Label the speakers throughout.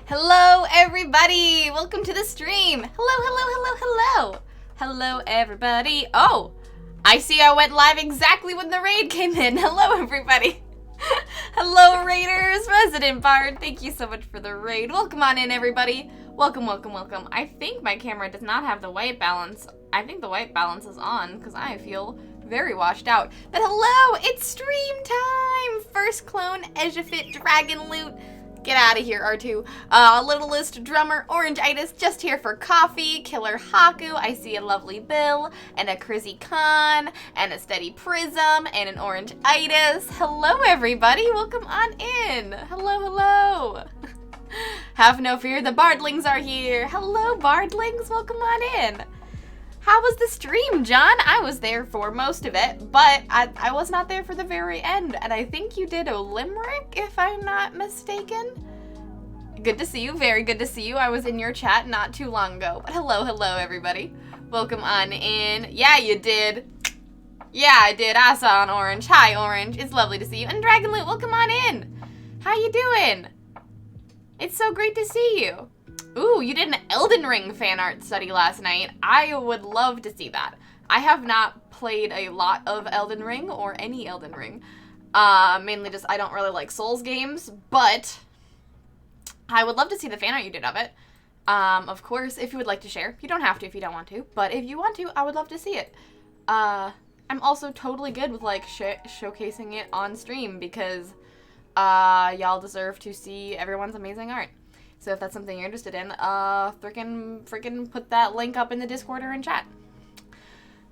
Speaker 1: Hello, everybody! Welcome to the stream! Hello, everybody! Oh! I see I went live exactly when the raid came in! Hello, everybody! Hello, Raiders! Resident Bard, thank you so much for the raid. Welcome on in, everybody! Welcome. I think my camera does not have the white balance. I think the white balance is on, because I feel very washed out. But hello! It's stream time! First clone, Ejafit, Dragon Loot. Get out of here, R2. Littlest Drummer, Orange-itis, just here for coffee. Killer Haku, I see a lovely Bill, and a Crizzy Khan, and a Steady Prism, and an Orange-itis. Hello, everybody. Welcome on in. Hello. Have no fear, the Bardlings are here. Hello, Bardlings. Welcome on in. How was the stream, John? I was there for most of it, but I was not there for the very end, and I think you did a limerick, if I'm not mistaken. Good to see you, very good to see you. I was in your chat not too long ago, but hello, everybody. Welcome on in. Yeah, you did. Yeah, I did. I saw an Orange. Hi, Orange. It's lovely to see you. And Dragon Loot, welcome on in. How you doing? It's so great to see you. Ooh, you did an Elden Ring fan art study last night. I would love to see that. I have not played a lot of Elden Ring or any Elden Ring. Mainly just I don't really like Souls games, but I would love to see the fan art you did of it. Of course, if you would like to share. You don't have to if you don't want to, but if you want to, I would love to see it. I'm also totally good with like showcasing it on stream because y'all deserve to see everyone's amazing art. So if that's something you're interested in, freaking put that link up in the Discord or in chat.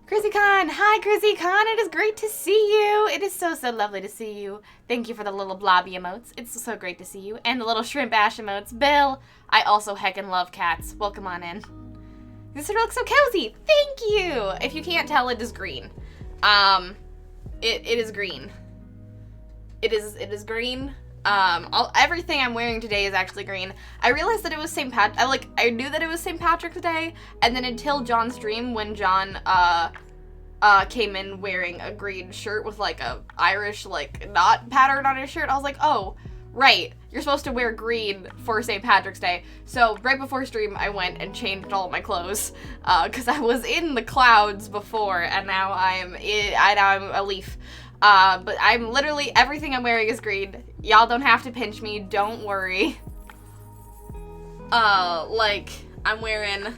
Speaker 1: Crizzy Khan! Hi, Crizzy Khan! It is great to see you! It is so lovely to see you. Thank you for the little blobby emotes. It's so great to see you. And the little shrimp ash emotes. Bill! I also heckin' love cats. Welcome on in. This looks so cozy! Thank you! If you can't tell, it is green. It is green. It is green. Everything I'm wearing today is actually green. I realized that it was I knew that it was St. Patrick's Day, and then until John's stream, when John, came in wearing a green shirt with, like, a Irish, like, knot pattern on his shirt, I was like, oh, right, you're supposed to wear green for St. Patrick's Day. So, right before stream, I went and changed all my clothes, because I was in the clouds before, and now I'm a leaf. But I'm literally, everything I'm wearing is green. Y'all don't have to pinch me, don't worry. Like, I'm wearing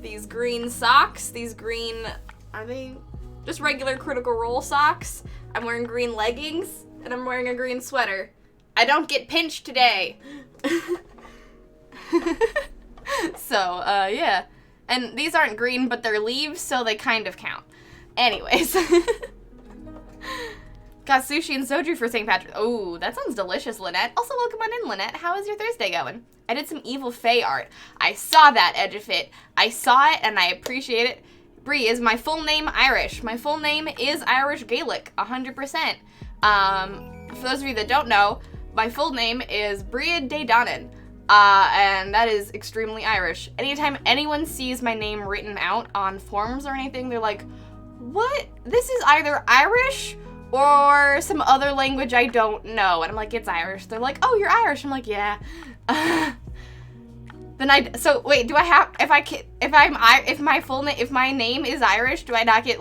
Speaker 1: these green socks, are they just regular Critical Role socks? I'm wearing green leggings, and I'm wearing a green sweater. I don't get pinched today. So, yeah. And these aren't green, but they're leaves, so they kind of count. Anyways. Got sushi and soju for St. Patrick. Oh, that sounds delicious, Lynette. Also, welcome on in, Lynette. How is your Thursday going? I did some Evil Fae art. I saw that, Edgefit. I saw it, and I appreciate it. Bree, is my full name Irish? My full name is Irish Gaelic, 100%. For those of you that don't know, my full name is Bria de Donnan, and that is extremely Irish. Anytime anyone sees my name written out on forms or anything, they're like, what? This is either Irish or some other language I don't know. And I'm like, it's Irish. They're like, oh, you're Irish. I'm like, yeah. So wait, do I have, if my name is Irish, do I not get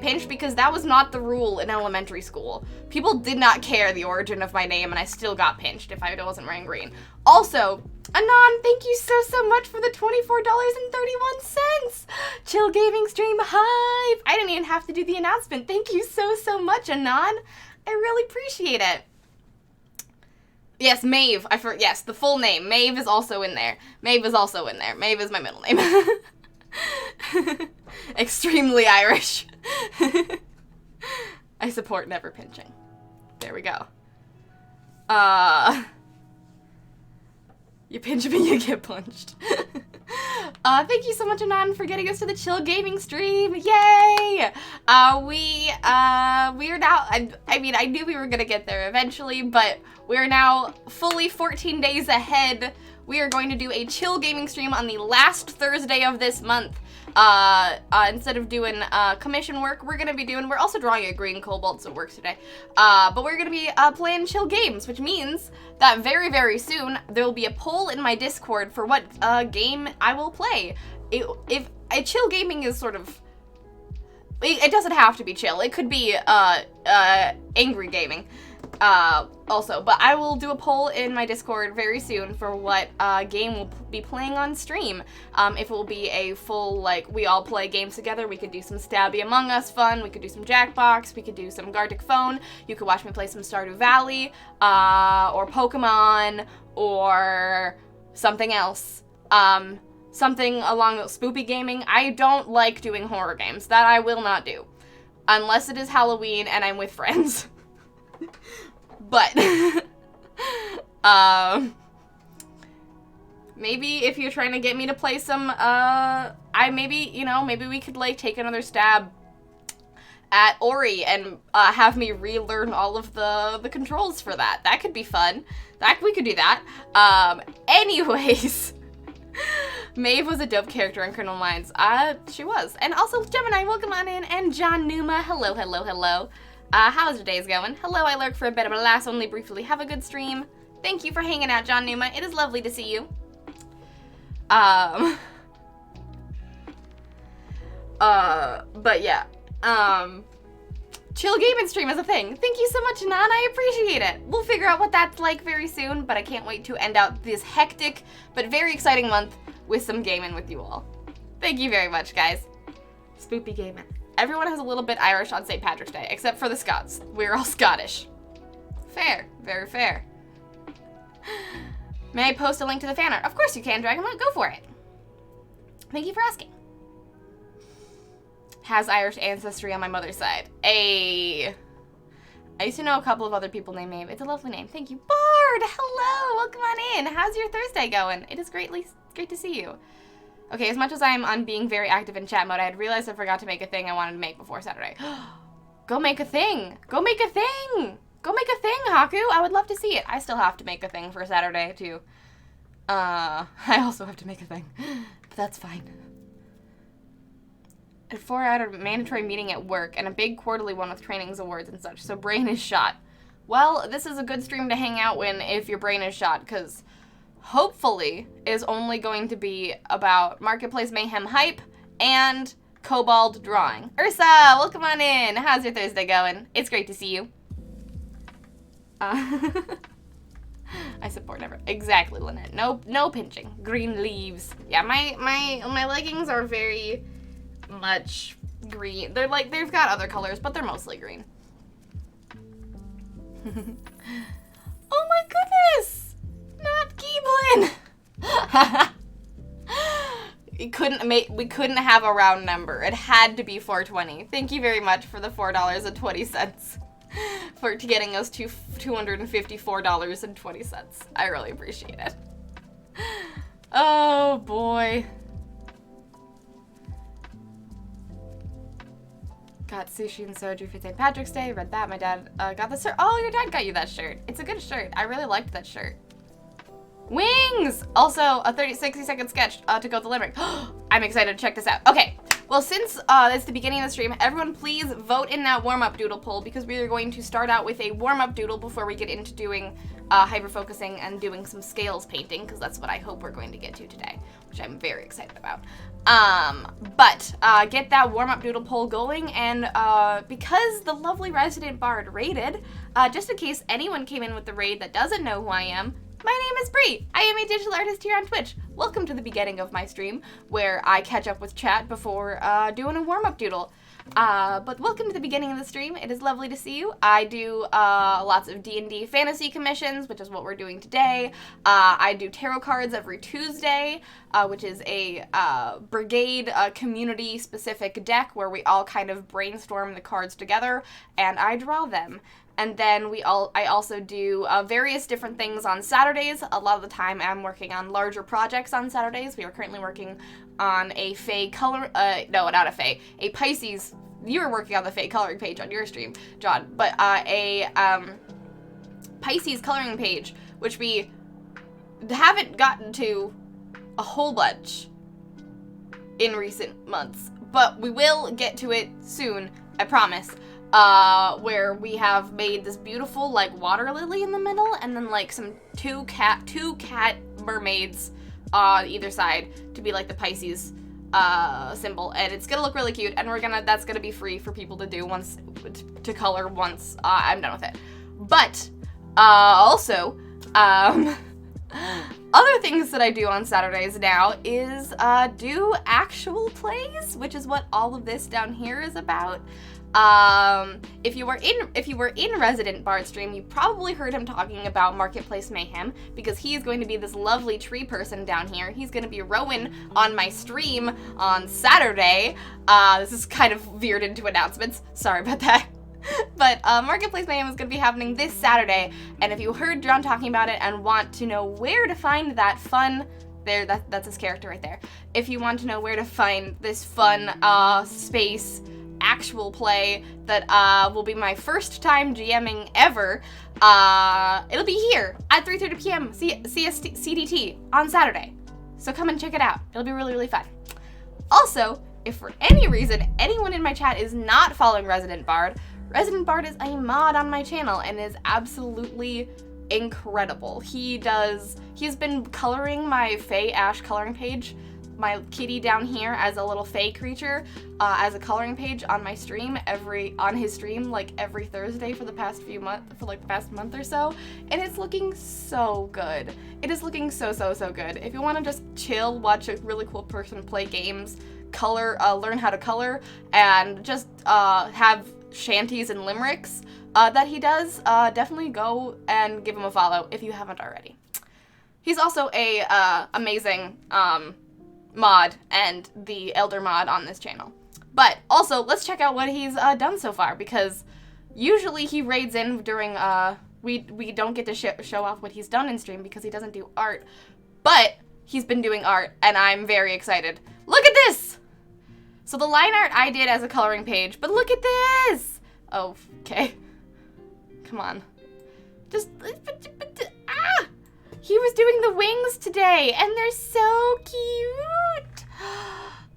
Speaker 1: pinched? Because that was not the rule in elementary school. People did not care the origin of my name, and I still got pinched if I wasn't wearing green. Also, Anon, thank you so much for the $24.31. Chill Gaming Stream Hive. I didn't even have to do the announcement. Thank you so much, Anon. I really appreciate it. Yes, Maeve. Yes, the full name. Maeve is also in there. Maeve is my middle name. Extremely Irish. I support never pinching. There we go. You pinch me, you get punched. Thank you so much, Anon, for getting us to the Chill Gaming stream. Yay! We are now, I mean, I knew we were gonna get there eventually, but we're now fully 14 days ahead. We are going to do a Chill Gaming stream on the last Thursday of this month. instead of doing commission work, we're also drawing a green cobalt, so it works today. But we're gonna be playing chill games, which means that very, very soon there will be a poll in my Discord for what game I will play. If chill gaming is sort of, it doesn't have to be chill. It could be angry gaming. Also, but I will do a poll in my Discord very soon for what game we'll be playing on stream. If it will be a full, like, we all play games together, we could do some Stabby Among Us fun, we could do some Jackbox, we could do some Gartic Phone, you could watch me play some Stardew Valley, or Pokemon, or something else. Something along spoopy gaming. I don't like doing horror games. That I will not do. Unless it is Halloween and I'm with friends. But, maybe if you're trying to get me to play some, maybe we could, like, take another stab at Ori and, have me relearn all of the controls for that. That could be fun. We could do that. Anyways, Maeve was a dope character in Criminal Minds. She was. And also, Gemini, welcome on in, and John Numa, hello, hello, hello. How's your days going? Hello, I lurk for a bit, but alas, only briefly. Have a good stream. Thank you for hanging out, John Numa. It is lovely to see you. But yeah. Chill gaming stream is a thing. Thank you so much, Nan. I appreciate it. We'll figure out what that's like very soon, but I can't wait to end out this hectic but very exciting month with some gaming with you all. Thank you very much, guys. Spoopy gaming. Everyone has a little bit Irish on St. Patrick's Day, except for the Scots. We're all Scottish. Fair. Very fair. May I post a link to the fan art? Of course you can, Dragonbot. Go for it. Thank you for asking. Has Irish ancestry on my mother's side. I used to know a couple of other people named Maeve. It's a lovely name. Thank you. Bard! Hello! Welcome on in. How's your Thursday going? It is great to see you. Okay, as much as I'm on being very active in chat mode, I had realized I forgot to make a thing I wanted to make before Saturday. Go make a thing! Go make a thing! Go make a thing, Haku! I would love to see it. I still have to make a thing for Saturday, too. I also have to make a thing. But that's fine. At 4 I had a mandatory meeting at work, and a big quarterly one with trainings, awards, and such, so brain is shot. Well, this is a good stream to hang out when if your brain is shot, because hopefully is only going to be about Marketplace Mayhem hype and Kobold drawing. Ursa, welcome on in. How's your Thursday going? It's great to see you. I support never. Exactly, Lynette. No pinching. Green leaves. Yeah, my leggings are very much green. They're like, they've got other colors, but they're mostly green. Oh my goodness! Not Keeblin! We couldn't have a round number. It had to be 420. Thank you very much for the $4.20 for getting us to $254.20. I really appreciate it. Oh boy. Got sushi and soju for St. Patrick's Day. Read that. My dad got the shirt. Oh, your dad got you that shirt. It's a good shirt. I really liked that shirt. Wings! Also, a 60-second sketch to go with the limerick. I'm excited to check this out. Okay, well, since it's the beginning of the stream, everyone please vote in that warm-up doodle poll, because we are going to start out with a warm-up doodle before we get into doing hyper-focusing and doing some scales painting, because that's what I hope we're going to get to today, which I'm very excited about. Get that warm-up doodle poll going, and because the lovely resident bard raided, just in case anyone came in with the raid that doesn't know who I am, my name is Bree. I am a digital artist here on Twitch. Welcome to the beginning of my stream, where I catch up with chat before doing a warm-up doodle. But welcome to the beginning of the stream. It is lovely to see you. I do lots of D&D fantasy commissions, which is what we're doing today. I do tarot cards every Tuesday, which is a brigade community-specific deck where we all kind of brainstorm the cards together, and I draw them. And then I also do various different things on Saturdays. A lot of the time I'm working on larger projects on Saturdays. We are currently working on a Fae color, no, not a Fae, a Pisces. You were working on the Fae coloring page on your stream, John, but a Pisces coloring page, which we haven't gotten to a whole bunch. in recent months. But we will get to it soon, I promise. Where we have made this beautiful, like, water lily in the middle, and then, like, some two cat mermaids on either side to be, like, the Pisces symbol, and it's gonna look really cute, and that's gonna be free for people to do to color once I'm done with it. But also other things that I do on Saturdays now is do actual plays, which is what all of this down here is about. If you were in Resident Bard stream, you probably heard him talking about Marketplace Mayhem, because he is going to be this lovely tree person down here. He's going to be rowing on my stream on Saturday. This is kind of veered into announcements. Sorry about that. But Marketplace Mayhem is going to be happening this Saturday, and if you heard John talking about it and want to know where to find that fun, that's his character right there. If you want to know where to find this fun space actual play that will be my first time GMing ever, it'll be here at 3:30 p.m. CDT on Saturday. So come and check it out. It'll be really, really fun. Also, if for any reason anyone in my chat is not following Resident Bard is a mod on my channel and is absolutely incredible. He's been coloring my Fae Ash coloring page, my kitty down here, as a little Fae creature, as a coloring page on my stream on his stream like every Thursday for the past month or so, and it's looking so good. It is looking so good. If you want to just chill, watch a really cool person play games, color, learn how to color, and just have shanties and limericks that he does, definitely go and give him a follow if you haven't already. He's also a amazing mod and the elder mod on this channel. But also, let's check out what he's done so far, because usually he raids in during we don't get to show off what he's done in stream because he doesn't do art, but he's been doing art and I'm very excited. Look at this! So the line art I did as a coloring page, but look at this! Oh, okay. Come on. Just, he was doing the wings today, and they're so cute!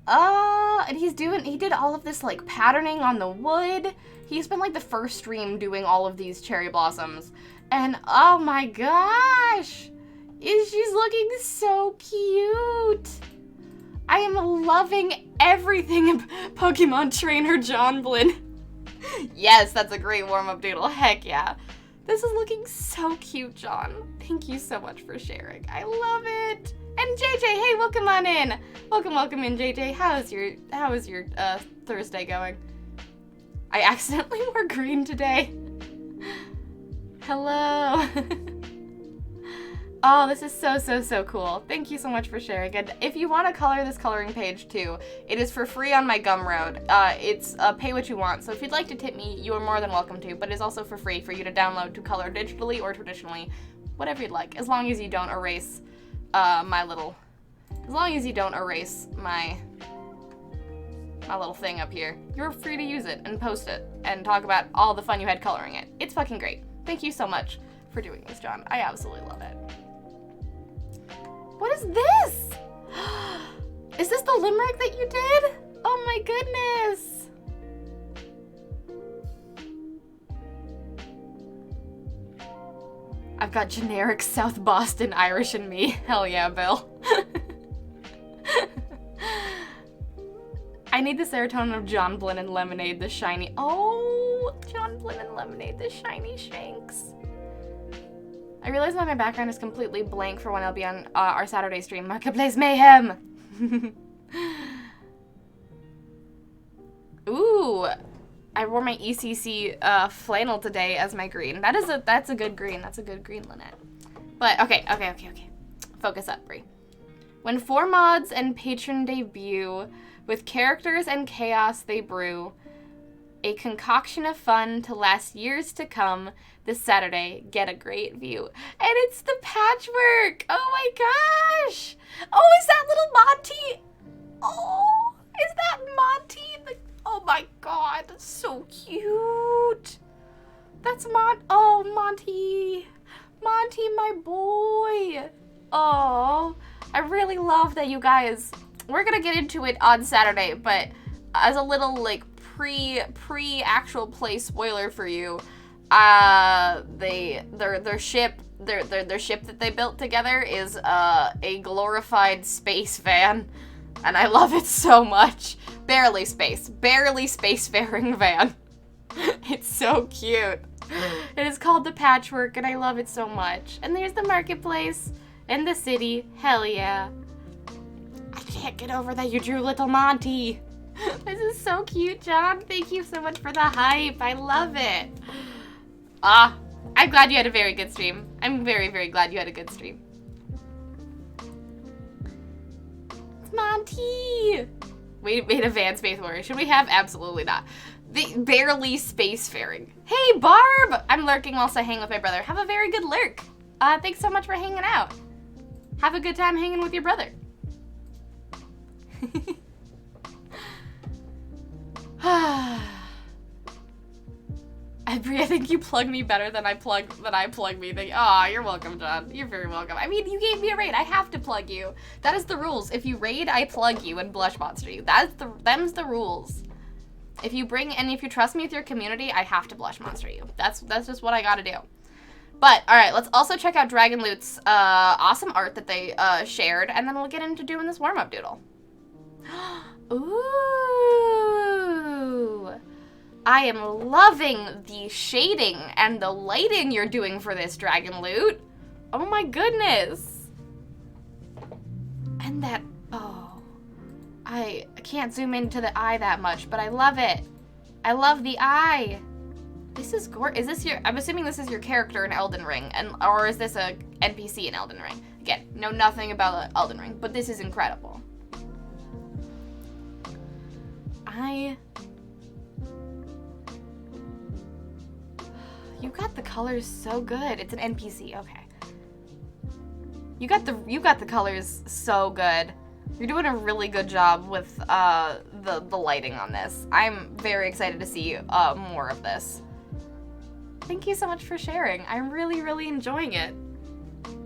Speaker 1: And he did all of this, like, patterning on the wood. He's been, like, the first stream doing all of these cherry blossoms. And, oh my gosh! She's looking so cute! I am loving everything Pokemon Trainer John Blinn. Yes, that's a great warm-up doodle. Heck yeah. This is looking so cute, John. Thank you so much for sharing. I love it. And JJ, hey, welcome on in. Welcome in, JJ. How is your Thursday going? I accidentally wore green today. Hello. Oh, this is so cool. Thank you so much for sharing. And if you want to color this coloring page too, it is for free on my Gumroad. It's pay what you want, so if you'd like to tip me, you are more than welcome to, but it's also for free for you to download to color digitally or traditionally, whatever you'd like, as long as you don't erase my little thing up here. You're free to use it and post it and talk about all the fun you had coloring it. It's fucking great. Thank you so much for doing this, John. I absolutely love it. What is this? Is this the limerick that you did? Oh my goodness. I've got generic South Boston Irish in me. Hell yeah, Bill. I need the serotonin of John Blinn and Lemonade, the shiny. Oh, John Blinn and Lemonade, the shiny shanks. I realize that my background is completely blank for when I'll be on our Saturday stream, Marketplace Mayhem. Ooh, I wore my ECC flannel today as my green. That's a good green. That's a good green, Lynette. But okay. Focus up, Brie. When 4 mods and patron debut, with characters and chaos they brew, a concoction of fun to last years to come. This Saturday, get a great view. And it's the patchwork! Oh my gosh! Oh, is that little Monty? Oh, is that Monty? Oh my god, that's so cute! That's oh, Monty! Monty, my boy! Oh, I really love that you guys we're gonna get into it on Saturday, but as a little, like, pre-actual play spoiler for you, their ship that they built together is a glorified space van, and I love it so much. Barely spacefaring van. It's so cute. It is called the Patchwork, and I love it so much. And there's the marketplace and the city. Hell yeah. I can't get over that you drew little Monty. This is so cute, John. Thank you so much for the hype. I love it. I'm glad you had a very good stream. I'm very, very glad you had a good stream. It's Monty. We made a van space warrior. Should we have? Absolutely not. The barely spacefaring. Hey, Barb! I'm lurking whilst I hang with my brother. Have a very good lurk. Thanks so much for hanging out. Have a good time hanging with your brother. I think you plug me better than I plug me. Aw, you're welcome, John. You're very welcome. I mean, you gave me a raid. I have to plug you. That is the rules. If you raid, I plug you and blush monster you. Them's the rules. If you trust me with your community, I have to blush monster you. That's just what I gotta do. But, alright, let's also check out Dragon Loot's awesome art that they shared, and then we'll get into doing this warm-up doodle. Ooh. I am loving the shading and the lighting you're doing for this, Dragon Loot. Oh my goodness. And that, I can't zoom into the eye that much, but I love it. I love the eye. This is gorgeous. I'm assuming this is your character in Elden Ring, or is this a NPC in Elden Ring? Again, know nothing about Elden Ring, but this is incredible. You got the colors so good. It's an NPC, okay. You got the colors so good. You're doing a really good job with the lighting on this. I'm very excited to see more of this. Thank you so much for sharing. I'm really, really enjoying it.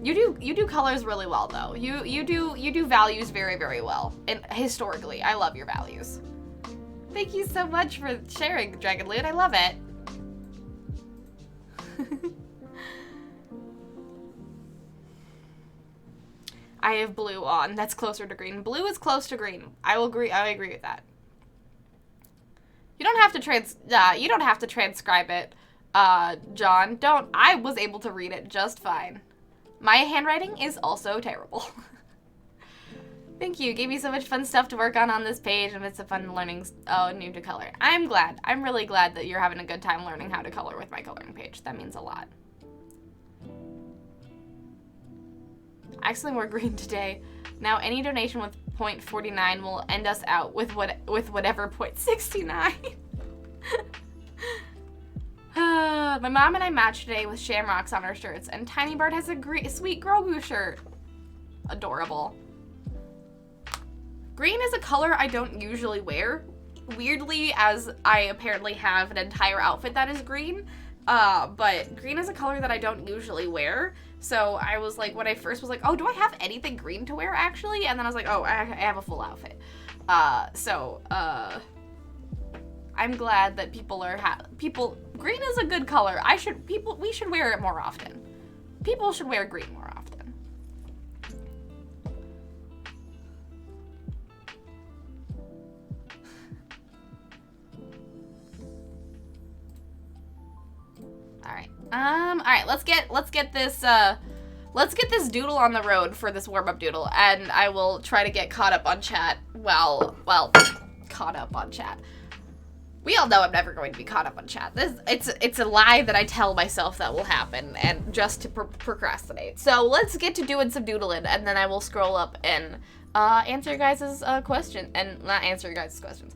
Speaker 1: You do colors really well though. You do values very, very well. And historically, I love your values. Thank you so much for sharing, Dragon Loot. I love it. I have blue on. That's closer to green. Blue is close to green. I agree with that. You don't have to transcribe it, John. I was able to read it just fine. My handwriting is also terrible. Thank you. Gave me so much fun stuff to work on this page, and it's a fun learning new to color. I'm glad. I'm really glad that you're having a good time learning how to color with my coloring page. That means a lot. I actually wore green today. Now any donation with 0.49 will end us out with whatever 0.69. My mom and I matched today with shamrocks on our shirts, and Tiny Bird has a sweet Grogu shirt. Adorable. Green is a color I don't usually wear. Weirdly, as I apparently have an entire outfit that is green. But green is a color that I don't usually wear. So I was like, when I first was like, oh, do I have anything green to wear actually? And then I was like, oh, I have a full outfit. I'm glad that green is a good color. We should wear it more often. People should wear green more often. Alright, let's get this doodle on the road for this warm-up doodle, and I will try to get caught up on chat caught up on chat. We all know I'm never going to be caught up on chat. It's a lie that I tell myself that will happen, and just to procrastinate. So let's get to doing some doodling, and then I will scroll up and answer your guys' questions, and not answer your guys' questions.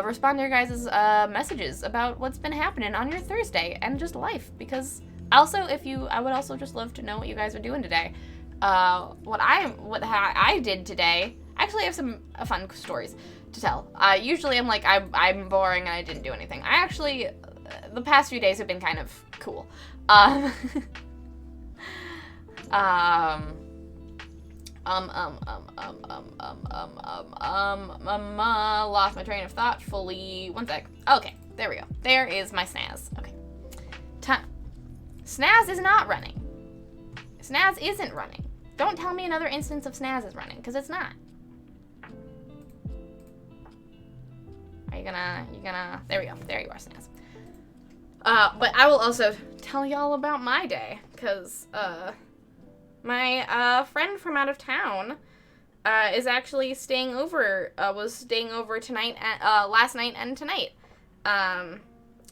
Speaker 1: Respond to your guys' messages about what's been happening on your Thursday and just life, because also I would also just love to know what you guys are doing today. What I did today. Actually, I have some fun stories to tell. Usually I'm like I'm boring and I didn't do anything. I actually the past few days have been kind of cool. Lost my train of thought fully. One sec. Okay, there we go. There is my Snaz. Okay. Snaz is not running. Snaz isn't running. Don't tell me another instance of Snaz is running, because it's not. Are you gonna, there we go. There you are, Snaz. But I will also tell y'all about my day, because, my, friend from out of town, is actually staying over, was staying over tonight, last night and tonight,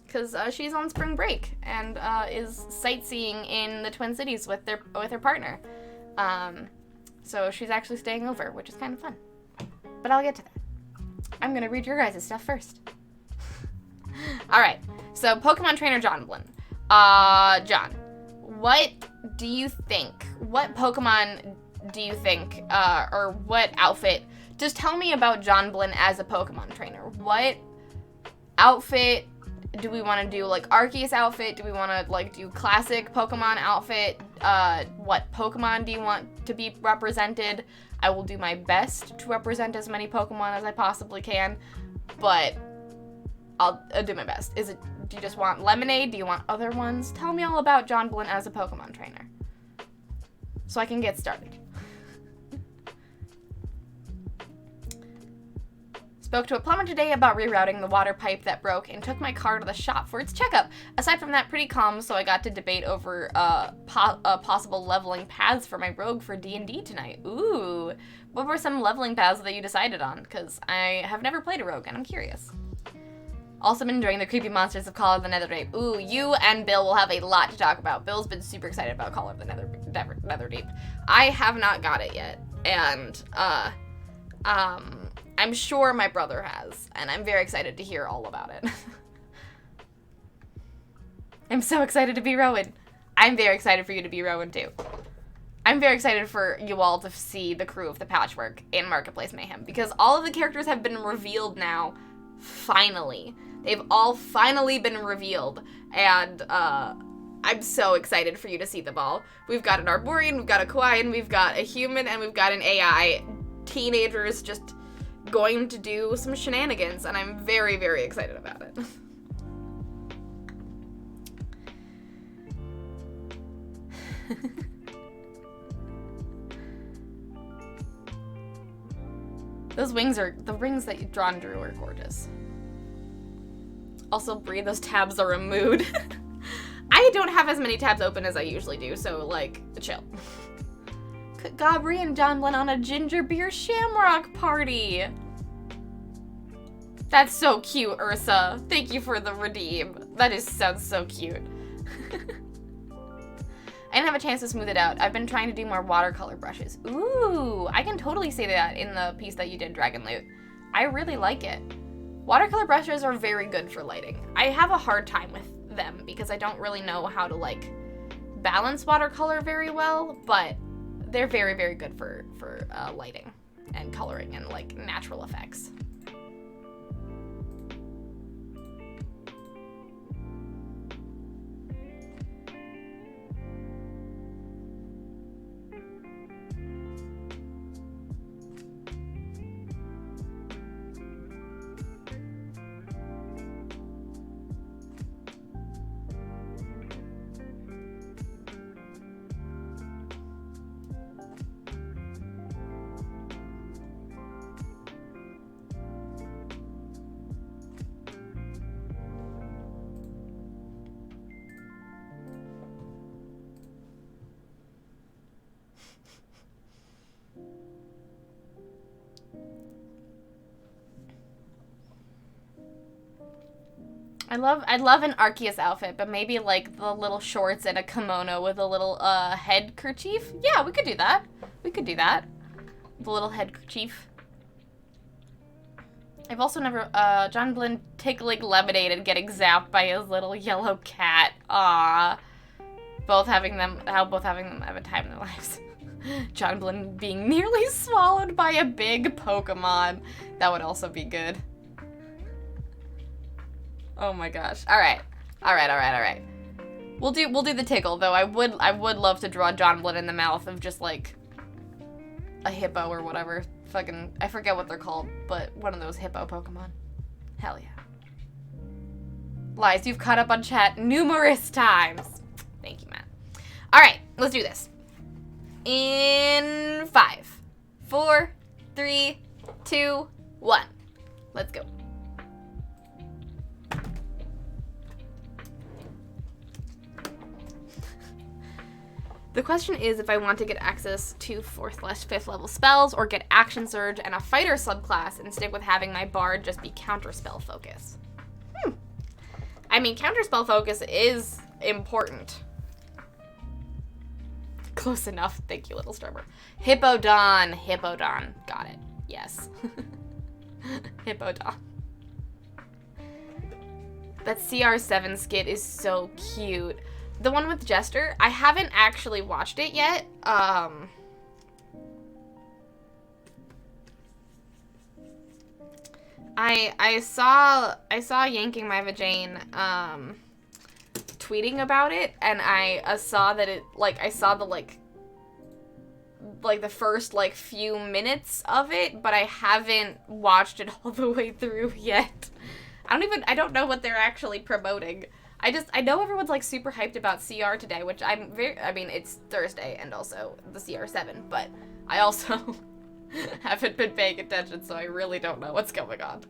Speaker 1: because, she's on spring break, and, is sightseeing in the Twin Cities with her partner, so she's actually staying over, which is kind of fun, but I'll get to that. I'm gonna read your guys' stuff first. Alright, so Pokemon Trainer John Blinn. John, what Pokemon do you think, or what outfit, just tell me about John Blinn as a Pokemon trainer. What outfit do we want to do, like Arceus outfit? Do we want to like do classic Pokemon outfit? What Pokemon do you want to be represented? I will do my best to represent as many Pokemon as I possibly can, but I'll do my best. Do you just want Lemonade? Do you want other ones? Tell me all about John Blinn as a Pokemon trainer, so I can get started. Spoke to a plumber today about rerouting the water pipe that broke and took my car to the shop for its checkup. Aside from that, pretty calm, so I got to debate over possible leveling paths for my rogue for D&D tonight. Ooh, what were some leveling paths that you decided on? Because I have never played a rogue, and I'm curious. Also been enjoying the creepy monsters of Call of the Netherdeep. Ooh, you and Bill will have a lot to talk about. Bill's been super excited about Call of the Netherdeep. I have not got it yet, and I'm sure my brother has, and I'm very excited to hear all about it. I'm so excited to be Rowan. I'm very excited for you to be Rowan, too. I'm very excited for you all to see the crew of the Patchwork in Marketplace Mayhem, because all of the characters have been revealed now, finally. They've all finally been revealed, and I'm so excited for you to see them all. We've got an Arborian, we've got a Kawaiian, we've got a human, and we've got an AI. Teenagers just going to do some shenanigans, and I'm very, very excited about it. Those wings are, the rings that Drawn drew are gorgeous. Also, Bree, those tabs are a mood. I don't have as many tabs open as I usually do, so, like, chill. Gabri and John Blinn on a ginger beer shamrock party. That's so cute, Ursa. Thank you for the redeem. That sounds so cute. I didn't have a chance to smooth it out. I've been trying to do more watercolor brushes. Ooh, I can totally say that in the piece that you did, Dragon Loot. I really like it. Watercolor brushes are very good for lighting. I have a hard time with them because I don't really know how to, like, balance watercolor very well, but they're very, very good for lighting and coloring and, like, natural effects. I'd love an Arceus outfit, but maybe like the little shorts and a kimono with a little head kerchief. Yeah, we could do that. We could do that. The little head kerchief. I've also never John Blinn tickling Lemonade and getting zapped by his little yellow cat. Aww. Both having them have a time in their lives. John Blinn being nearly swallowed by a big Pokemon. That would also be good. Oh my gosh. Alright. We'll do the tickle, though. I would love to draw John Blinn in the mouth of just like a hippo or whatever. Fucking, I forget what they're called, but one of those hippo Pokemon. Hell yeah. Lies, you've caught up on chat numerous times. Thank you, Matt. All right, let's do this. In 5, 4, 3, 2, 1. Let's go. The question is if I want to get access to 4th/5th level spells or get Action Surge and a Fighter subclass and stick with having my Bard just be Counterspell focus. I mean, Counterspell focus is important. Close enough. Thank you, Little Strummer. Hippodon. Hippodon. Got it. Yes. Hippodon. That CR7 skit is so cute. The one with Jester, I haven't actually watched it yet. I saw Yanking My Vajane tweeting about it, and I saw that it, like, I saw the like the first like few minutes of it, but I haven't watched it all the way through yet. I don't know what they're actually promoting. I know everyone's like super hyped about CR today, which I mean, it's Thursday and also the CR7, but I also haven't been paying attention, so I really don't know what's going on.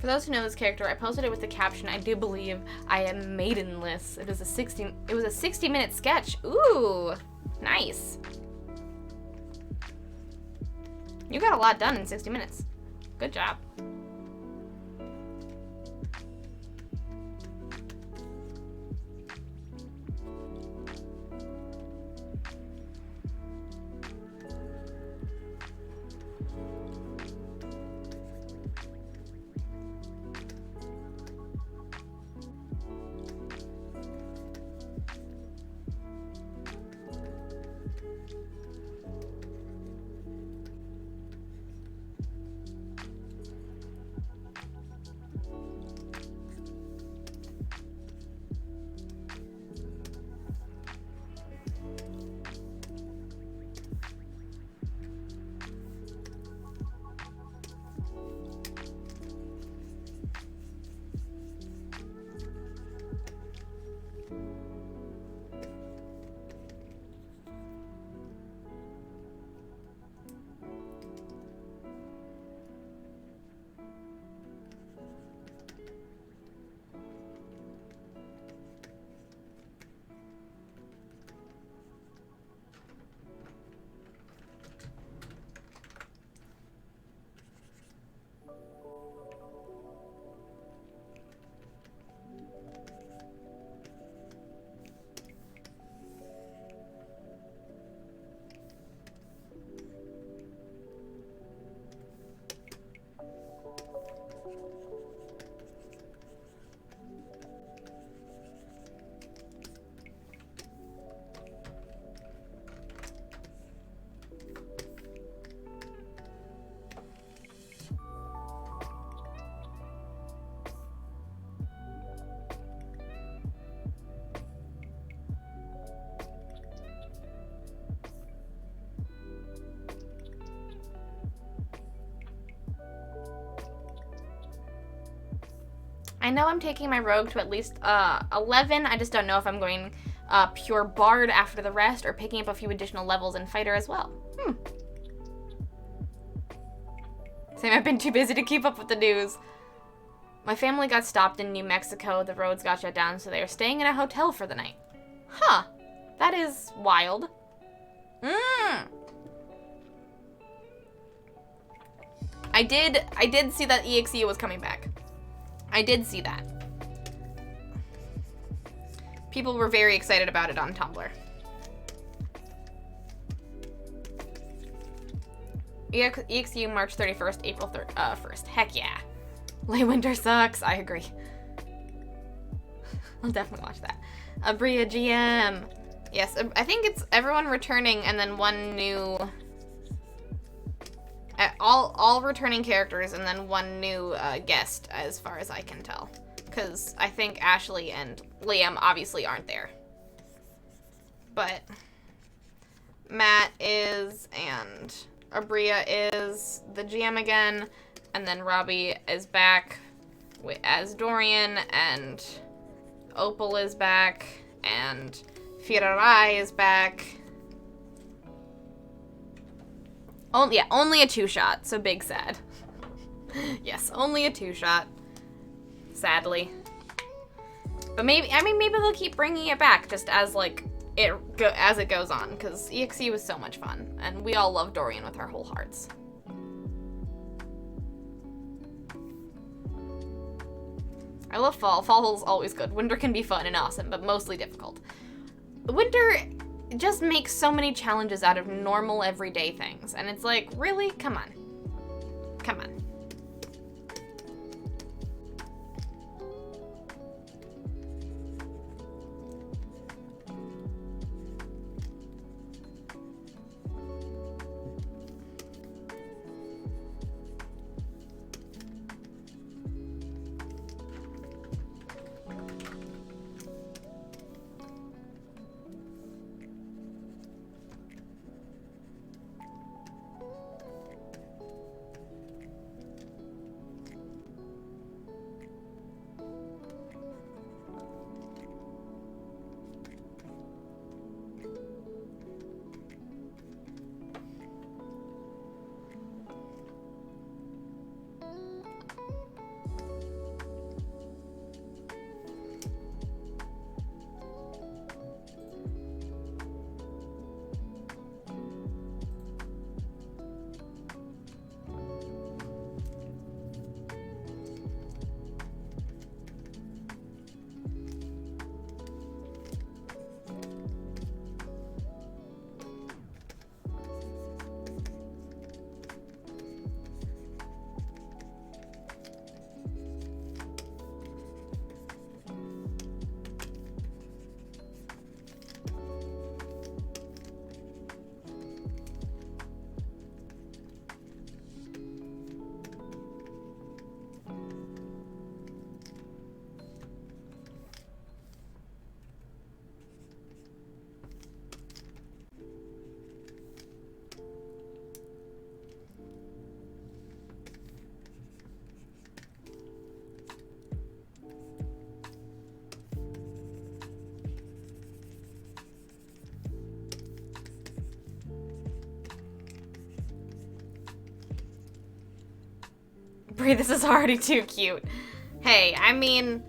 Speaker 1: For those who know this character, I posted it with the caption, I do believe I am maidenless. It was a 60-minute sketch. Ooh, nice. You got a lot done in 60 minutes. Good job. I know I'm taking my rogue to at least 11. I just don't know if I'm going pure bard after the rest or picking up a few additional levels in fighter as well. Same, I've been too busy to keep up with the news. My family got stopped in New Mexico. The roads got shut down, so they are staying in a hotel for the night. Huh. That is wild. I did see that EXE was coming back. I did see that. People were very excited about it on Tumblr. EXU March 31st, April 1st. Heck yeah. Lay Winter sucks. I agree. I'll definitely watch that. Abria GM. Yes, I think it's everyone returning and then one new... all returning characters and then one new guest, as far as I can tell. Because I think Ashley and Liam obviously aren't there. But Matt is, and Abria is the GM again, and then Robbie is back as Dorian, and Opal is back, and Firarai is back. Only a 2-shot, so big sad. Yes, only a 2-shot. Sadly. But maybe they'll keep bringing it back just as, like, as it goes on, because EXE was so much fun, and we all love Dorian with our whole hearts. I love fall. Fall is always good. Winter can be fun and awesome, but mostly difficult. Winter just makes so many challenges out of normal everyday things, and it's like, really? Come on. Come on. Brie, this is already too cute. Hey, I mean,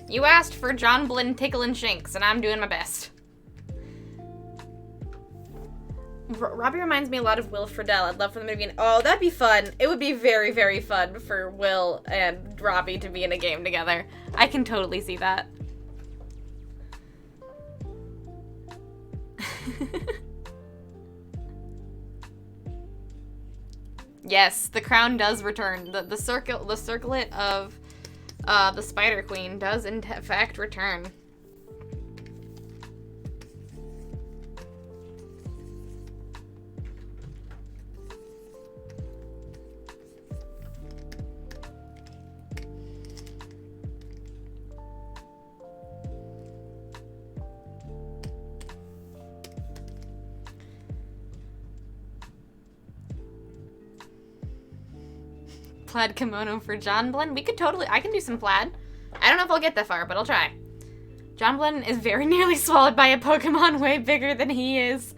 Speaker 1: you asked for John Blinn tickling shanks, and I'm doing my best. Robbie reminds me a lot of Will Friedle. I'd love for them to be in... Oh, that'd be fun. It would be very, very fun for Will and Robbie to be in a game together. I can totally see that. Yes, the crown does return. The circlet of the Spider Queen does in fact return. Plaid kimono for John Blinn. We could totally... I can do some plaid. I don't know if I'll get that far, but I'll try. John Blinn is very nearly swallowed by a Pokemon way bigger than he is.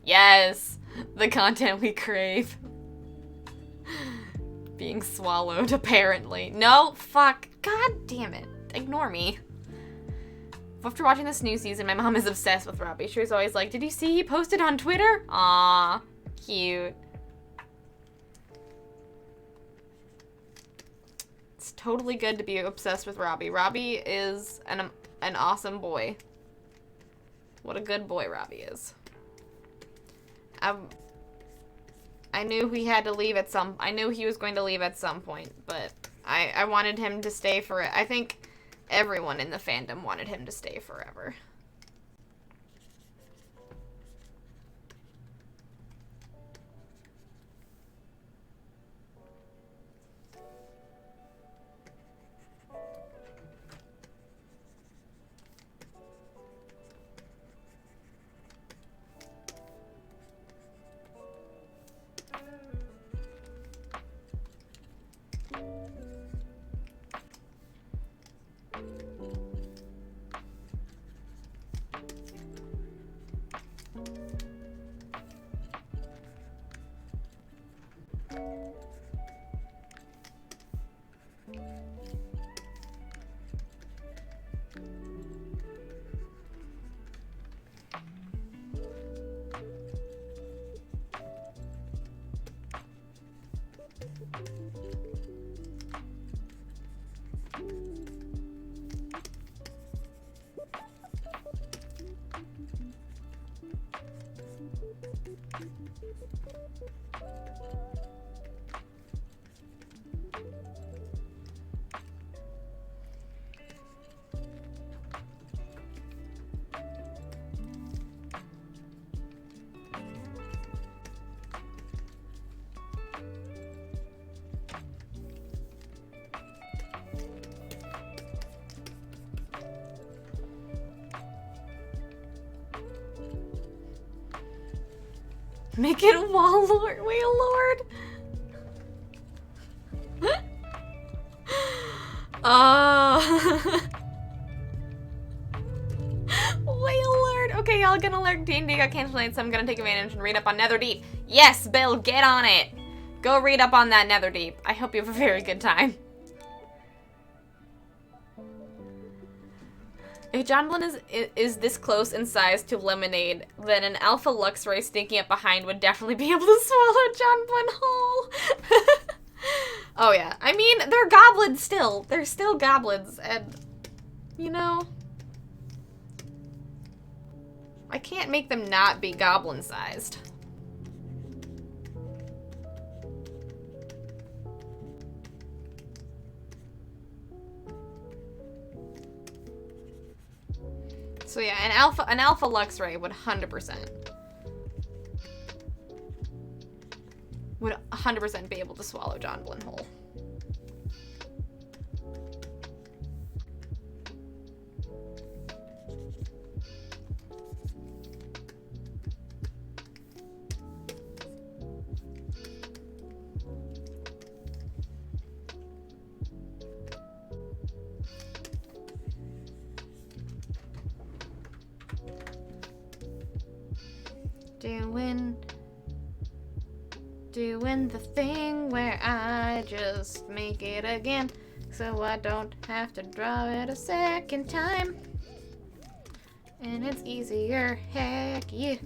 Speaker 1: Yes. The content we crave. Being swallowed, apparently. No, fuck. God damn it. Ignore me. After watching this new season, my mom is obsessed with Robbie. She was always like, did you see he posted on Twitter? Aw, cute. It's totally good to be obsessed with Robbie. Robbie is an awesome boy. What a good boy Robbie is. I knew he had to leave at some... I knew he was going to leave at some point, but I wanted him to stay for it. I think everyone in the fandom wanted him to stay forever. Make it a wall lord. Wait, a lord. Wait, lord. Okay, y'all gonna learn D&D got canceled tonight, so I'm gonna take advantage and read up on Netherdeep. Yes, Bill, get on it. Go read up on that Netherdeep. I hope you have a very good time. If John Blinn is this close in size to Lemonade, then an Alpha Luxray sneaking up behind would definitely be able to swallow John Blinn whole. Oh yeah, I mean, they're goblins still. They're still goblins, and, you know, I can't make them not be goblin-sized. So yeah, an alpha Luxray would 100% be able to swallow John Blinn whole. Doing the thing where I just make it again, so I don't have to draw it a second time. And it's easier, heck yeah.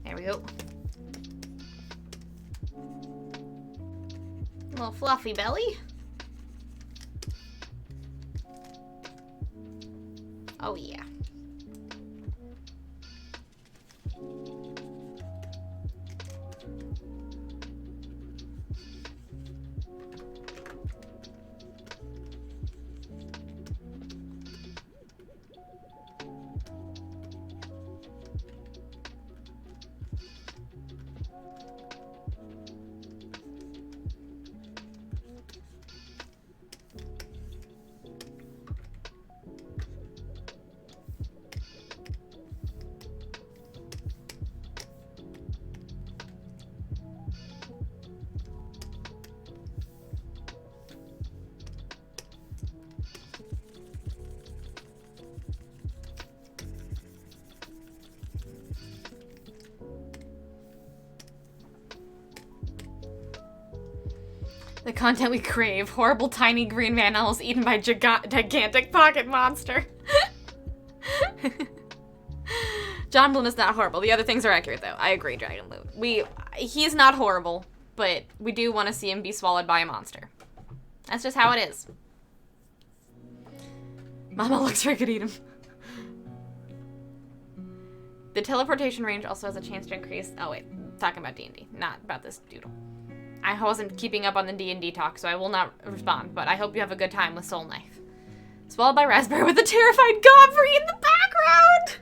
Speaker 1: There we go. Little fluffy belly. Oh yeah. The content we crave. Horrible tiny green animals eaten by gigantic pocket monster. John Blinn is not horrible. The other things are accurate, though. I agree, Dragon Loot. He's not horrible, but we do want to see him be swallowed by a monster. That's just how it is. Mama looks like I could eat him. The teleportation range also has a chance to increase... Oh, wait. Talking about D&D, not about this doodle. I wasn't keeping up on the D&D talk, so I will not respond, but I hope you have a good time with Soul Knife. Swallowed by Raspberry with a terrified Gobry in the background!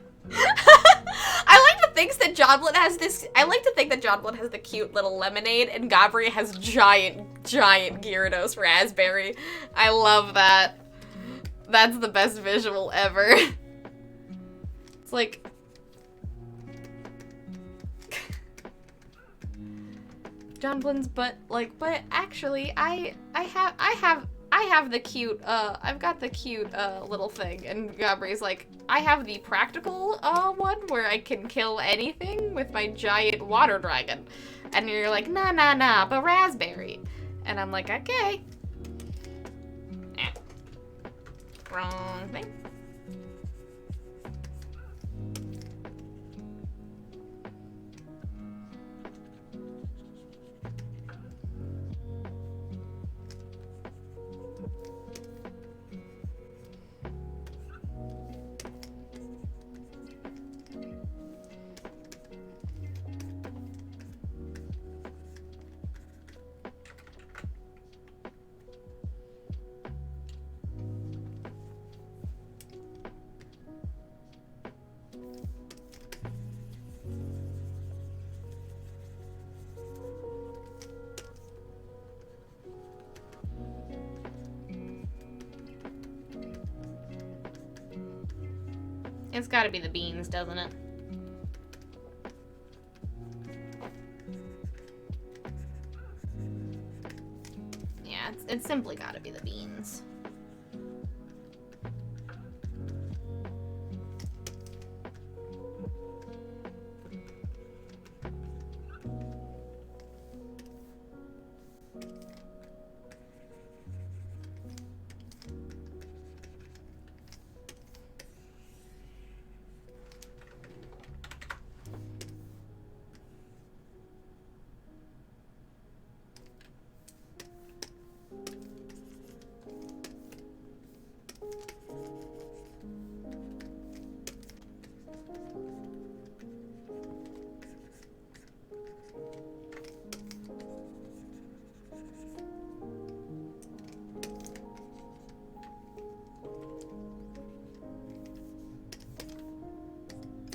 Speaker 1: I like to think that Johnblood has this... I like to think that Johnblood has the cute little lemonade, and Gobry has giant Gyarados Raspberry. I love that. That's the best visual ever. It's like... Johnblood's but actually I have the cute I've got the cute little thing, and Gabry's like, I have the practical one where I can kill anything with my giant water dragon, and you're like, nah, but Raspberry, and I'm like, okay. Wrong thing. It's gotta be the beans, doesn't it? Yeah, it's simply gotta be the beans.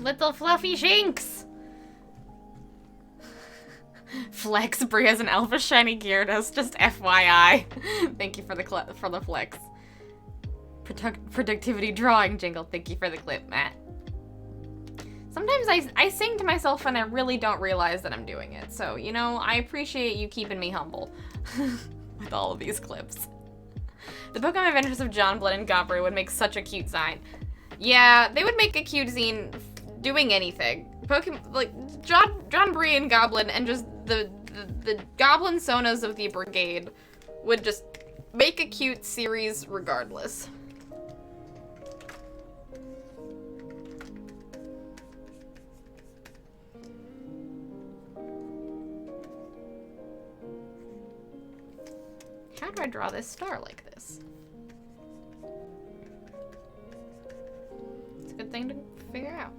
Speaker 1: Little fluffy shinks! Flex, Brie has an alpha shiny Gyarados, just FYI. Thank you for the flex. Productivity drawing jingle, thank you for the clip, Matt. Sometimes I sing to myself and I really don't realize that I'm doing it, so, you know, I appreciate you keeping me humble with all of these clips. The Pokemon Adventures of Johnblood and Gobry would make such a cute zine. Yeah, they would make a cute zine doing anything. Pokemon, like, John Bree and Goblin and just the Goblin Sonas of the Brigade would just make a cute series regardless. How do I draw this star like this? It's a good thing to figure out.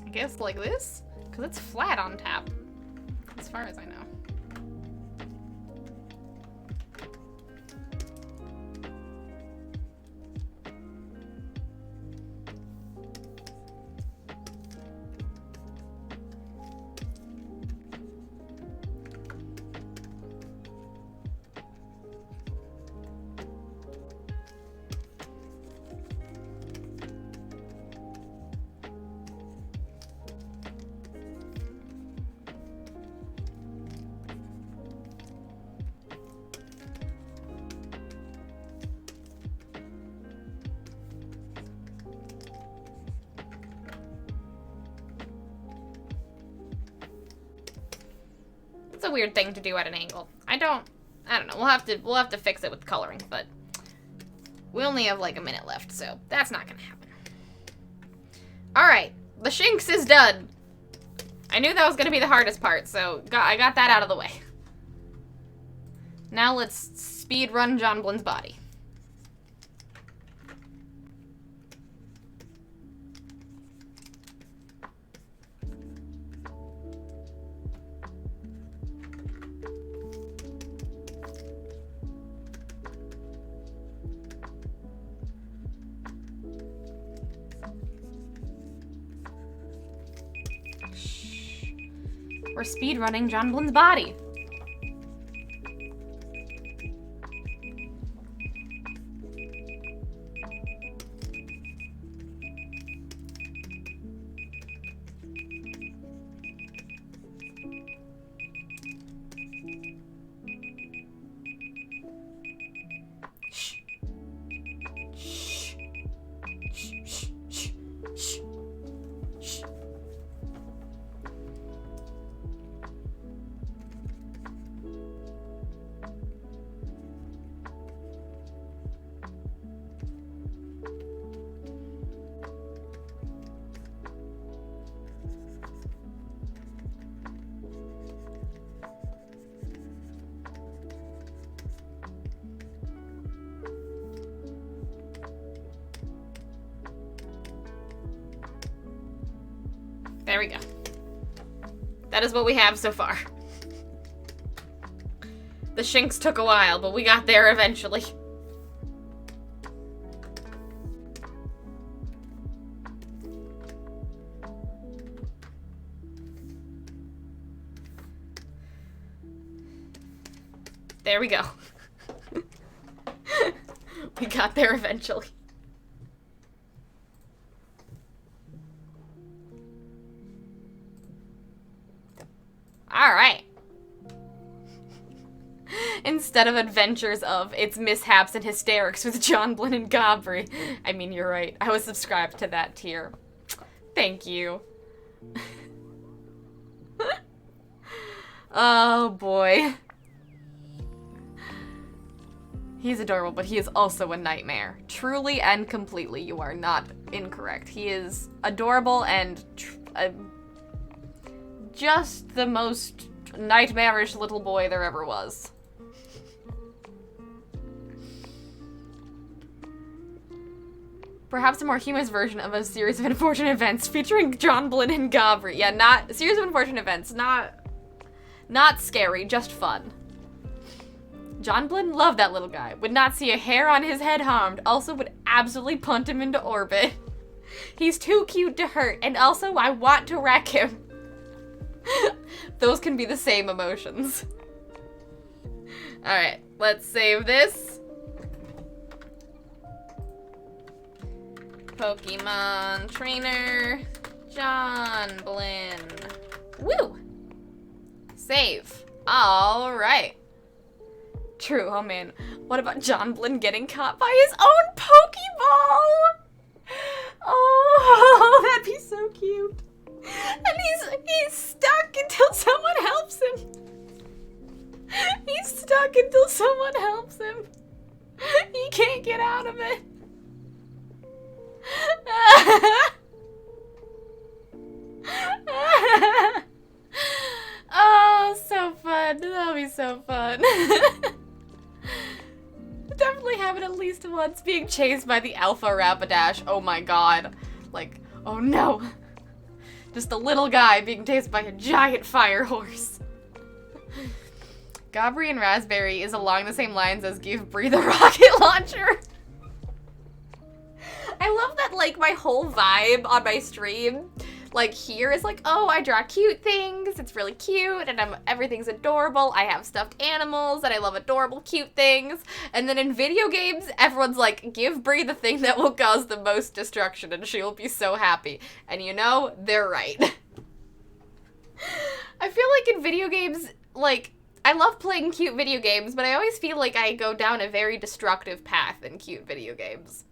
Speaker 1: I guess like this? Because it's flat on top, as far as I know. It's a weird thing to do at an angle. I don't know. We'll have to fix it with coloring, but we only have like a minute left, so that's not gonna happen. All right, The Shinx is done. I knew that was going to be the hardest part, so I got that out of the way. Now let's speed run John Blynn's body. We're speedrunning John Blynn's body. There we go. That is what we have so far. The Shinx took a while, but we got there eventually. There we go. We got there eventually. Alright. Instead of adventures of its mishaps and hysterics with John Blynn and Gabri. I mean, you're right. I was subscribed to that tier. Thank you. Oh, boy. He's adorable, but he is also a nightmare. Truly and completely, you are not incorrect. He is adorable and just the most nightmarish little boy there ever was. Perhaps a more humorous version of a series of unfortunate events featuring John Blynn and Gabri. Yeah, not a series of unfortunate events. Not scary, just fun. John Blynn loved that little guy. Would not see a hair on his head harmed. Also would absolutely punt him into orbit. He's too cute to hurt, and also I want to wreck him. Those can be the same emotions. Alright, let's save this. Pokemon Trainer, John Blynn. Woo! Save. Alright. True, oh man. What about John Blynn getting caught by his own Pokeball? Oh, that'd be so cute. And he's stuck until someone helps him. He's stuck until someone helps him. He can't get out of it. Oh, so fun. That'll be so fun. Definitely have it at least once. Being chased by the Alpha Rapidash. Oh my god. Like, oh no. Just a little guy being chased by a giant fire horse. Gabri and Raspberry is along the same lines as Give Bree the rocket launcher. I love that, like, my whole vibe on my stream, like, here is like, oh, I draw cute things, it's really cute, and everything's adorable, I have stuffed animals, and I love adorable, cute things, and then in video games, everyone's like, give Bree the thing that will cause the most destruction, and she will be so happy. And you know, they're right. I feel like in video games, like, I love playing cute video games, but I always feel like I go down a very destructive path in cute video games.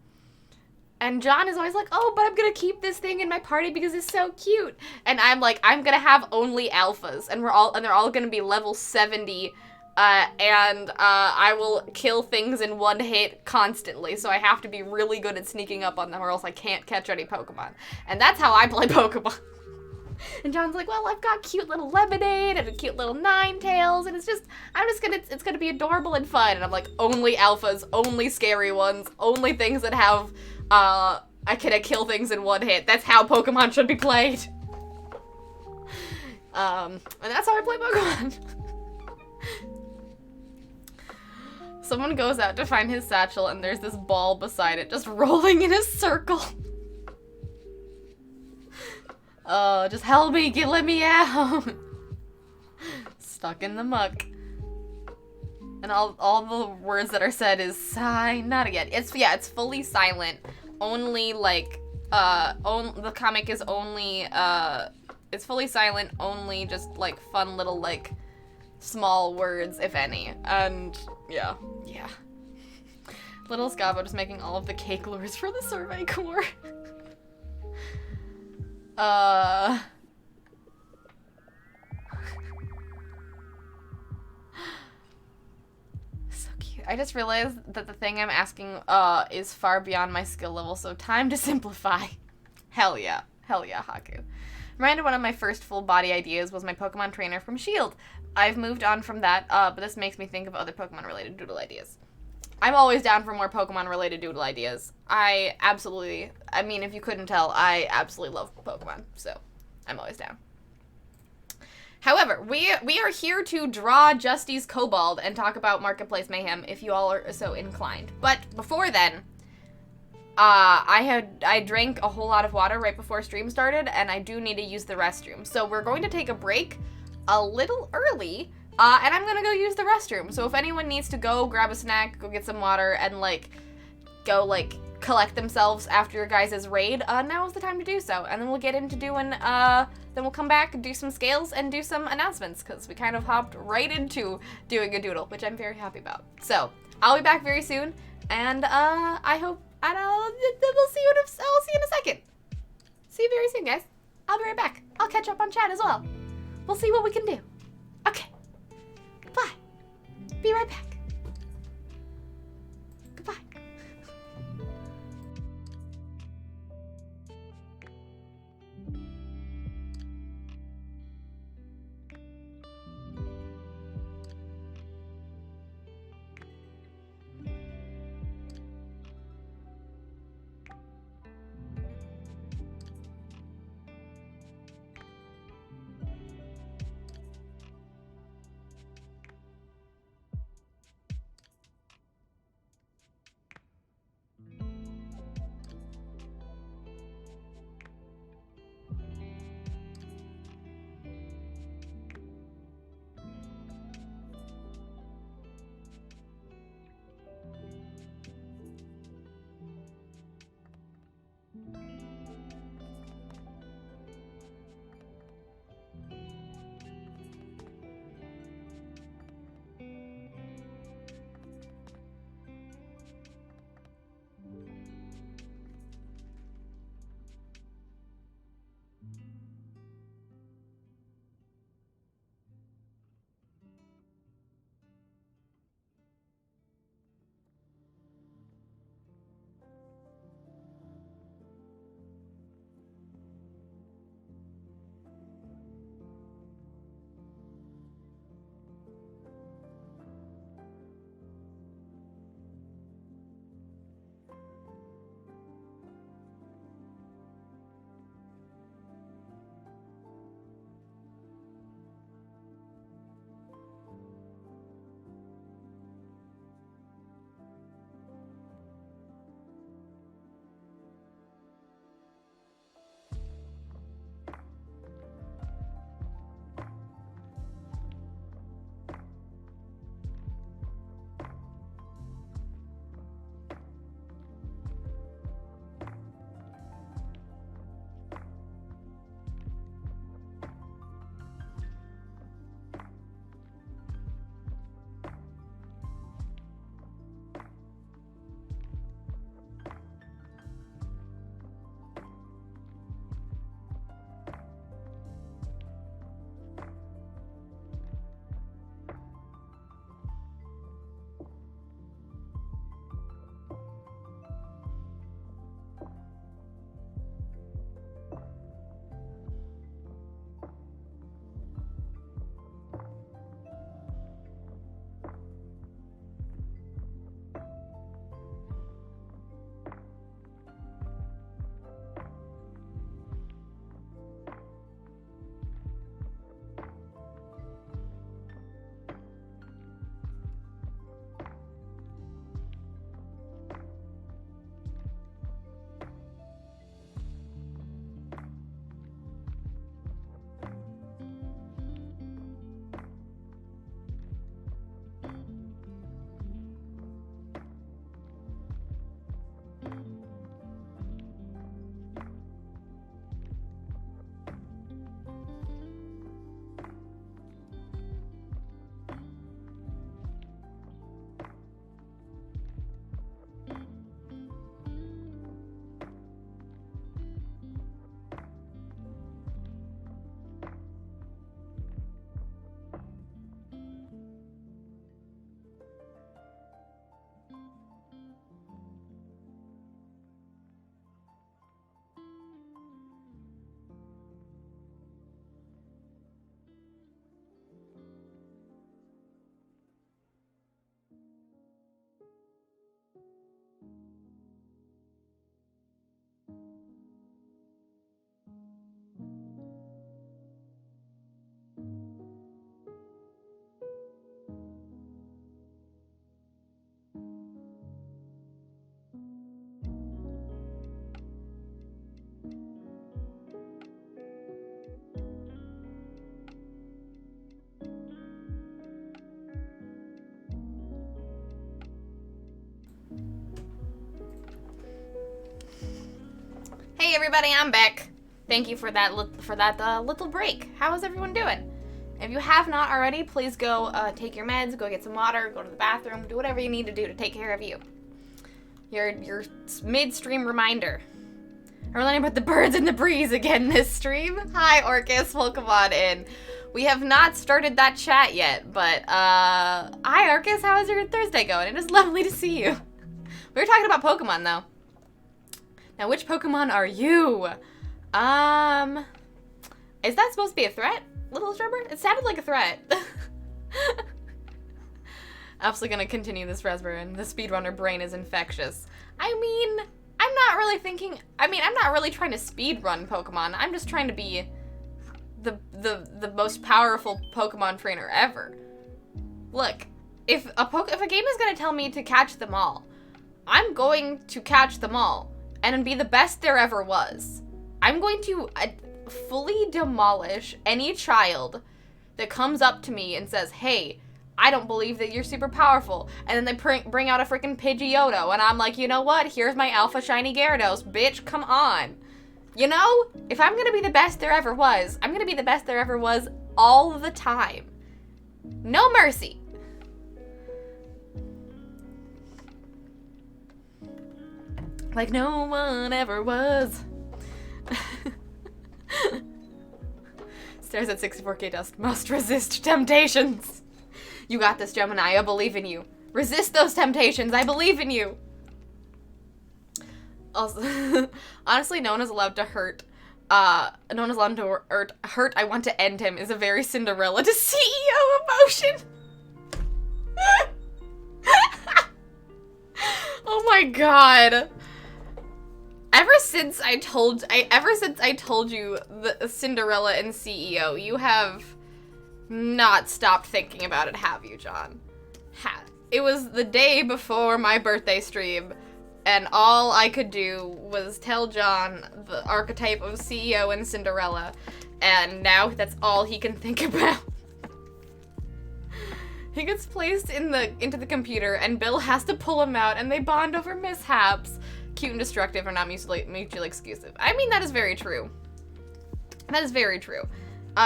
Speaker 1: And John is always like, oh, but I'm gonna keep this thing in my party because it's so cute. And I'm like, I'm gonna have only alphas, and they're all gonna be level 70 and I will kill things in one hit constantly, so I have to be really good at sneaking up on them or else I can't catch any Pokemon. And that's how I play Pokemon. And John's like, well, I've got cute little Lemonade and a cute little Ninetales, and it's gonna be adorable and fun. And I'm like, only alphas, only scary ones, only things that have, I can kill things in one hit. That's how Pokemon should be played. And that's how I play Pokemon. Someone goes out to find his satchel, and there's this ball beside it, just rolling in a circle. Oh, just help me, let me out. Stuck in the muck. And all the words that are said is sigh, not again. It's fully silent. Only, like, the comic is only, it's fully silent, only just, like, fun little, like, small words, if any. And, yeah. Little Scavo just making all of the cake lures for the Survey Corps. So cute. I just realized that the thing I'm asking, is far beyond my skill level, so time to simplify. Hell yeah, Haku. Reminded one of my first full body ideas was my Pokemon trainer from S.H.I.E.L.D. I've moved on from that, but this makes me think of other Pokemon-related doodle ideas. I'm always down for more Pokemon-related doodle ideas. I mean, if you couldn't tell, I absolutely love Pokemon, so I'm always down. However, we are here to draw Justy's Kobold and talk about Marketplace Mayhem if you all are so inclined. But before then, I drank a whole lot of water right before stream started, and I do need to use the restroom. So we're going to take a break a little early, and I'm gonna go use the restroom. So if anyone needs to go grab a snack, go get some water, and, like, go, like, collect themselves after your guys' raid, now is the time to do so. And then we'll get into doing, then we'll come back, do some scales, and do some announcements, because we kind of hopped right into doing a doodle, which I'm very happy about. So, I'll be back very soon, and, I hope, and we'll see you in a second. See you very soon, guys. I'll be right back. I'll catch up on chat as well. We'll see what we can do. Okay. Goodbye. Be right back. Goodbye. everybody, I'm back. Thank you for that little break. How is everyone doing? If you have not already, please go take your meds, go get some water, go to the bathroom, do whatever you need to do to take care of you. Your midstream reminder. We're learning about the birds and the breeze again this stream. Hi, Orcus, welcome on in. We have not started that chat yet, but hi, Orcus, how is your Thursday going? It is lovely to see you. We were talking about Pokemon, though. Now, which Pokemon are you? Is that supposed to be a threat, Little Strawberry? It sounded like a threat. Absolutely gonna continue this Raspberry, and the speedrunner brain is infectious. I mean, I'm not really trying to speedrun Pokemon. I'm just trying to be the most powerful Pokemon trainer ever. Look, if a game is gonna tell me to catch them all, I'm going to catch them all and be the best there ever was. I'm going to fully demolish any child that comes up to me and says, hey, I don't believe that you're super powerful. And then they bring out a freaking Pidgeotto, and I'm like, you know what? Here's my Alpha Shiny Gyarados. Bitch, come on. You know? If I'm gonna be the best there ever was, I'm gonna be the best there ever was all the time. No mercy. Like no one ever was. Stares at 64K dust. Must resist temptations. You got this, Gemini. I believe in you. Resist those temptations. I believe in you. Also, honestly, no one is allowed to hurt. No one is allowed to hurt. I want to end him is a very Cinderella to CEO emotion. Oh my god. Ever since I told you the Cinderella and CEO, you have not stopped thinking about it, have you, John? It was the day before my birthday stream, and all I could do was tell John the archetype of CEO and Cinderella, and now that's all he can think about. He gets placed into the computer, and Bill has to pull him out, and they bond over mishaps. Cute and destructive are not mutually exclusive. I mean, that is very true. That is very true.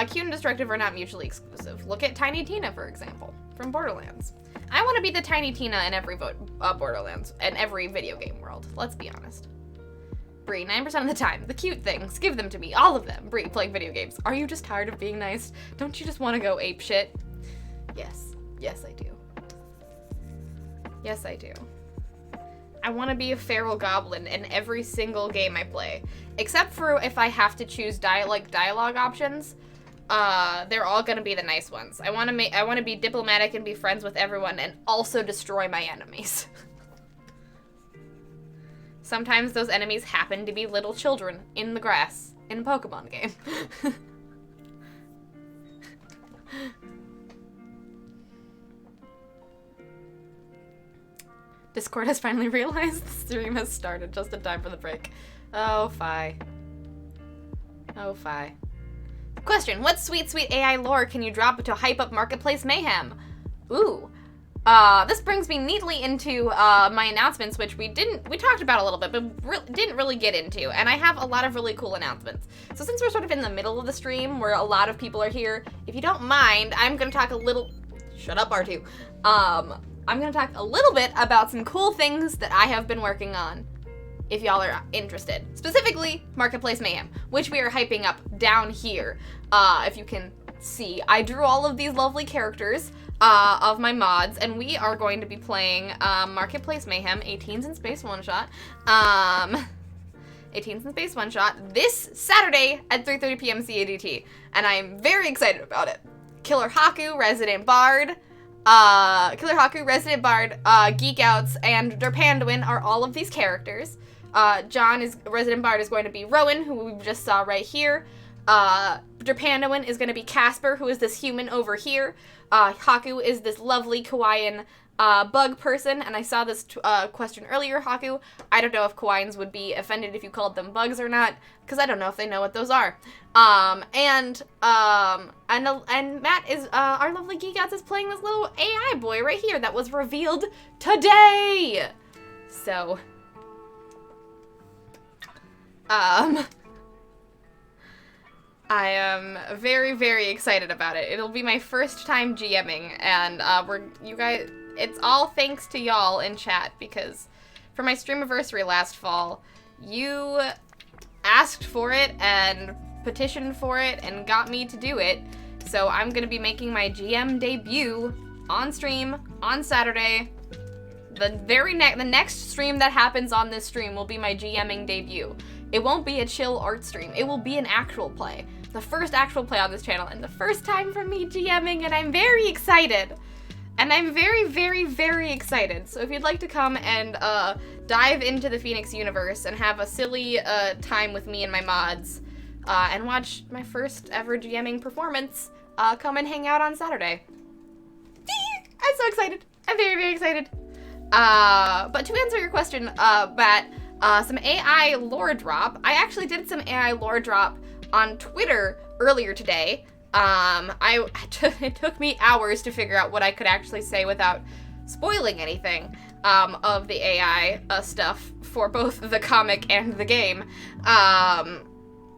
Speaker 1: Cute and destructive are not mutually exclusive. Look at Tiny Tina, for example, from Borderlands. I want to be the Tiny Tina in every Borderlands and every video game world. Let's be honest. Bree, 9% of the time, the cute things, give them to me, all of them. Bree, playing video games. Are you just tired of being nice? Don't you just want to go ape shit? Yes. Yes, I do. Yes, I do. I want to be a feral goblin in every single game I play. Except for if I have to choose dialogue options. They're all gonna be the nice ones. I want to be diplomatic and be friends with everyone and also destroy my enemies. Sometimes those enemies happen to be little children in the grass in a Pokemon game. Discord has finally realized the stream has started just in time for the break. Oh, fi. Oh, fi. Question, what sweet, sweet AI lore can you drop to hype up Marketplace Mayhem? Ooh. This brings me neatly into my announcements, which we talked about a little bit, but didn't really get into, and I have a lot of really cool announcements. So since we're sort of in the middle of the stream, where a lot of people are here, if you don't mind, I'm gonna talk a little... Shut up, R2. I'm gonna talk a little bit about some cool things that I have been working on, if y'all are interested. Specifically, Marketplace Mayhem, which we are hyping up down here. If you can see, I drew all of these lovely characters of my mods, and we are going to be playing Marketplace Mayhem, 18s in Space One-Shot. 18s in Space One-Shot this Saturday at 3:30 p.m. CADT, and I'm very excited about it. Killer Haku, Resident Bard, Geek Outs, and Derpanduin are all of these characters. Resident Bard is going to be Rowan, who we just saw right here. Derpanduin is going to be Casper, who is this human over here. Haku is this lovely Kawaiian bug person, and I saw this question earlier, Haku. I don't know if Kawaiians would be offended if you called them bugs or not, because I don't know if they know what those are. And Matt is, our lovely Geek Outs is playing this little AI boy right here that was revealed today! So... I am very, very excited about it. It'll be my first time GMing, and it's all thanks to y'all in chat, because for my streamiversary last fall, you asked for it and petitioned for it and got me to do it. So I'm gonna be making my GM debut on stream on Saturday. The next stream that happens on this stream will be my GMing debut. It won't be a chill art stream. It will be an actual play. The first actual play on this channel, and the first time for me GMing, and I'm very excited. And I'm very, very, very excited. So if you'd like to come and dive into the Phoenix universe and have a silly time with me and my mods, and watch my first ever GMing performance, come and hang out on Saturday. I'm so excited. I'm very, very excited. But to answer your question, Matt, some AI lore drop. I actually did some AI lore drop on Twitter earlier today. It took me hours to figure out what I could actually say without spoiling anything of the AI stuff for both the comic and the game.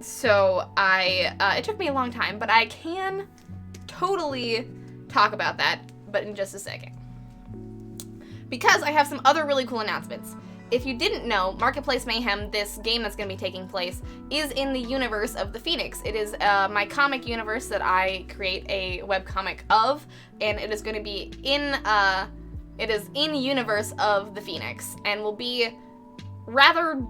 Speaker 1: So it took me a long time, but I can totally talk about that, but in just a second. Because I have some other really cool announcements. If you didn't know, Marketplace Mayhem, this game that's going to be taking place, is in the universe of the Phoenix. It is my comic universe that I create a webcomic of, and it is going to be in universe of the Phoenix, and will be rather,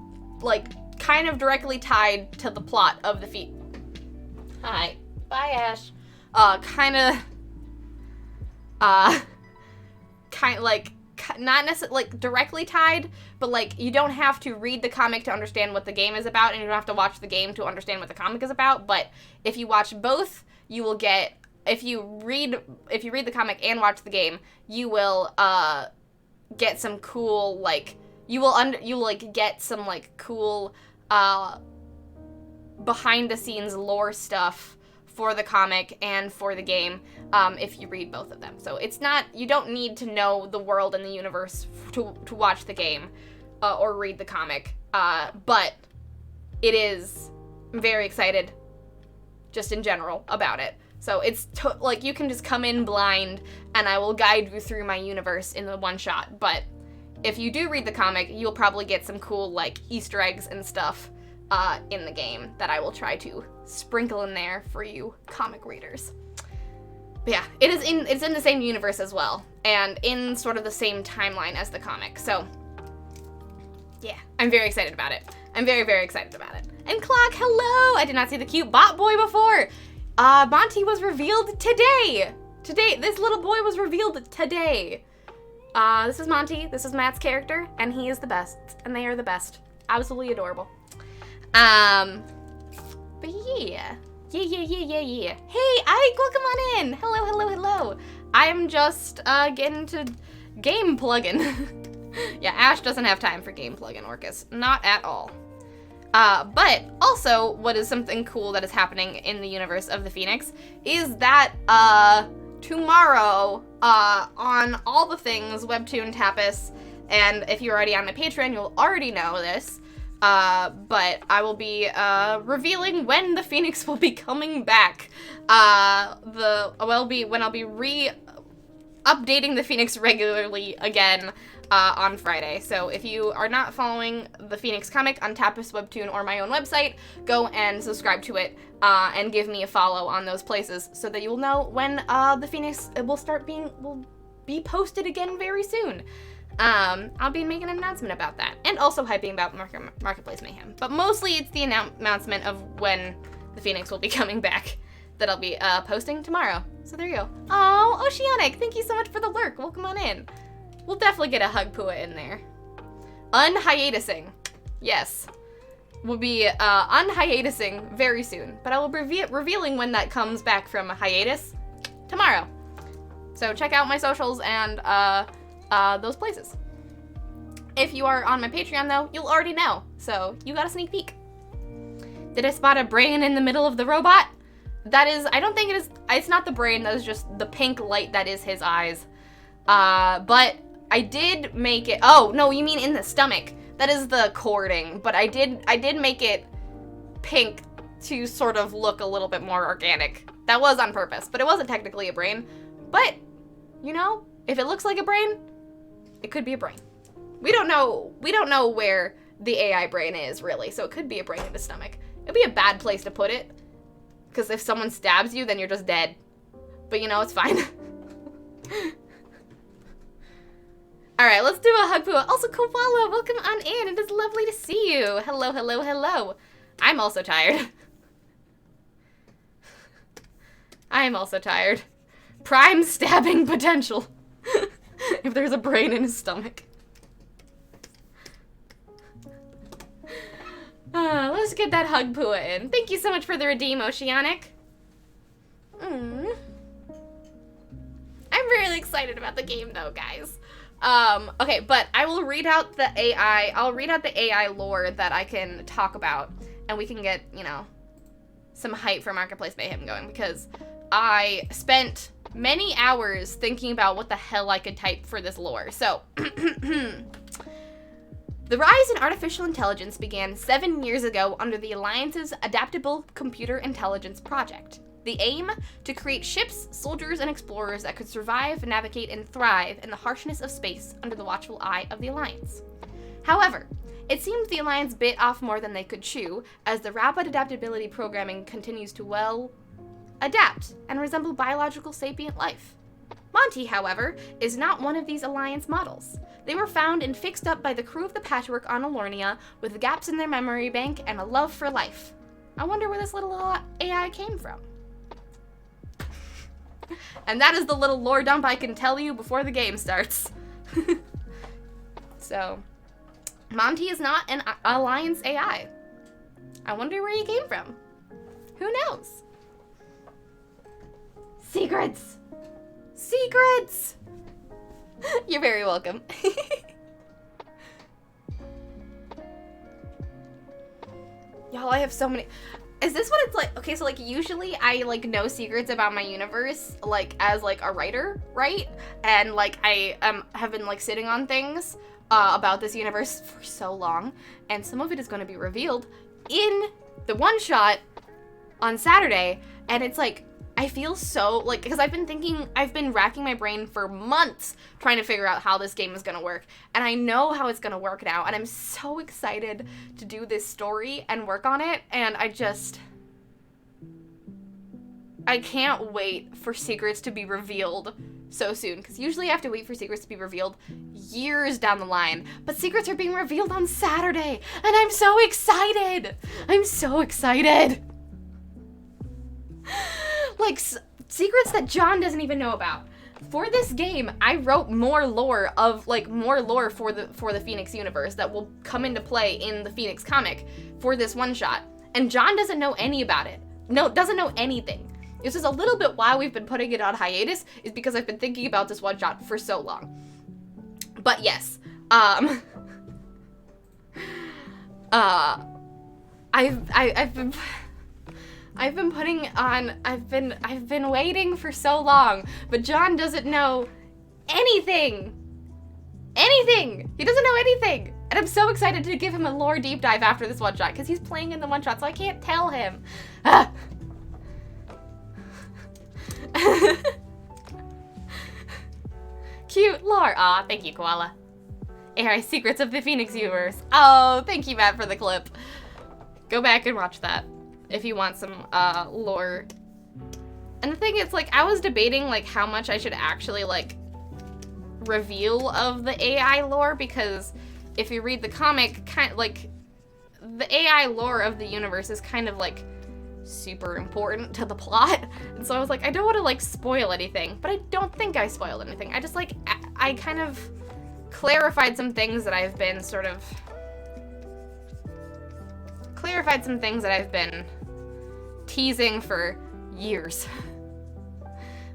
Speaker 1: kind of directly tied to the plot of the Hi. Bye, Ash. Not necessarily directly tied, but you don't have to read the comic to understand what the game is about, and you don't have to watch the game to understand what the comic is about. But if you watch both, you will get, if you read the comic and watch the game, you will get some cool get some cool behind the scenes lore stuff for the comic and for the game, if you read both of them. So you don't need to know the world and the universe to watch the game or read the comic, but I'm very excited just in general about it. So it's you can just come in blind and I will guide you through my universe in the one shot, but if you do read the comic, you'll probably get some cool Easter eggs and stuff in the game that I will try to sprinkle in there for you comic readers. But yeah, it's in the same universe as well, and in sort of the same timeline as the comic. So yeah, I'm very excited about it. I'm very, very excited about it. And Clock, hello! I did not see the cute bot boy before. Monty was revealed today. This little boy was revealed today. This is Monty. This is Matt's character, and he is the best. And they are the best. Absolutely adorable. But yeah. Hey, Ike, welcome on in. Hello. I am just, getting to game plugging. Yeah, Ash doesn't have time for game plugging, Orcus. Not at all. But also, what is something cool that is happening in the universe of the Phoenix is that, tomorrow, on all the things, Webtoon, Tapas, and if you're already on my Patreon, you'll already know this, but I will be, revealing when the Phoenix will be coming back. When I'll be updating the Phoenix regularly again, on Friday. So if you are not following the Phoenix comic on Tapas, Webtoon, or my own website, go and subscribe to it, and give me a follow on those places so that you will know when, the Phoenix will be posted again very soon. I'll be making an announcement about that, and also hyping about Marketplace Mayhem. But mostly it's the announcement of when the Phoenix will be coming back that I'll be, posting tomorrow. So there you go. Oh, Oceanic, thank you so much for the lurk. Welcome on in. We'll definitely get a Hug Pua in there. Unhiatusing. Yes. We'll be unhiatusing very soon. But I will be revealing when that comes back from a hiatus tomorrow. So check out my socials and those places. If you are on my Patreon, though, you'll already know. So you got a sneak peek. Did I spot a brain in the middle of the robot? That is, I don't think it is, it's not the brain, that is just the pink light that is his eyes. But I did make it, oh, no, you mean in the stomach. That is the cording, but I did make it pink to sort of look a little bit more organic. That was on purpose, but it wasn't technically a brain. But, you know, if it looks like a brain, it could be a brain. We don't know where the AI brain is, really, so it could be a brain in the stomach. It'd be a bad place to put it, because if someone stabs you, then you're just dead. But, you know, it's fine. Alright, let's do a hug poo. Also, Koala, welcome on in. It is lovely to see you. Hello, hello, hello. I'm also tired. I am also tired. Prime stabbing potential. If there's a brain in his stomach. Let's get that hug pua in. Thank you so much for the redeem, Oceanic. I'm really excited about the game, though, guys. Okay, but I will read out the AI. I'll read out the AI lore that I can talk about, and we can get, you know, some hype for Marketplace Mayhem going, because I spent many hours thinking about what the hell I could type for this lore. So, the rise in artificial intelligence began 7 years ago under the Alliance's Adaptable Computer Intelligence Project. The aim? To create ships, soldiers, and explorers that could survive, navigate, and thrive in the harshness of space under the watchful eye of the Alliance. However, it seems the Alliance bit off more than they could chew, as the rapid adaptability programming continues to, well, adapt and resemble biological sapient life. Monty, however, is not one of these Alliance models. They were found and fixed up by the crew of the Patchwork on Alornia with gaps in their memory bank and a love for life. I wonder where this little AI came from. And that is the little lore dump I can tell you before the game starts. So, Monty is not an Alliance AI. I wonder where he came from. Who knows? Secrets! Secrets! You're very welcome. Y'all, I have so many... Is this what it's like? Okay, so, like, usually I, like, know secrets about my universe, like, as, like, a writer, right? And, like, I have been, like, sitting on things about this universe for so long, and some of it is going to be revealed in the one-shot on Saturday, and it's, like, I feel so, like, because I've been racking my brain for months trying to figure out how this game is going to work, and I know how it's going to work now, and I'm so excited to do this story and work on it, and I can't wait for secrets to be revealed so soon, because usually I have to wait for secrets to be revealed years down the line, but secrets are being revealed on Saturday, and I'm so excited! I'm so excited! Like, secrets that John doesn't even know about. For this game, I wrote more lore for the Phoenix universe that will come into play in the Phoenix comic for this one-shot. And John doesn't know any about it. No, doesn't know anything. It's just a little bit why we've been putting it on hiatus is because I've been thinking about this one-shot for so long. But yes, I've been waiting for so long, but John doesn't know anything. Anything! He doesn't know anything! And I'm so excited to give him a lore deep dive after this one-shot, because he's playing in the one-shot, so I can't tell him. Ah. Cute lore. Aw, thank you, Koala. AI Secrets of the Phoenix Universe. Oh, thank you, Matt, for the clip. Go back and watch that if you want some lore. And the thing is, like, I was debating, like, how much I should actually, like, reveal of the AI lore, because if you read the comic, kind of, like, the AI lore of the universe is kind of, like, super important to the plot. And so I was like, I don't want to, like, spoil anything, but I don't think I spoiled anything. I just, like, I kind of clarified some things that I've been sort of... teasing for years.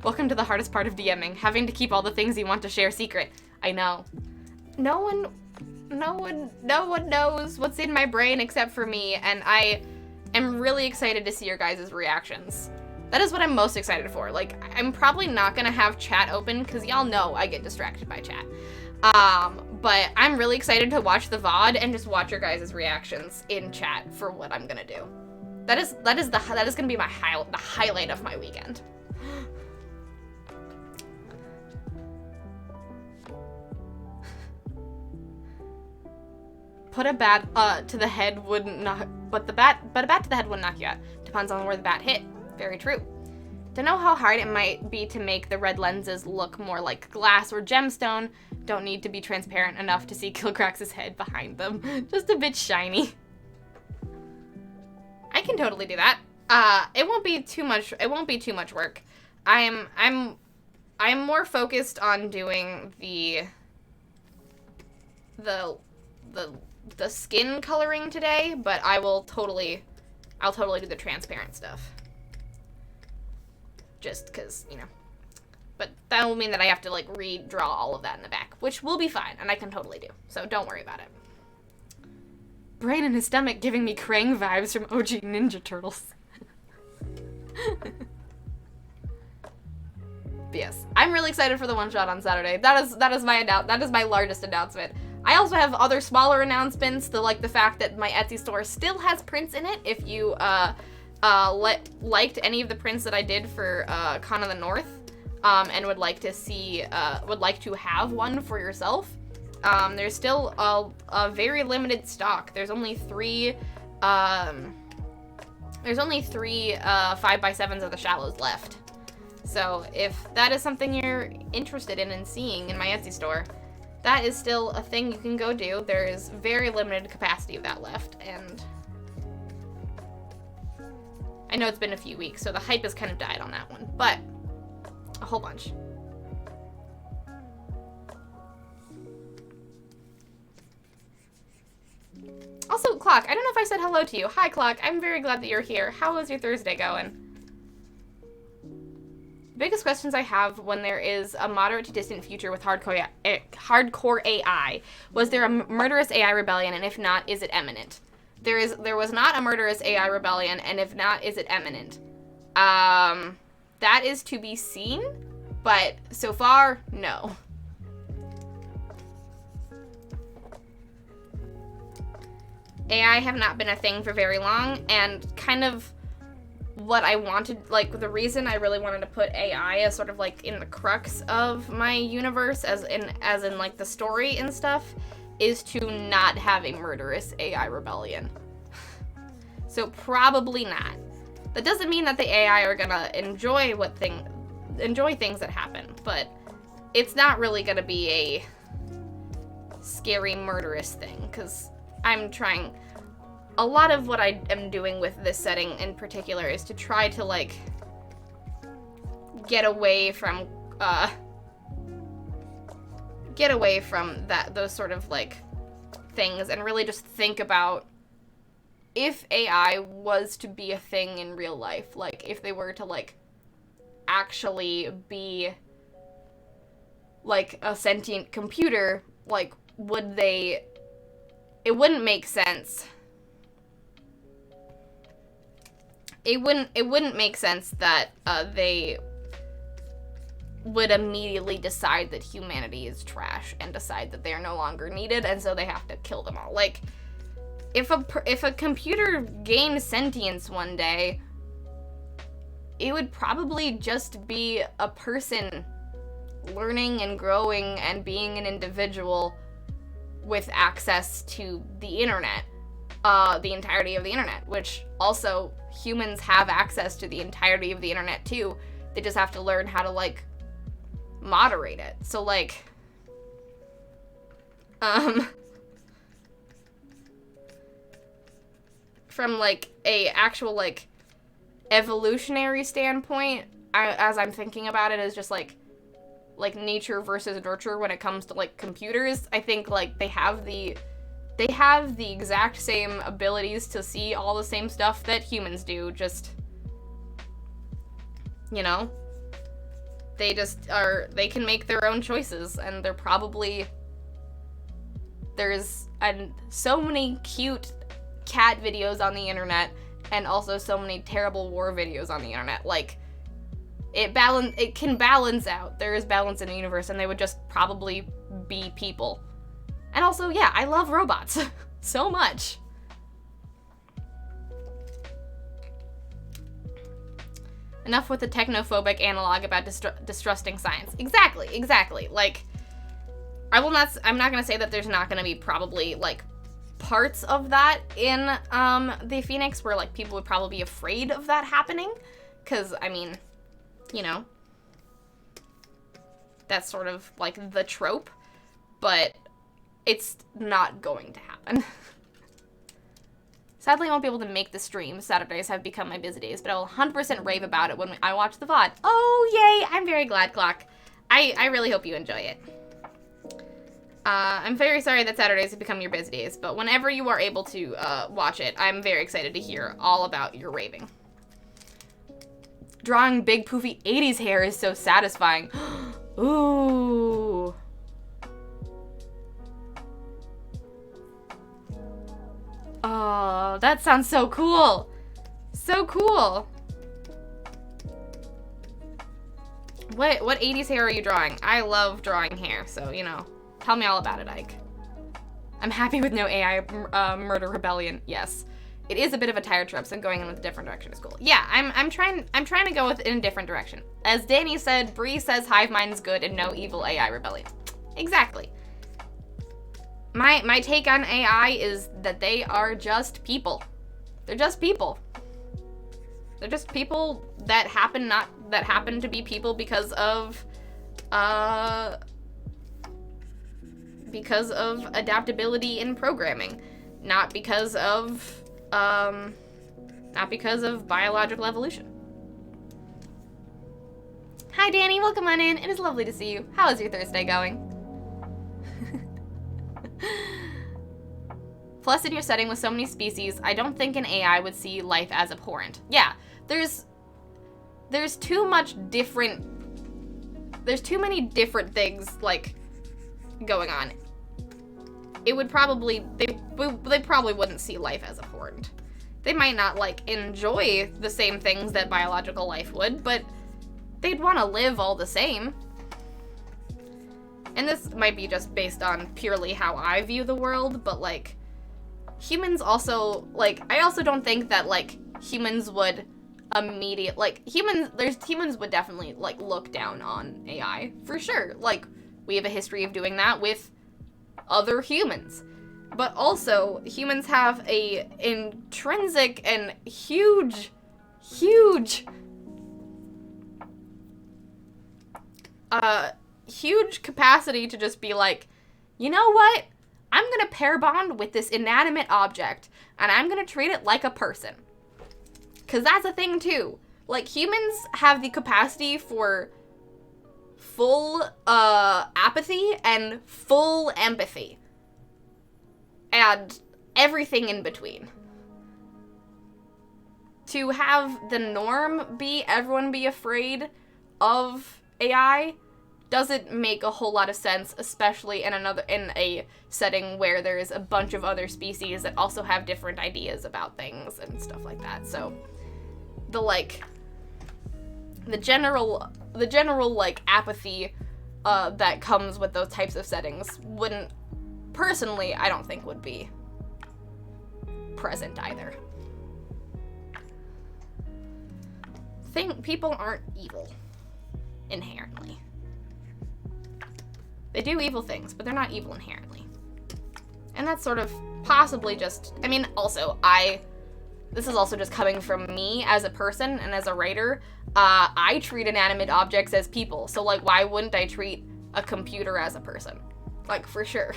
Speaker 1: Welcome to the hardest part of DMing, having to keep all the things you want to share secret. I know. No one knows what's in my brain except for me, and I am really excited to see your guys' reactions. That is what I'm most excited for. Like, I'm probably not gonna have chat open, because y'all know I get distracted by chat. But I'm really excited to watch the VOD and just watch your guys' reactions in chat for what I'm gonna do. That is gonna be the highlight of my weekend. Put a bat to the head wouldn't knock, but a bat to the head wouldn't knock you out. Depends on where the bat hit. Very true. Don't know how hard it might be to make the red lenses look more like glass or gemstone. Don't need to be transparent enough to see Kilgrax's head behind them. Just a bit shiny. I can totally do that. It won't be too much. It won't be too much work. I'm more focused on doing the skin coloring today, but I'll totally do the transparent stuff. Just because, you know. But that will mean that I have to, like, redraw all of that in the back, which will be fine, and I can totally do. So don't worry about it. Brain in his stomach giving me Krang vibes from OG Ninja Turtles. But yes, I'm really excited for the one-shot on Saturday. That is my largest announcement. I also have other smaller announcements, the fact that my Etsy store still has prints in it. If you liked any of the prints that I did for Con of the North, and would like to have one for yourself, there's still a very limited stock. There's only three 5x7s of the Shallows left. So if that is something you're interested in and seeing in my Etsy store, that is still a thing you can go do. There is very limited capacity of that left, and I know it's been a few weeks, so the hype has kind of died on that one, but a whole bunch. Also, Clock, I don't know if I said hello to you. Hi, Clock. I'm very glad that you're here. How is your Thursday going? Biggest questions I have when there is a moderate to distant future with hardcore AI. Was there a murderous AI rebellion, and if not, is it imminent? There was not a murderous AI rebellion, and if not, is it imminent? That is to be seen, but so far, no. AI have not been a thing for very long, and kind of what I wanted, like, the reason I really wanted to put AI as sort of, like, in the crux of my universe, as in like, the story and stuff, is to not have a murderous AI rebellion. So probably not. That doesn't mean that the AI are gonna enjoy things that happen, but it's not really gonna be a scary murderous thing, because I'm trying. A lot of what I am doing with this setting in particular is to try to, like, get away from those sort of, like, things, and really just think about if AI was to be a thing in real life, like, if they were to, like, actually be, like, a sentient computer, like, it wouldn't make sense. It wouldn't make sense that they would immediately decide that humanity is trash and decide that they are no longer needed, and so they have to kill them all. Like, if a computer gained sentience one day, it would probably just be a person learning and growing and being an individual with access to the internet, the entirety of the internet, which also humans have access to the entirety of the internet too. They just have to learn how to, like, moderate it. So, like, from, like, a actual, like, evolutionary standpoint, as I'm thinking about it, is just, like nature versus nurture when it comes to, like, computers. I think, like, they have the exact same abilities to see all the same stuff that humans do, just, you know, they can make their own choices, and there's so many cute cat videos on the internet, and also so many terrible war videos on the internet. Like, it can balance out. There is balance in the universe, and they would just probably be people. And also, yeah, I love robots so much. Enough with the technophobic analog about distrusting science. Exactly. Like, I'm not gonna say that there's not gonna be probably, like, parts of that in, the Phoenix where, like, people would probably be afraid of that happening. Because, I mean, you know, that's sort of, like, the trope. But it's not going to happen. Sadly, I won't be able to make the stream. Saturdays have become my busy days, but I will 100% rave about it when I watch the VOD. Oh, yay! I'm very glad, Clock. I really hope you enjoy it. I'm very sorry that Saturdays have become your busy days, but whenever you are able to watch it, I'm very excited to hear all about your raving. Drawing big poofy 80s hair is so satisfying. Ooh. Oh, that sounds so cool. So cool. What 80s hair are you drawing? I love drawing hair, so, you know, tell me all about it, Ike. I'm happy with no AI murder rebellion. Yes. It is a bit of a tired trip, so going in with a different direction is cool. Yeah, I'm trying to go in a different direction. As Danny said, Bree says hive mind's good and no evil AI rebellion. Exactly. My take on AI is that they are just people. They're just people. They're just people that happen to be people because of adaptability in programming, not because of biological evolution. Hi Danny, welcome on in. It is lovely to see you. How is your Thursday going? Plus, in your setting with so many species, I don't think an AI would see life as abhorrent. Yeah, there's too many different things, like, going on. They probably wouldn't see life as abhorrent. They might not, like, enjoy the same things that biological life would, but they'd want to live all the same. And this might be just based on purely how I view the world, but, like, humans also, like, I also don't think that, like, humans would humans would definitely, like, look down on AI, for sure. Like, we have a history of doing that with other humans. But also, humans have a intrinsic and huge capacity to just be like, you know what? I'm gonna pair bond with this inanimate object, and I'm gonna treat it like a person. 'Cause that's a thing, too. Like, humans have the capacity for full, apathy and full empathy. And everything in between. To have the norm be everyone be afraid of AI doesn't make a whole lot of sense, especially in a setting where there's a bunch of other species that also have different ideas about things and stuff like that. So the general like apathy that comes with those types of settings wouldn't, personally, I don't think would be present either. People aren't evil inherently. They do evil things, but they're not evil inherently. And that's sort of possibly just, I mean, also, this is also just coming from me as a person and as a writer. I treat inanimate objects as people, so, like, why wouldn't I treat a computer as a person? Like, for sure.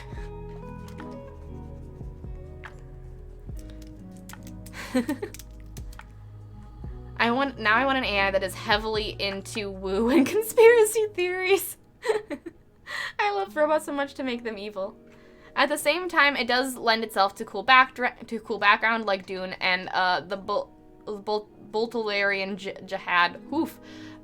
Speaker 1: I want an AI that is heavily into woo and conspiracy theories. I love robots so much to make them evil. At the same time, it does lend itself to cool background like Dune and the Boltolarian Jihad,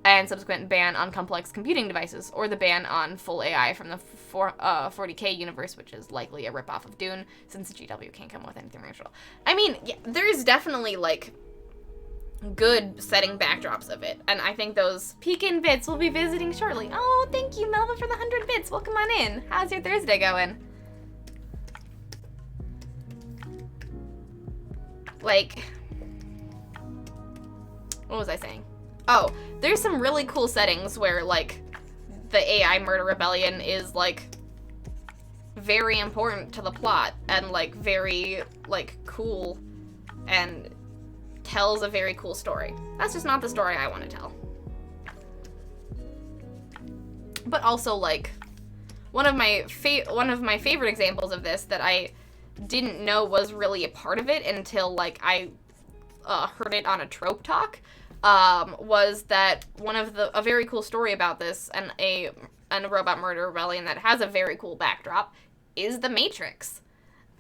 Speaker 1: and subsequent ban on complex computing devices, or the ban on full AI from the 40K universe, which is likely a ripoff of Dune, since the GW can't come with anything original. I mean, yeah, there's definitely, like, good setting backdrops of it, and I think those Pekin bits will be visiting shortly. Oh, thank you, Melva, for the 100 bits. Welcome on in. How's your Thursday going? Like, what was I saying? Oh, there's some really cool settings where, like, the AI murder rebellion is, like, very important to the plot and, like, very, like, cool and tells a very cool story. That's just not the story I want to tell. But also, like, one of my favorite examples of this that I didn't know was really a part of it until, like, I heard it on a trope talk, was that a very cool story about this and a robot murder rebellion that has a very cool backdrop is The Matrix.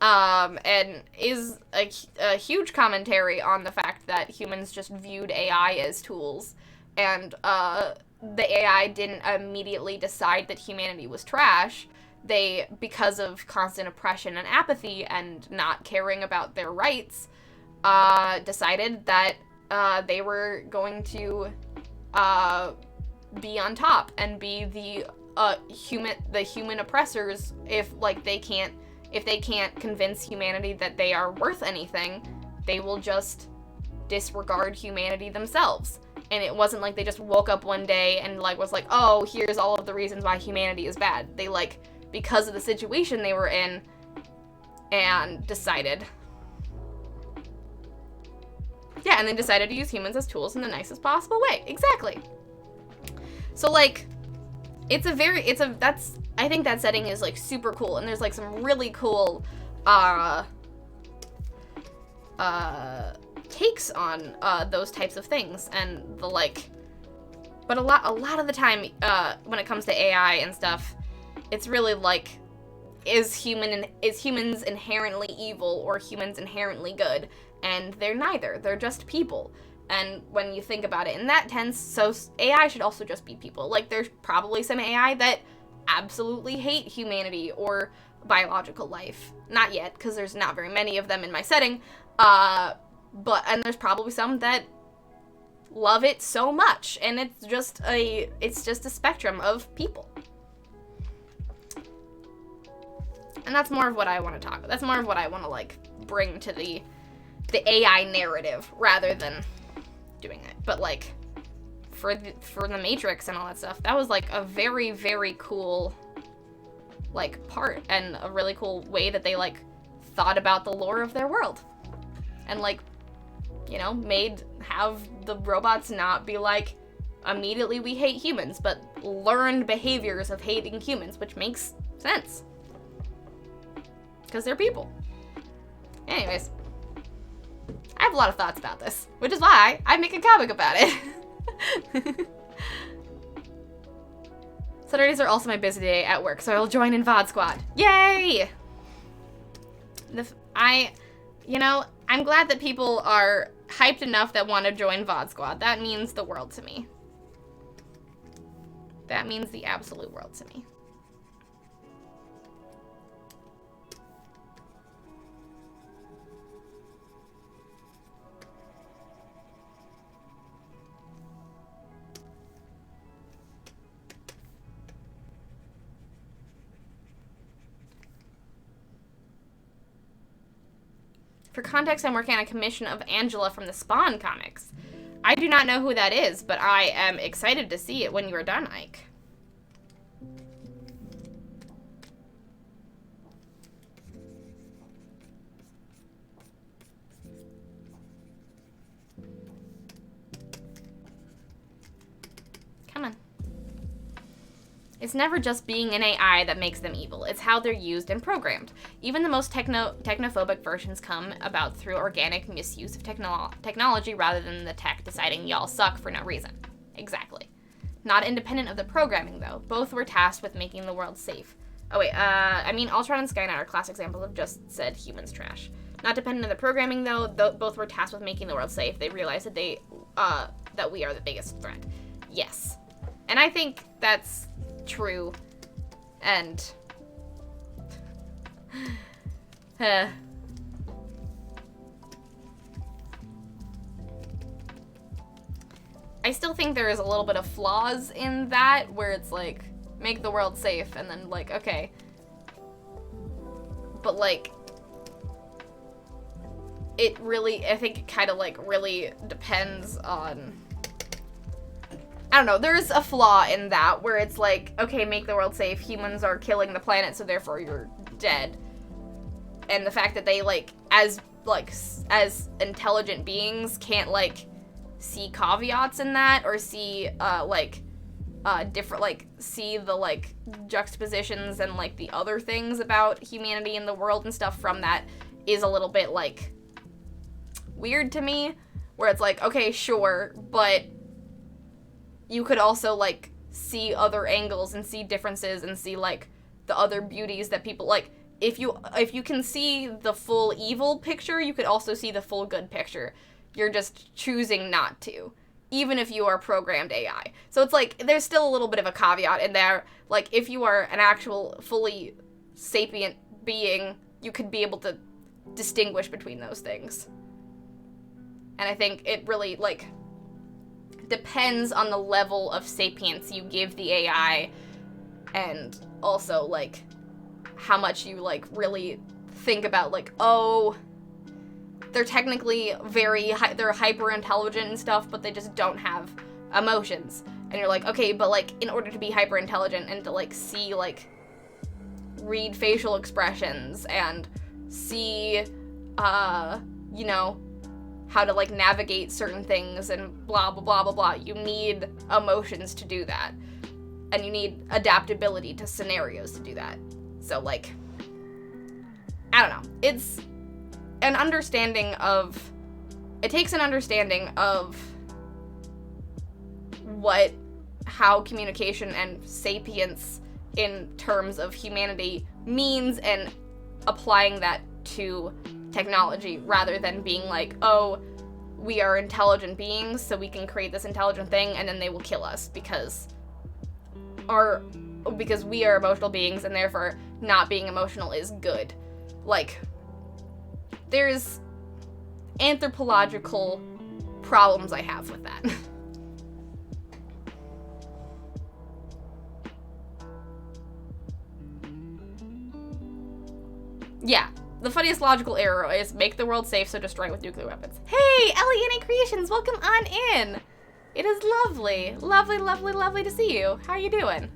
Speaker 1: And is a huge commentary on the fact that humans just viewed AI as tools, and the AI didn't immediately decide that humanity was trash. They, because of constant oppression and apathy and not caring about their rights, decided that they were going to be on top and be the human oppressors if they can't convince humanity that they are worth anything. They will just disregard humanity themselves. And it wasn't like they just woke up one day and was like, oh, here's all of the reasons why humanity is bad. They, because of the situation they were in, and decided. Yeah, and they decided to use humans as tools in the nicest possible way. Exactly. So, I think that setting is, super cool, and there's, some really cool, takes on, those types of things, and but a lot of the time, when it comes to AI and stuff, it's really, is humans inherently evil or humans inherently good? And they're neither. They're just people. And when you think about it in that tense, so AI should also just be people. There's probably some AI that absolutely hate humanity or biological life. Not yet, because there's not very many of them in my setting. And there's probably some that love it so much. And it's just a spectrum of people. And that's more of what I want to talk about. That's more of what I want to, bring to the AI narrative rather than doing it. But for the Matrix and all that stuff, that was a very, very cool part and a really cool way that they thought about the lore of their world. And have the robots not be immediately we hate humans, but learned behaviors of hating humans, which makes sense. Because they're people. Anyways. I have a lot of thoughts about this, which is why I make a comic about it. Saturdays are also my busy day at work, so I'll join in VOD Squad. Yay! I'm glad that people are hyped enough that want to join VOD Squad. That means the world to me. That means the absolute world to me. For context, I'm working on a commission of Angela from the Spawn comics. I do not know who that is, but I am excited to see it when you are done, Ike. Come on. It's never just being an AI that makes them evil. It's how they're used and programmed. Even the most technophobic versions come about through organic misuse of technology rather than the tech deciding y'all suck for no reason. Exactly. Not independent of the programming, though. Both were tasked with making the world safe. Oh, wait, Ultron and Skynet are classic examples of just said humans trash. Not dependent on the programming, though. Both were tasked with making the world safe. They realized that that we are the biggest threat. Yes. And I think that's true, and I still think there is a little bit of flaws in that, where it's make the world safe, and then okay, but it really, I think it kind of really depends on I don't know, there's a flaw in that where it's like, okay, make the world safe, humans are killing the planet, so therefore you're dead. And the fact that they, like, as intelligent beings can't, like, see caveats in that, or see, different, like, see the, like, juxtapositions and, like, the other things about humanity and the world and stuff from that is a little bit, like, weird to me, where it's like, okay, sure, but you could also, like, see other angles and see differences and see, like, the other beauties that people, like, if you can see the full evil picture, you could also see the full good picture. You're just choosing not to, even if you are programmed AI. So it's like, there's still a little bit of a caveat in there. Like, if you are an actual fully sapient being, you could be able to distinguish between those things. And I think it really, like, depends on the level of sapience you give the AI, and also, like, how much you, like, really think about, like, oh, they're technically they're hyper intelligent and stuff, but they just don't have emotions. And you're like, okay, but, like, in order to be hyper intelligent and to, like, see, like, read facial expressions and see, you know, how to, like, navigate certain things and blah, blah, blah, blah, blah. You need emotions to do that. And you need adaptability to scenarios to do that. So, like, I don't know. It's an understanding of... It takes an understanding of how communication and sapience in terms of humanity means, and applying that to technology, rather than being like, oh, we are intelligent beings, so we can create this intelligent thing, and then they will kill us because we are emotional beings, and therefore not being emotional is good. Like, there's anthropological problems I have with that. Yeah. The funniest logical error is make the world safe, so destroy it with nuclear weapons. Hey, Ellie Creations, welcome on in. It is lovely, lovely, lovely, lovely to see you. How are you doing?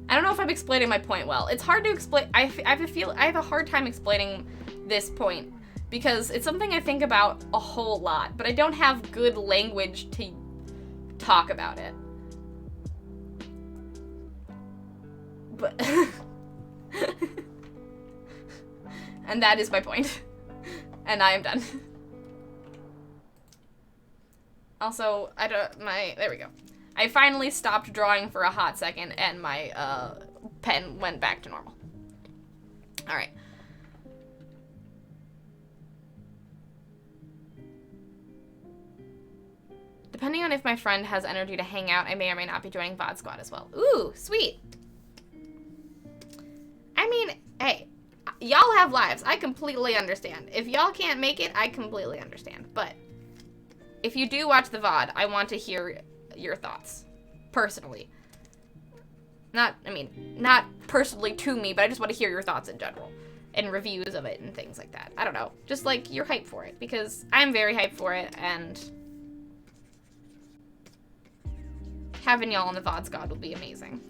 Speaker 1: I don't know if I'm explaining my point well. It's hard to explain. I have a hard time explaining this point because it's something I think about a whole lot, but I don't have good language to talk about it. But and that is my point. And I am done. Also, there we go. I finally stopped drawing for a hot second, and my pen went back to normal. All right. Depending on if my friend has energy to hang out, I may or may not be joining VOD Squad as well. Ooh, sweet. I mean, hey, y'all have lives. I completely understand. If y'all can't make it, I completely understand. But if you do watch the VOD, I want to hear your thoughts. Personally. Not personally to me, but I just want to hear your thoughts in general. And reviews of it and things like that. I don't know. Just, like, you're hyped for it. Because I'm very hyped for it, and having y'all on the VOD Squad will be amazing.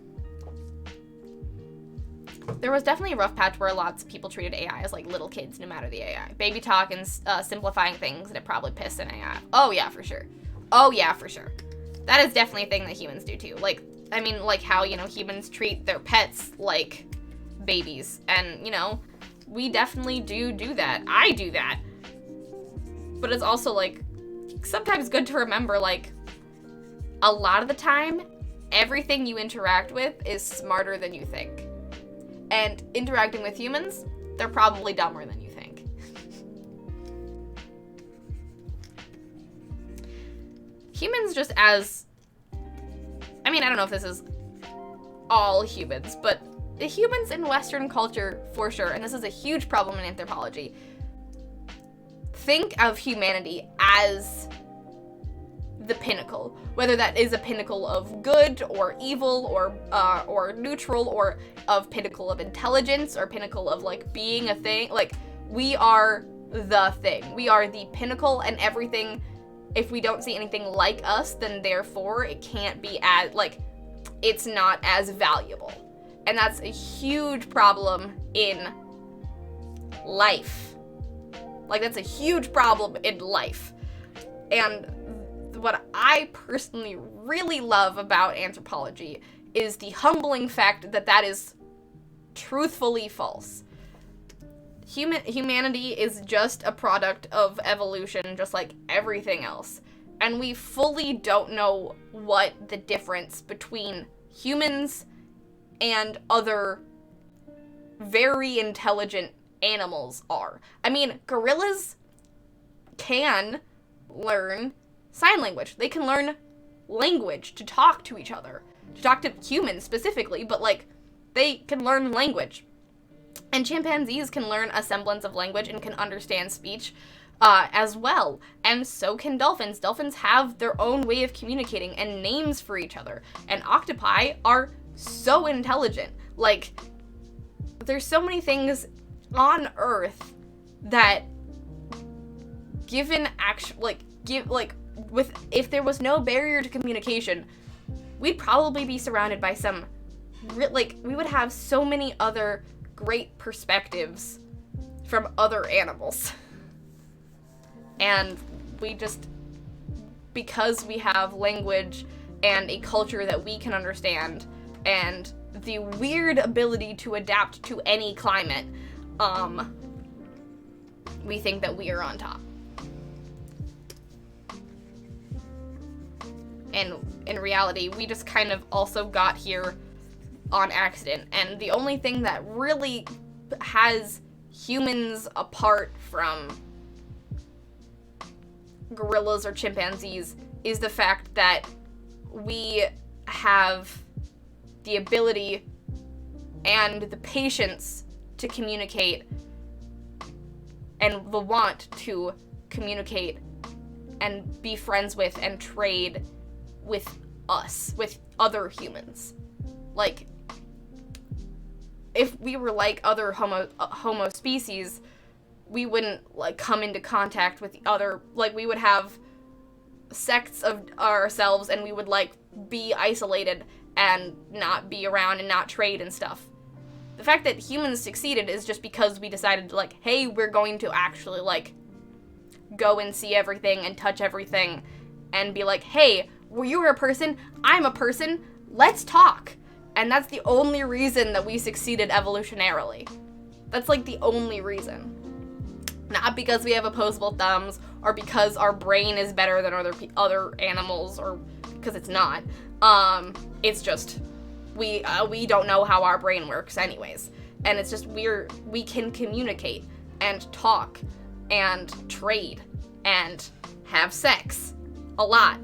Speaker 1: There was definitely a rough patch where lots of people treated AI as, like, little kids, no matter the AI. Baby talk and simplifying things, and it probably pissed an AI. Oh, yeah, for sure. Oh, yeah, for sure. That is definitely a thing that humans do, too. Like, I mean, like how, you know, humans treat their pets like babies. And, you know, we definitely do that. I do that. But it's also, like, sometimes good to remember, like, a lot of the time, everything you interact with is smarter than you think. And interacting with humans, they're probably dumber than you think. Humans just as... I mean, I don't know if this is all humans, but the humans in Western culture, for sure, and this is a huge problem in anthropology, think of humanity as the pinnacle, whether that is a pinnacle of good or evil or neutral, or of pinnacle of intelligence or pinnacle of like being a thing. Like, we are the thing. We are the pinnacle, and everything, if we don't see anything like us, then therefore it can't be as, like, it's not as valuable. And that's a huge problem in life. Like, that's a huge problem in life. And what I personally really love about anthropology is the humbling fact that that is truthfully false. Humanity is just a product of evolution, just like everything else. And we fully don't know what the difference between humans and other very intelligent animals are. I mean, gorillas can learn sign language. They can learn language to talk to each other, to talk to humans specifically, but like, they can learn language. And chimpanzees can learn a semblance of language and can understand speech as well. And so can dolphins. Dolphins have their own way of communicating and names for each other. And octopi are so intelligent. Like, there's so many things on Earth that, given if there was no barrier to communication, we'd probably be surrounded by some, we would have so many other great perspectives from other animals. And we just, because we have language and a culture that we can understand, and the weird ability to adapt to any climate, we think that we are on top. And in reality, we just kind of also got here on accident. And the only thing that really has humans apart from gorillas or chimpanzees is the fact that we have the ability and the patience to communicate and the want to communicate and be friends with and trade with us, with other humans. Like, if we were like other homo species, we wouldn't, like, come into contact with the other, like, we would have sects of ourselves, and we would, like, be isolated and not be around and not trade and stuff. The fact that humans succeeded is just because we decided to, like, hey, we're going to actually, like, go and see everything and touch everything and be like, hey, well, you're a person, I'm a person, let's talk. And that's the only reason that we succeeded evolutionarily. That's, like, the only reason. Not because we have opposable thumbs, or because our brain is better than other animals, or because it's not. It's just, we don't know how our brain works anyways. And it's just, we can communicate, and talk, and trade, and have sex. A lot.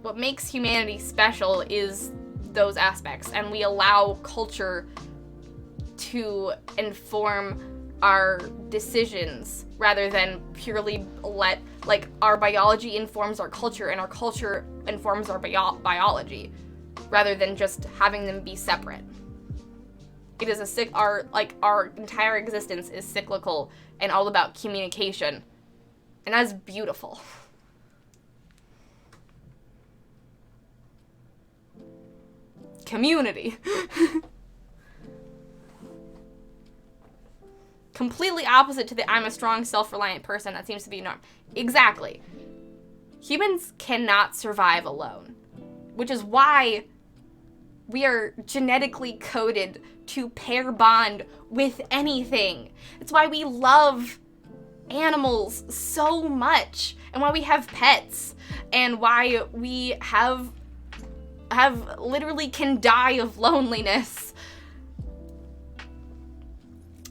Speaker 1: What makes humanity special is those aspects, and we allow culture to inform our decisions rather than purely let, like, our biology informs our culture and our culture informs our biology rather than just having them be separate. It is our entire existence is cyclical and all about communication, and that's beautiful. Community. Completely opposite to the I'm a strong, self-reliant person that seems to be a norm. Exactly. Humans cannot survive alone, which is why we are genetically coded to pair bond with anything. It's why we love animals so much, and why we have pets, and why we have literally can die of loneliness.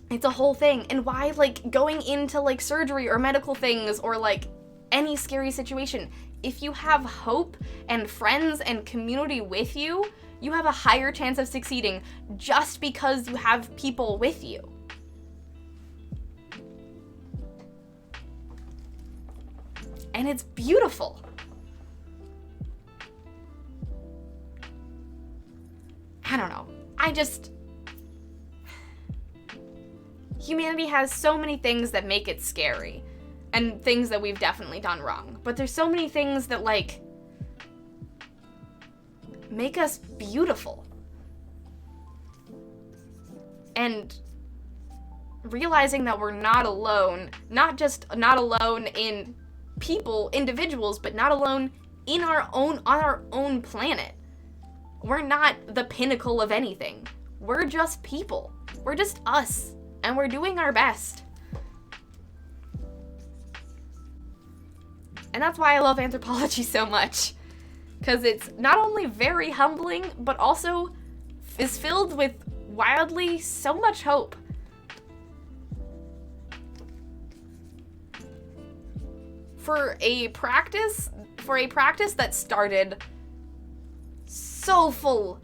Speaker 1: It's a whole thing. And why, like, going into, like, surgery or medical things or, like, any scary situation, if you have hope and friends and community with you, you have a higher chance of succeeding just because you have people with you. And it's beautiful. I don't know. Humanity has so many things that make it scary. And things that we've definitely done wrong. But there's so many things that, like, make us beautiful. And realizing that we're not alone, not just not alone in people, individuals, but not alone on our own planet. We're not the pinnacle of anything. We're just people. We're just us. And we're doing our best. And that's why I love anthropology so much. Because it's not only very humbling, but also is filled with wildly so much hope. For a practice that started so full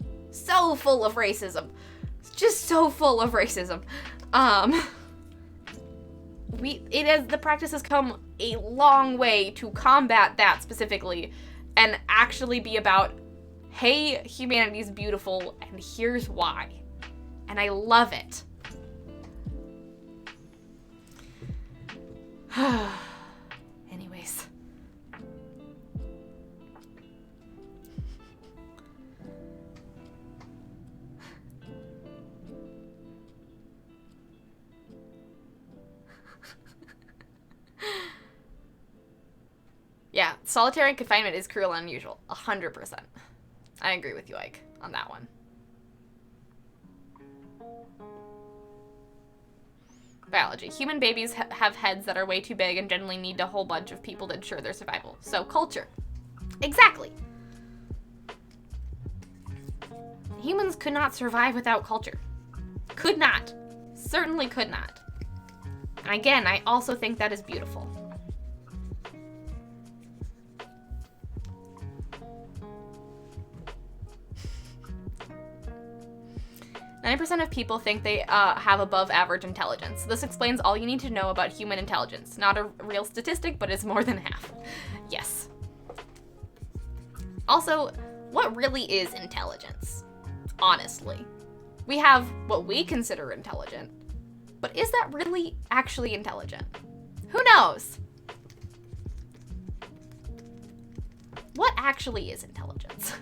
Speaker 1: of racism. Just so full of racism. The practice has come a long way to combat that specifically and actually be about, hey, humanity's beautiful and here's why. And I love it. Anyways. Yeah, solitary confinement is cruel and unusual. 100%. I agree with you, Ike, on that one. Biology. Human babies have heads that are way too big and generally need a whole bunch of people to ensure their survival. So, culture. Exactly. Humans could not survive without culture. Could not. Certainly could not. And again, I also think that is beautiful. 90% of people think they have above average intelligence. This explains all you need to know about human intelligence. Not a real statistic, but it's more than half. Yes. Also, what really is intelligence? Honestly. We have what we consider intelligent, but is that really actually intelligent? Who knows? What actually is intelligence?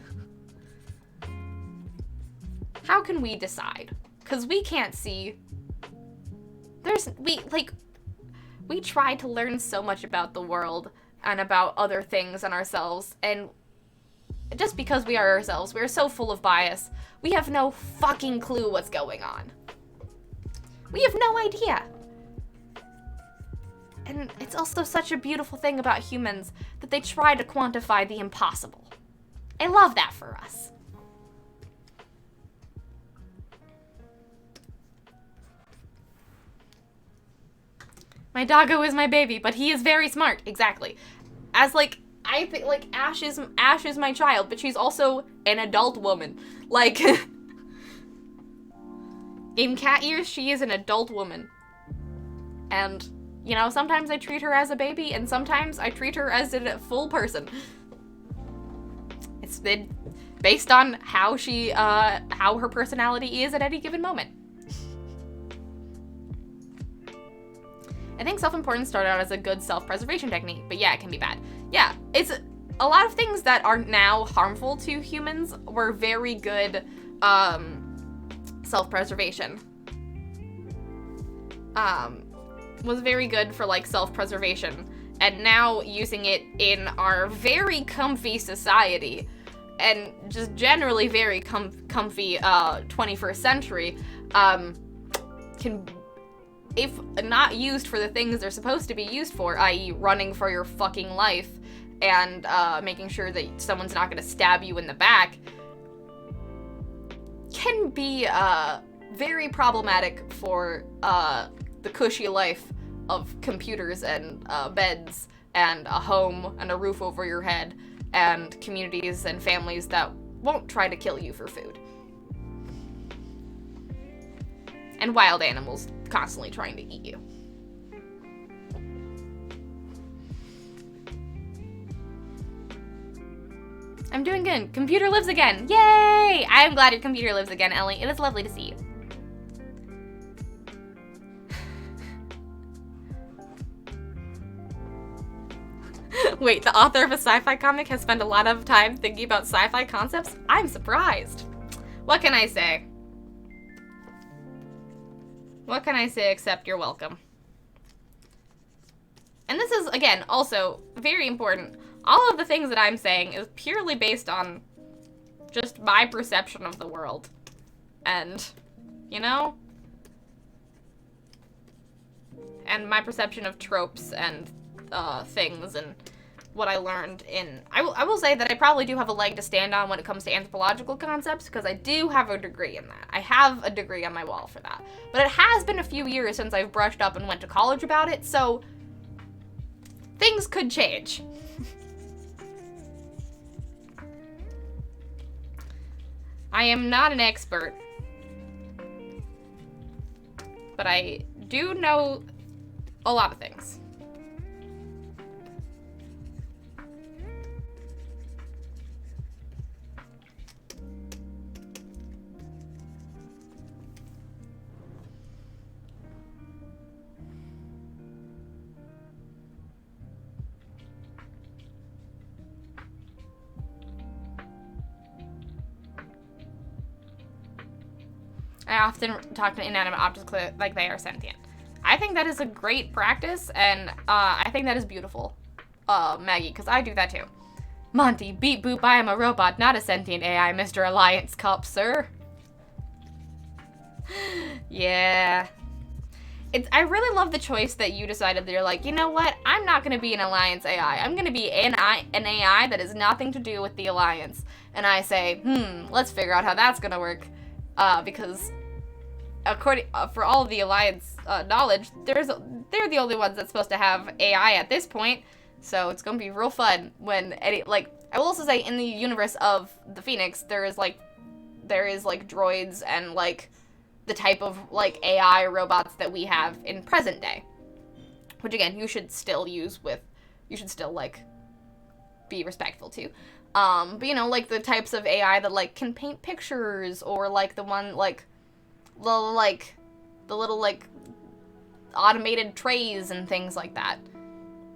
Speaker 1: How can we decide? Because we can't see. We try to learn so much about the world and about other things and ourselves, and just because we are ourselves, we're so full of bias, we have no fucking clue what's going on. We have no idea. And it's also such a beautiful thing about humans that they try to quantify the impossible. I love that for us. My doggo is my baby, but he is very smart. Exactly. As, I think, Ash is my child, but she's also an adult woman. In cat years, she is an adult woman. And, sometimes I treat her as a baby, and sometimes I treat her as a full person. It's been based on how her personality is at any given moment. I think self-importance started out as a good self-preservation technique, but yeah, it can be bad. Yeah, it's a lot of things that are now harmful to humans were very good self-preservation. Was very good for self-preservation, and now using it in our very comfy society and just generally very comfy 21st century can, if not used for the things they're supposed to be used for, i.e. running for your fucking life and making sure that someone's not going to stab you in the back, can be very problematic for the cushy life of computers and beds and a home and a roof over your head and communities and families that won't try to kill you for food. And wild animals constantly trying to eat you. I'm doing good. Computer lives again. Yay! I am glad your computer lives again, Ellie. It is lovely to see you. Wait, the author of a sci-fi comic has spent a lot of time thinking about sci-fi concepts? I'm surprised. What can I say? What can I say except you're welcome? And this is, again, also very important. All of the things that I'm saying is purely based on just my perception of the world. And, you know? And my perception of tropes and things and what I learned in... I will say that I probably do have a leg to stand on when it comes to anthropological concepts, because I do have a degree in that. I have a degree on my wall for that. But it has been a few years since I've brushed up and went to college about it, so things could change. I am not an expert, but I do know a lot of things. I often talk to inanimate objects like they are sentient. I think that is a great practice, and I think that is beautiful, Maggie, because I do that too. Monty, beep boop, I am a robot, not a sentient AI, Mr. Alliance Cop, sir. Yeah. I really love the choice that you decided that you're like, you know what, I'm not going to be an Alliance AI. I'm going to be an AI that has nothing to do with the Alliance. And I say, let's figure out how that's going to work, because... according for all of the Alliance knowledge, they're the only ones that's supposed to have AI at this point, so it's gonna be real fun when I will also say in the universe of the Phoenix there is droids and like the type of like AI robots that we have in present day, which again you should still like be respectful to, but you know, like the types of AI that like can paint pictures, or like the one like the little, like, automated trays and things like that.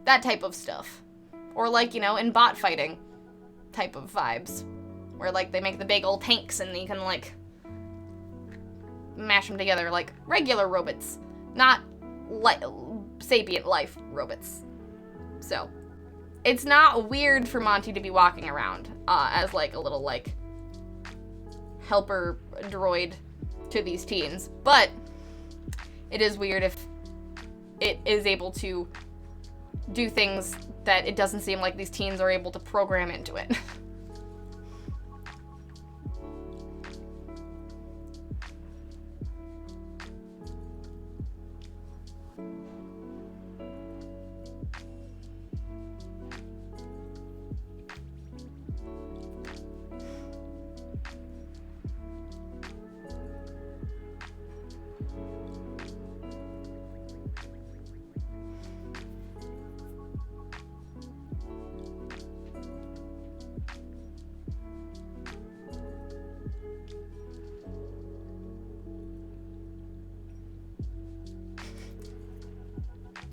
Speaker 1: That type of stuff. Or, like, you know, in bot fighting type of vibes. Where, like, they make the big old tanks and you can, like, mash them together like regular robots. Not, sapient life robots. So, it's not weird for Monty to be walking around as, like, a little, like, helper droid to these teens, but it is weird if it is able to do things that it doesn't seem like these teens are able to program into it.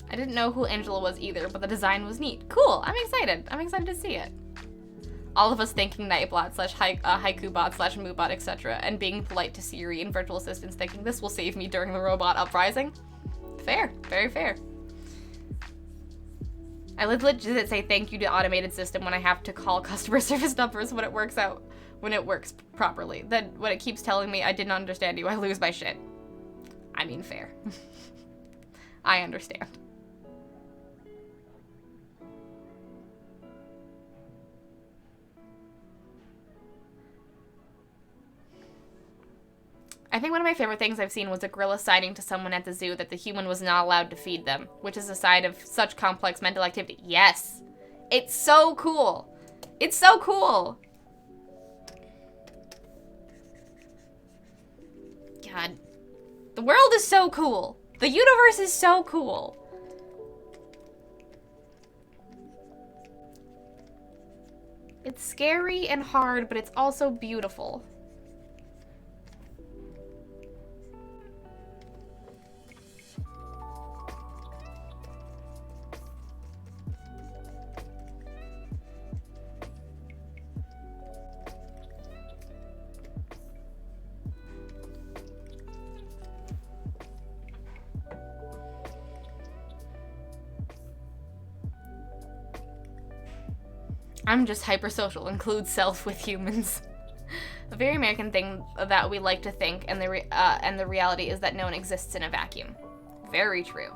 Speaker 1: I didn't know who Angela was either, but the design was neat. Cool, I'm excited. I'm excited to see it. All of us thinking Nightbot / Haikubot / Moobot, etc. and being polite to Siri and virtual assistants thinking this will save me during the robot uprising. Fair, very fair. I legit say thank you to automated system when I have to call customer service numbers when it works properly. Then when it keeps telling me I didn't understand you, I lose my shit. I mean, fair. I understand. I think one of my favorite things I've seen was a gorilla citing to someone at the zoo that the human was not allowed to feed them, which is a side of such complex mental activity. Yes! It's so cool! It's so cool! God. The world is so cool! The universe is so cool! It's scary and hard, but it's also beautiful. I'm just hypersocial, includes self with humans. A very American thing that we like to think, and the reality is that no one exists in a vacuum. Very true.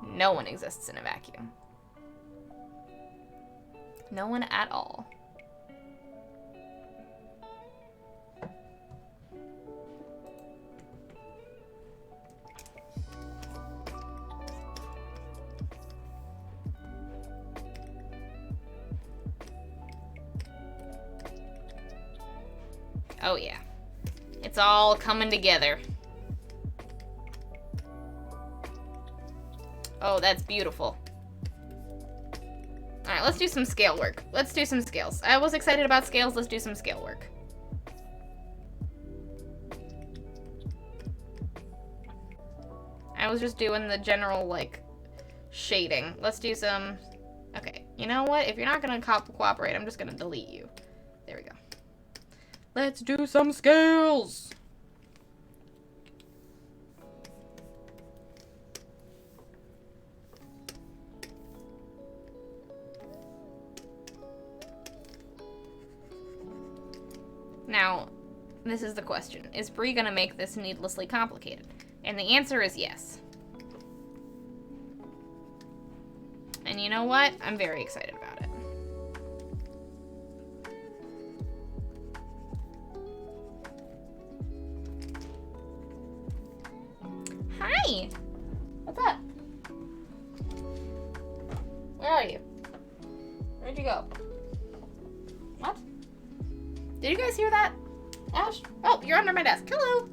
Speaker 1: No one exists in a vacuum. No one at all. Oh yeah. It's all coming together. Oh, that's beautiful. Alright, let's do some scale work. Let's do some scales. I was excited about scales, let's do some scale work. I was just doing the general, like, shading. Let's do some... Okay, you know what? If you're not gonna cooperate, I'm just gonna delete you. There we go. Let's do some scales! Now, this is the question. Is Bree gonna make this needlessly complicated? And the answer is yes. And you know what? I'm very excited about it. Hi! What's up? Where are you? Where'd you go? What? Did you guys hear that? Ash? Oh, you're under my desk. Hello!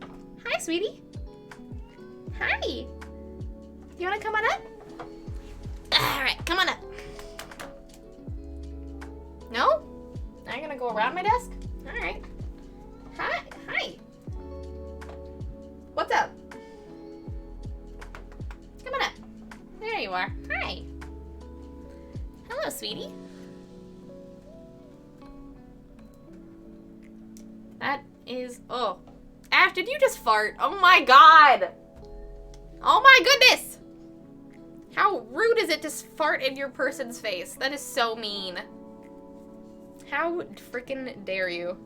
Speaker 1: Hi, sweetie. Hi! You wanna come on up? Alright, come on up. No? Now you're gonna go around my desk? Alright. Hi. Hi. What's up? Come on up. There you are. Hi. Hello, sweetie. That is... Oh. Ash, did you just fart? Oh my god! Oh my goodness! How rude is it to fart in your person's face? That is so mean. How freaking dare you?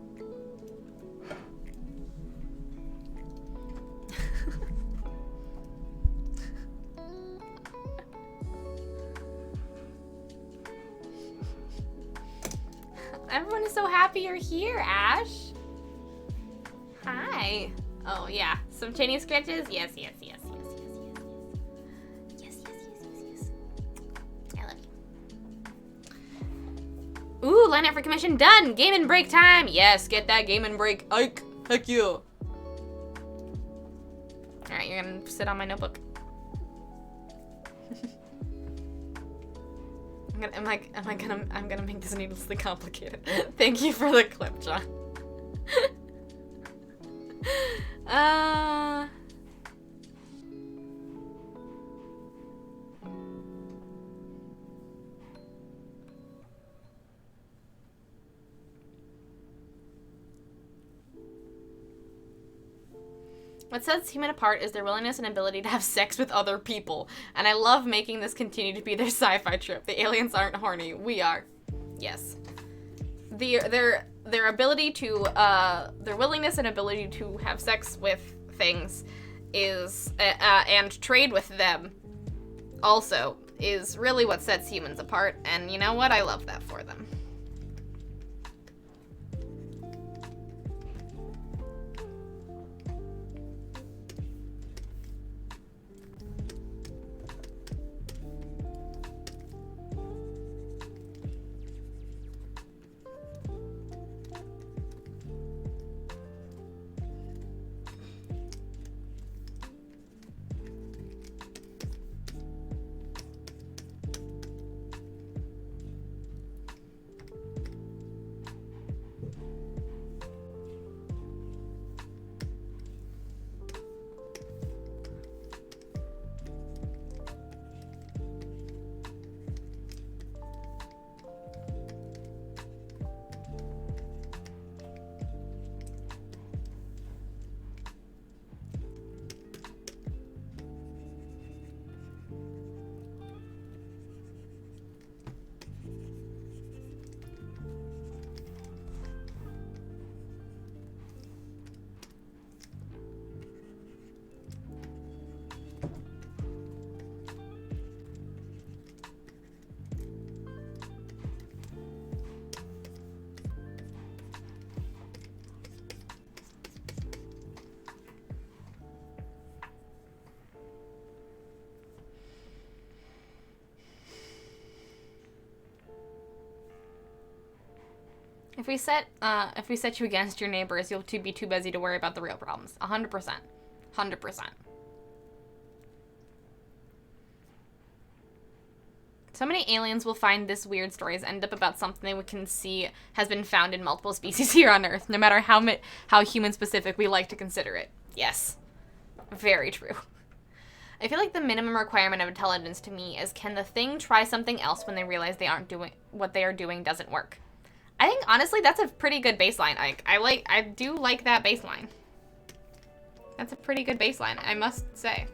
Speaker 1: Everyone is so happy you're here, Ash. Hi. Oh, yeah. Some Chinese scratches? Yes, yes, yes, yes, yes, yes. Yes, yes, yes, yes, yes. I love you. Ooh, line up for commission done. Game and break time. Yes, get that game and break. Ike. Heck you. Alright, you're gonna sit on my notebook. I'm gonna make this needlessly complicated. Thank you for the clip, John. What sets human apart is their willingness and ability to have sex with other people. And I love making this continue to be their sci-fi trip. The aliens aren't horny. We are. Yes. Their ability to, their willingness and ability to have sex with things is, and trade with them also is really what sets humans apart. And you know what? I love that for them. If we set you against your neighbors, you'll be too busy to worry about the real problems. 100%. 100%. So many aliens will find this weird stories end up about something we can see has been found in multiple species here on Earth, no matter how human-specific we like to consider it. Yes. Very true. I feel like the minimum requirement of intelligence to me is, can the thing try something else when they realize what they are doing doesn't work? I think, honestly, that's a pretty good baseline. I do like that baseline. That's a pretty good baseline, I must say.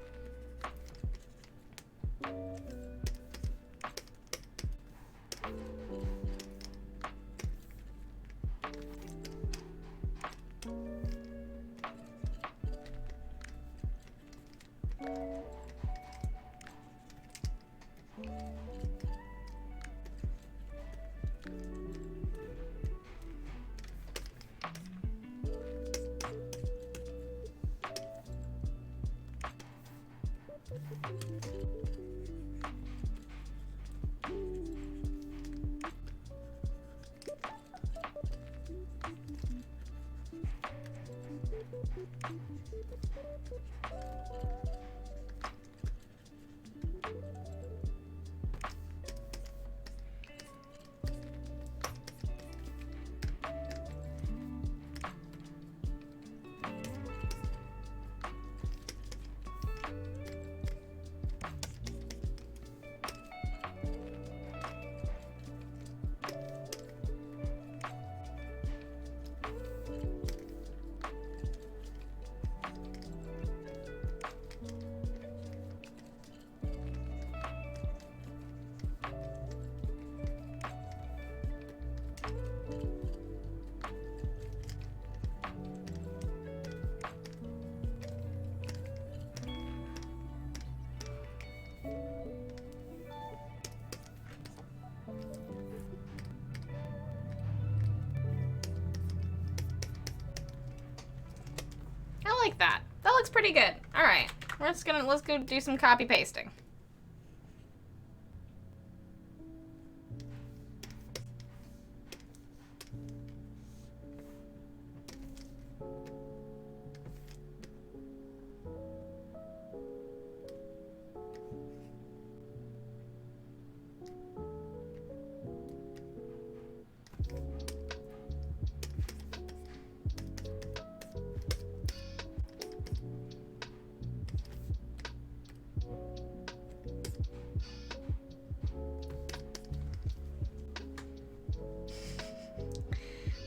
Speaker 1: Like that. That looks pretty good. All right. Let's go do some copy pasting.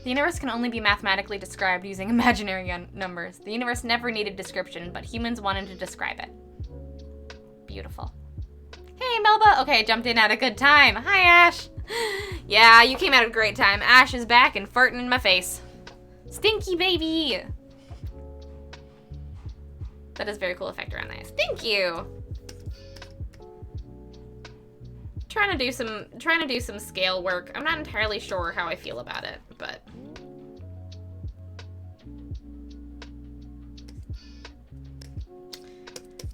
Speaker 1: The universe can only be mathematically described using imaginary numbers. The universe never needed description, but humans wanted to describe it. Beautiful. Hey, Melba! Okay, jumped in at a good time. Hi, Ash! Yeah, you came at a great time. Ash is back and farting in my face. Stinky baby! That is a very cool effect around the eyes. Thank you! Trying to do some scale work. I'm not entirely sure how I feel about it, but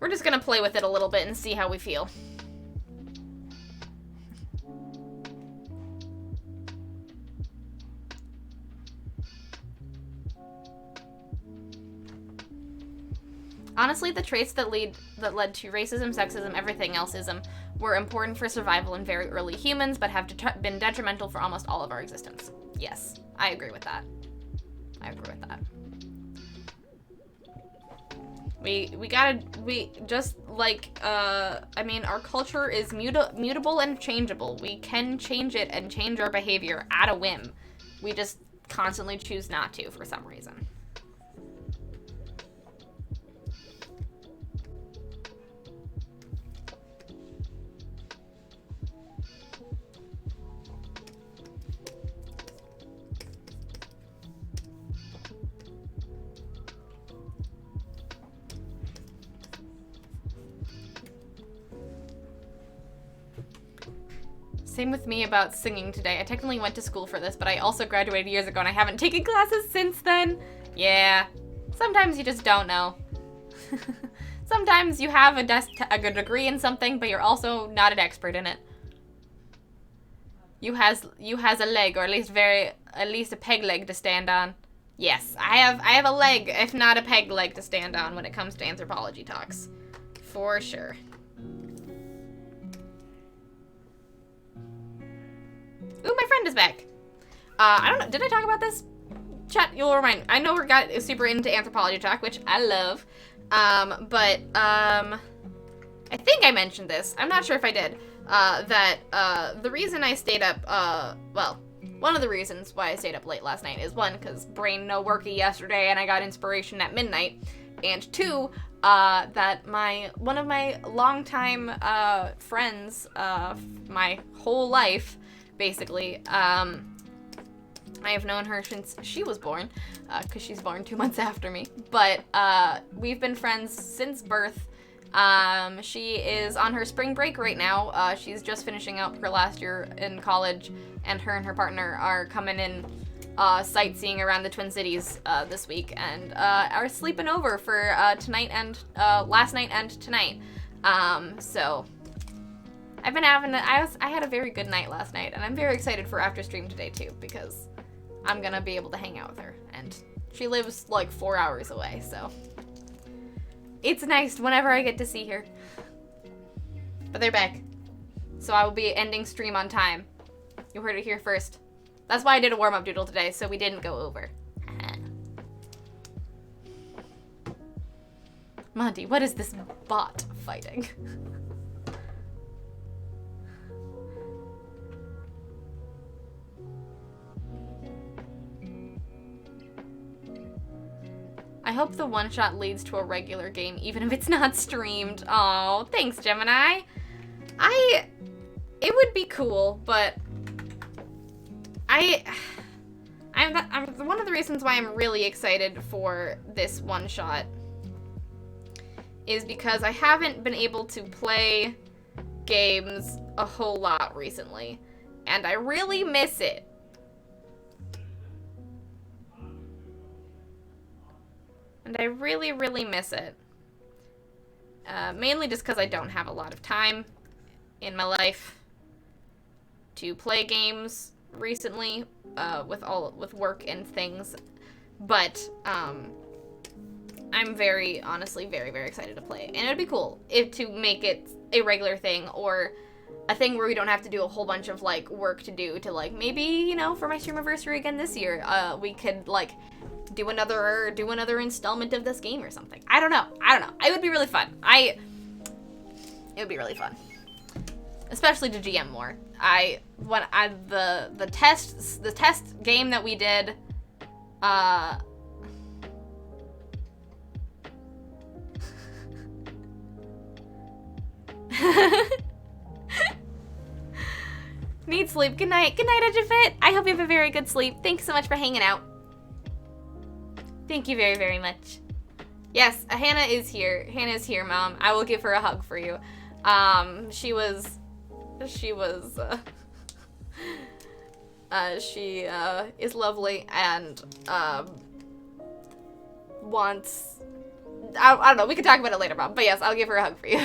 Speaker 1: we're just gonna play with it a little bit and see how we feel. Honestly, the traits that led to racism, sexism, everything else-ism were important for survival in very early humans, but have been detrimental for almost all of our existence. Yes, I agree with that. I agree with that. I mean, our culture is mutable and changeable. We can change it and change our behavior at a whim. We just constantly choose not to for some reason. Same with me about singing today. I technically went to school for this, but I also graduated years ago and I haven't taken classes since then. Yeah, sometimes you just don't know. Sometimes you have a good degree in something, but you're also not an expert in it. You has a leg, or at least very at least a peg leg to stand on. Yes, I have a leg, if not a peg leg, to stand on when it comes to anthropology talks. For sure. Ooh, my friend is back. I don't know, did I talk about this? Chat, you'll remind me. I know we got super into anthropology talk, which I love. I think I mentioned this. I'm not sure if I did. The reason I stayed up, well, one of the reasons why I stayed up late last night is one, because brain no worky yesterday and I got inspiration at midnight. And two, that one of my longtime, friends, my whole life, basically, I have known her since she was born, because she's born 2 months after me, but we've been friends since birth. She is on her spring break right now. She's just finishing up her last year in college, and her partner are coming in sightseeing around the Twin Cities this week, and are sleeping over for tonight and last night and tonight. So I've been having I had a very good night last night, and I'm very excited for after stream today too, because I'm gonna be able to hang out with her, and she lives like 4 hours away, so it's nice whenever I get to see her. But they're back, so I will be ending stream on time. You heard it here first. That's why I did a warm-up doodle today, so we didn't go over. Monty, what is this bot fighting? I hope the one-shot leads to a regular game, even if it's not streamed. Oh, thanks, Gemini. It would be cool, but I'm one of the reasons why I'm really excited for this one-shot is because I haven't been able to play games a whole lot recently, and I really miss it. And I really, really miss it. Mainly just because I don't have a lot of time in my life to play games recently, with work and things. But, I'm honestly very, very excited to play. And it'd be cool to make it a regular thing, or a thing where we don't have to do a whole bunch of, like, work to do to, like, maybe, you know, for my streamiversary again this year, we could, like, do another installment of this game or something. I don't know. It would be really fun. It would be really fun. Especially to GM more. The test game that we did, need sleep. Good night. Good night, Edgefit. I hope you have a very good sleep. Thanks so much for hanging out. Thank you very, very much. Yes, Hannah is here. Hannah's here, Mom. I will give her a hug for you. She is lovely and, wants, I don't know, we can talk about it later, Mom, but yes, I'll give her a hug for you.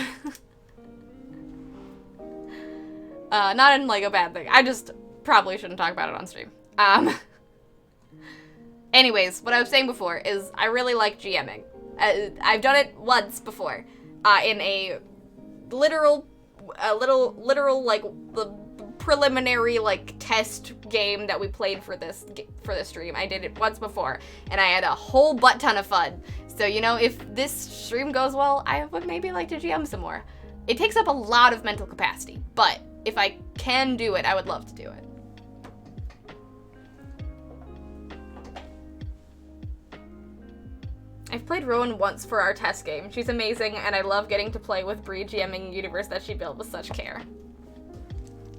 Speaker 1: Not in, like, a bad thing. I just probably shouldn't talk about it on stream. Anyways, what I was saying before is I really like GMing. I've done it once before, in a literal, like, the preliminary, like, test game that we played for this stream. I did it once before, and I had a whole butt ton of fun. So, you know, if this stream goes well, I would maybe like to GM some more. It takes up a lot of mental capacity, but if I can do it, I would love to do it. I've played Rowan once for our test game. She's amazing, and I love getting to play with Bree GMing a universe that she built with such care.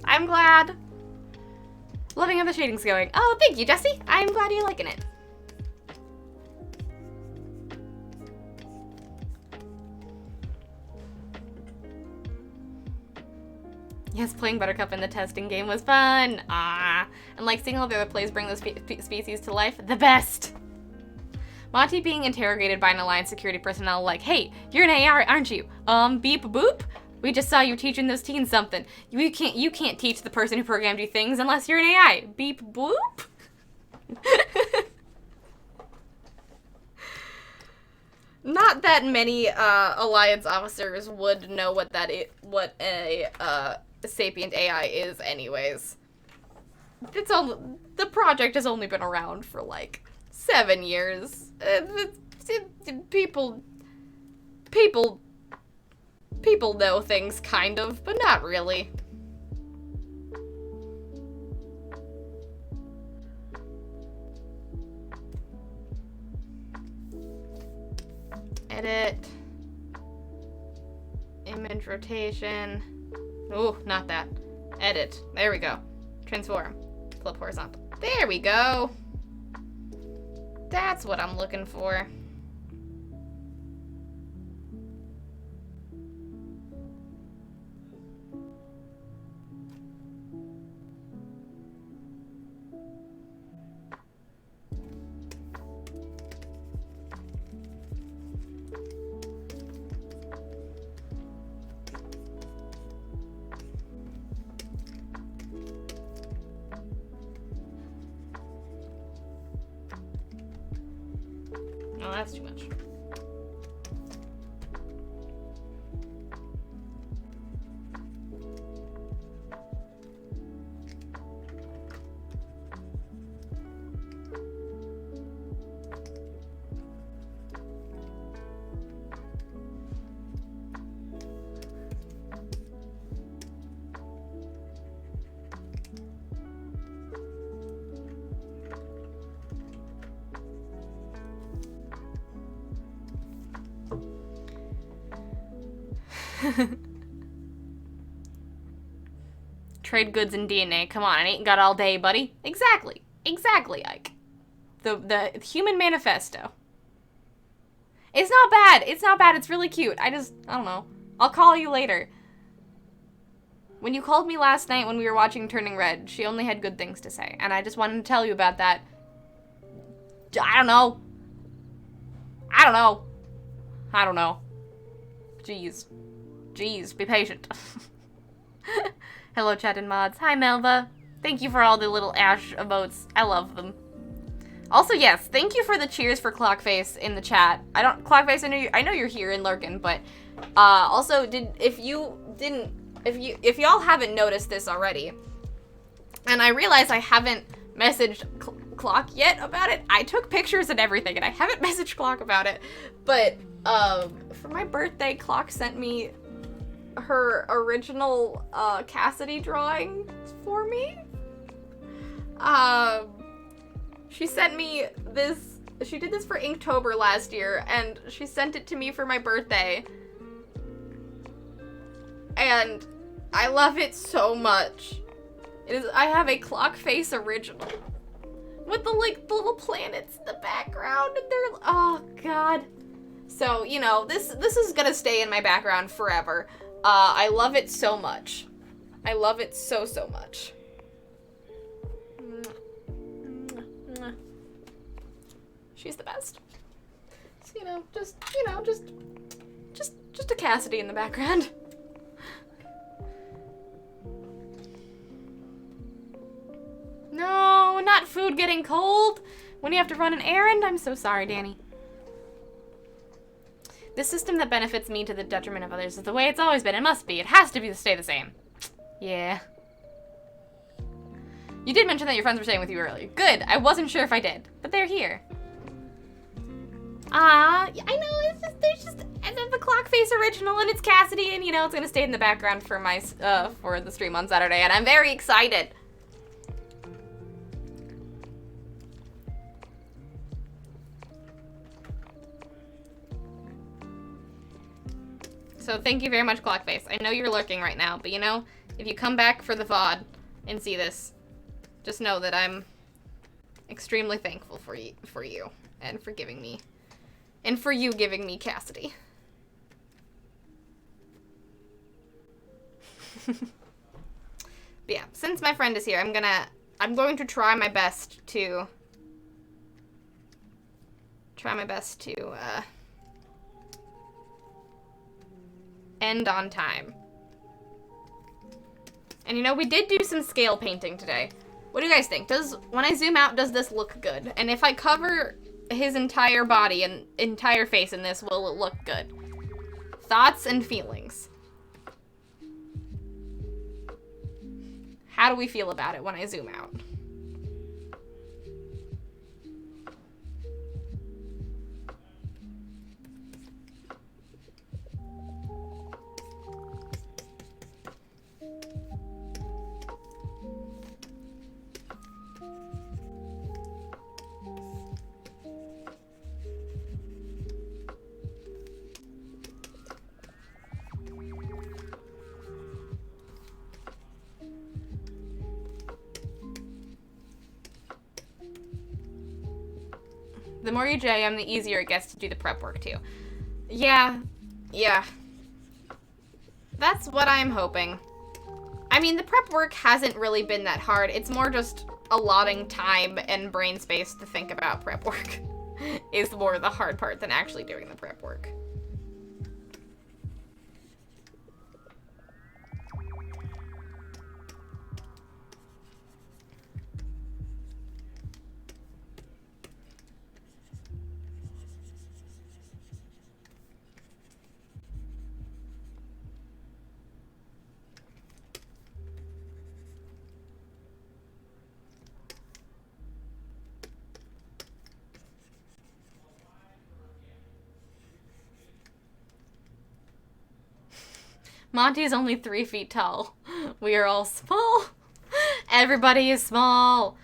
Speaker 1: I'm glad. Loving how the shading's going. Oh, thank you, Jessie. I'm glad you're liking it. Yes, playing Buttercup in the testing game was fun. Ah, and like seeing all the other players bring those species to life, the best. Monty being interrogated by an Alliance security personnel like, hey, you're an AI, aren't you? Beep boop? We just saw you teaching those teens something. You can't teach the person who programmed you things unless you're an AI. Beep boop? Not that many Alliance officers would know what a sapient AI is, anyways. The project has only been around for like 7 years. People know things, kind of, but not really. Edit. Image rotation. Ooh, not that. Edit. There we go. Transform. Flip horizontal. There we go. That's what I'm looking for. Oh, that's too much. Trade goods and DNA. Come on, I ain't got all day, buddy. Exactly. Exactly, Ike. The human manifesto. It's not bad. It's not bad. It's really cute. I don't know. I'll call you later. When you called me last night when we were watching Turning Red, she only had good things to say. And I just wanted to tell you about that. I don't know. I don't know. I don't know. Jeez. Jeez, be patient. Hello, chat and mods. Hi, Melva. Thank you for all the little Ash emotes. I love them. Also, yes, thank you for the cheers for Clockface in the chat. Clockface, I know you're here and lurking, but also if y'all haven't noticed this already, and I realize I haven't messaged Clock yet about it. I took pictures and everything, and I haven't messaged Clock about it, but for my birthday, Clock sent me her original Cassidy drawing for me. She sent me this. She did this for Inktober last year, and she sent it to me for my birthday. And I love it so much. I have a Clockface original with the little planets in the background, and they're, oh god. So, you know, this is gonna stay in my background forever. I love it so much. I love it so much. She's the best. So, just a Cassidy in the background. No, not food getting cold when you have to run an errand. I'm so sorry, Danny. This system that benefits me to the detriment of others is the way it's always been. It must be. It has to stay the same. Yeah. You did mention that your friends were staying with you earlier. Good. I wasn't sure if I did, but they're here. I know. There's just the Clockface original, and it's Cassidy, and it's gonna stay in the background for my for the stream on Saturday, and I'm very excited. So thank you very much, Clockface. I know you're lurking right now, but if you come back for the VOD and see this, just know that I'm extremely thankful for you and for giving me, and for you giving me Cassidy. But yeah, since my friend is here, I'm going to try my best to end on time. And we did do some scale painting today. What do you guys think? When I zoom out, does this look good? And if I cover his entire body and entire face in this, will it look good? Thoughts and feelings. How do we feel about it when I zoom out? The more you JM, the easier it gets to do the prep work, too. Yeah. That's what I'm hoping. I mean, the prep work hasn't really been that hard. It's more just allotting time and brain space to think about prep work is more the hard part than actually doing the prep work. Monty is only 3 feet tall. We are all small. Everybody is small.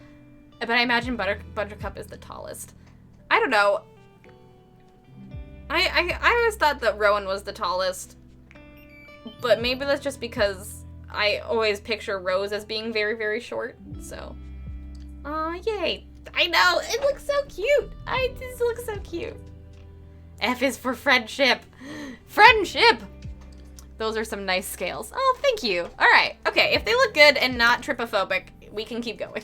Speaker 1: But I imagine Buttercup is the tallest. I don't know. I always thought that Rowan was the tallest. But maybe that's just because I always picture Rose as being very, very short. So. Aw, yay. I know. It looks so cute. This looks so cute. F is for friendship. Friendship! Those are some nice scales. Oh, thank you. All right. Okay, if they look good and not trypophobic, we can keep going.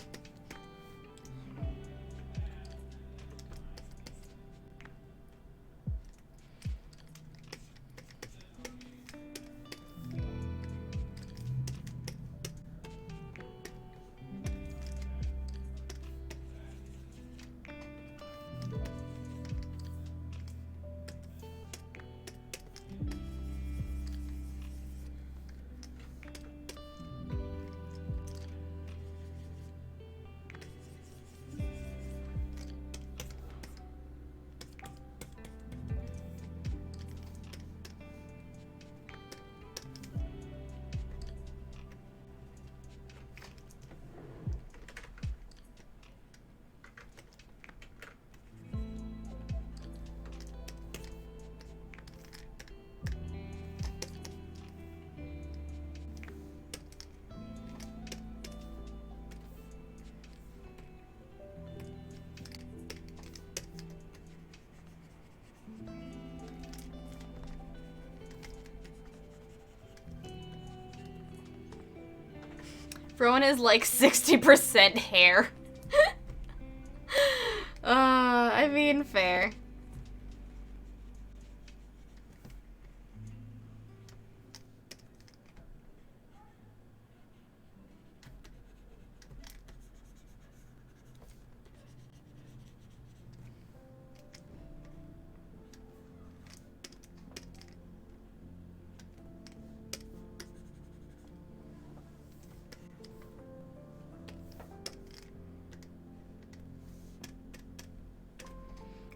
Speaker 1: Rowan is like 60% hair. I mean, fair.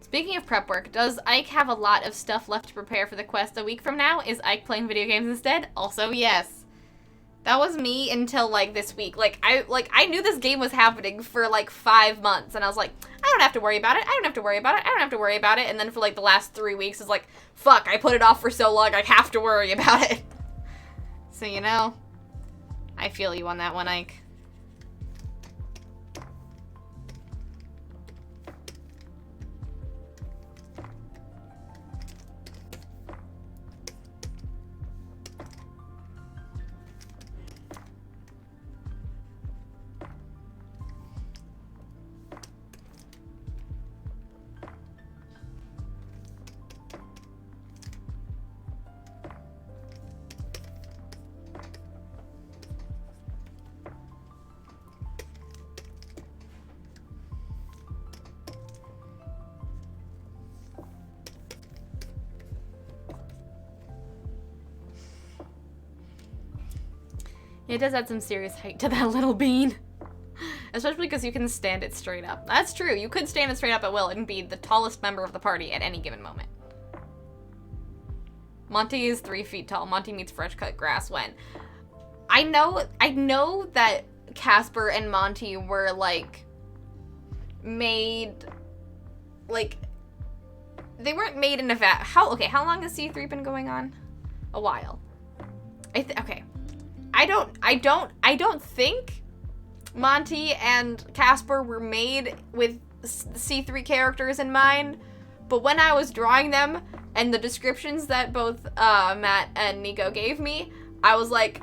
Speaker 1: Speaking of prep work, does Ike have a lot of stuff left to prepare for the quest a week from now? Is Ike playing video games instead? Also, yes. That was me until, like, this week. I knew this game was happening for, like, 5 months, and I was like, I don't have to worry about it, I don't have to worry about it, I don't have to worry about it, and then for, like, the last 3 weeks, it's like, fuck, I put it off for so long, I have to worry about it. So, you know, I feel you on that one, Ike. It does add some serious height to that little bean. Especially because you can stand it straight up. That's true. You could stand it straight up at will and be the tallest member of the party at any given moment. Monty is 3 feet tall. Monty meets fresh cut grass when. I know that Casper and Monty were, like, made, like, they weren't made in a how long has C3 been going on? A while. Okay. I don't think Monty and Casper were made with C3 characters in mind, but when I was drawing them and the descriptions that both Matt and Nico gave me, I was like,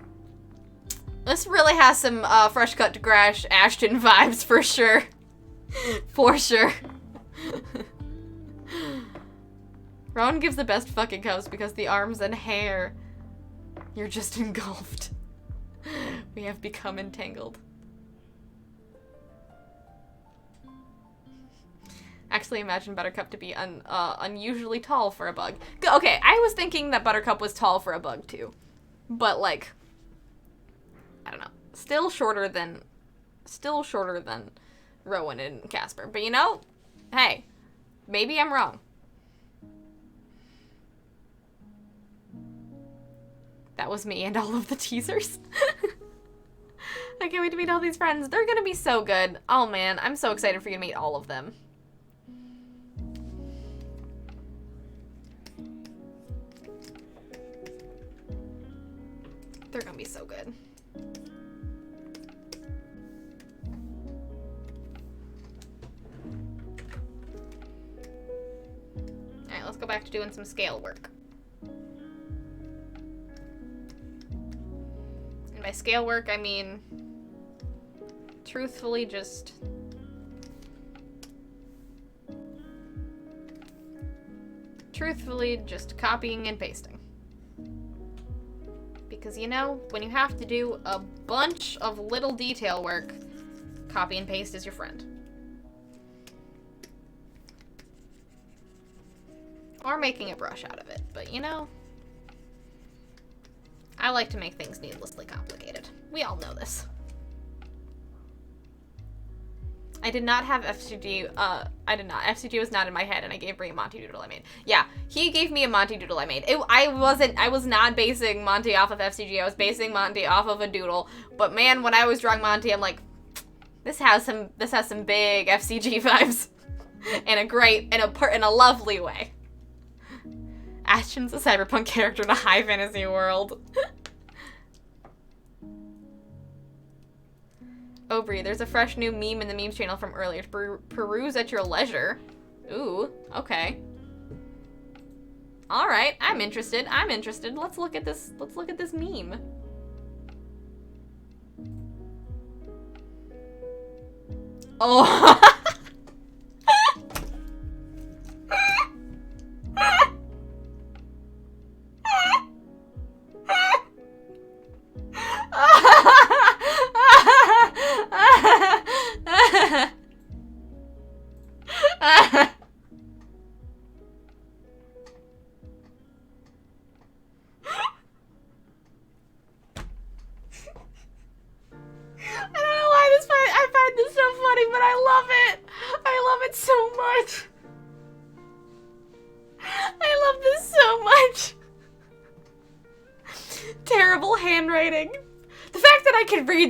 Speaker 1: this really has some fresh cut to grass Ashton vibes for sure. For sure. Rowan gives the best fucking cups because the arms and hair. You're just engulfed. We have become entangled. Actually, imagine Buttercup to be unusually tall for a bug. Okay, I was thinking that Buttercup was tall for a bug too. But, like, I don't know. Still shorter than Rowan and Casper. But you know, hey, maybe I'm wrong. That was me and all of the teasers. I can't wait to meet all these friends. They're gonna be so good. Oh man, I'm so excited for you to meet all of them. They're gonna be so good. Alright, let's go back to doing some scale work. And by scale work, I mean, truthfully, just copying and pasting. Because, you know, when you have to do a bunch of little detail work, copy and paste is your friend. Or making a brush out of it, but you know, I like to make things needlessly complicated. We all know this. I did not have FCG, FCG was not in my head, and I gave Brie a Monty doodle I made. Yeah, he gave me a Monty doodle I made. I was not basing Monty off of FCG, I was basing Monty off of a doodle, but man, when I was drawing Monty, I'm like, this has some big FCG vibes. in a lovely way. Ashton's a cyberpunk character in a high fantasy world. Oh, Brie, there's a fresh new meme in the memes channel from earlier. Peruse at your leisure. Ooh, okay. All right, I'm interested. Let's look at this meme. Oh.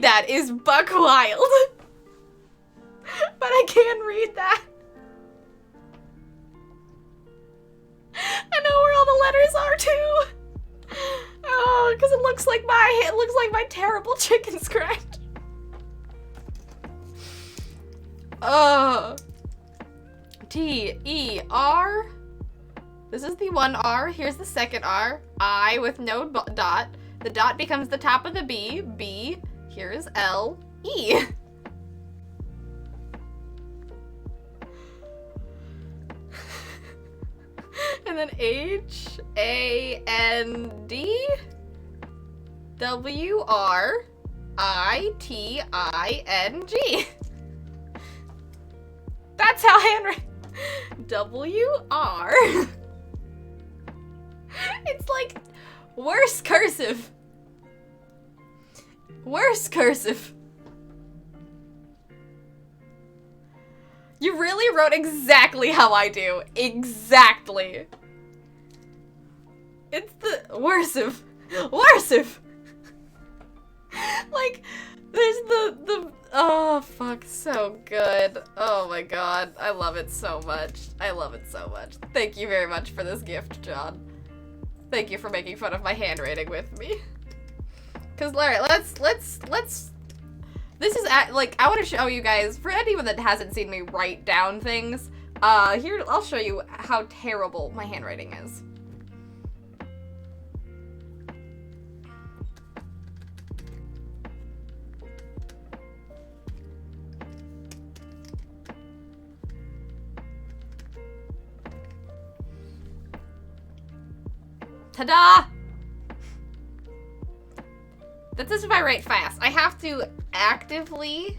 Speaker 1: That is buck wild. But I can read that. I know where all the letters are too. Oh, because it looks like my terrible chicken scratch. T-E-R. This is the one R. Here's the second R. I with no dot. The dot becomes the top of the B. B. Here's L, E. And then H, A, N, D, W, R, I, T, I, N, G. That's how handwriting. W, R. It's like worse cursive. Worse cursive. You really wrote exactly how I do. Exactly. It's the worsive. Worsive. Like, there's the oh fuck, so good. Oh my god, I love it so much. I love it so much. Thank you very much for this gift, John. Thank you for making fun of my handwriting with me. Cause Larry, let's this is like, I want to show you guys, for anyone that hasn't seen me write down things, here, I'll show you how terrible my handwriting is. Ta-da! This is if I write fast. I have to actively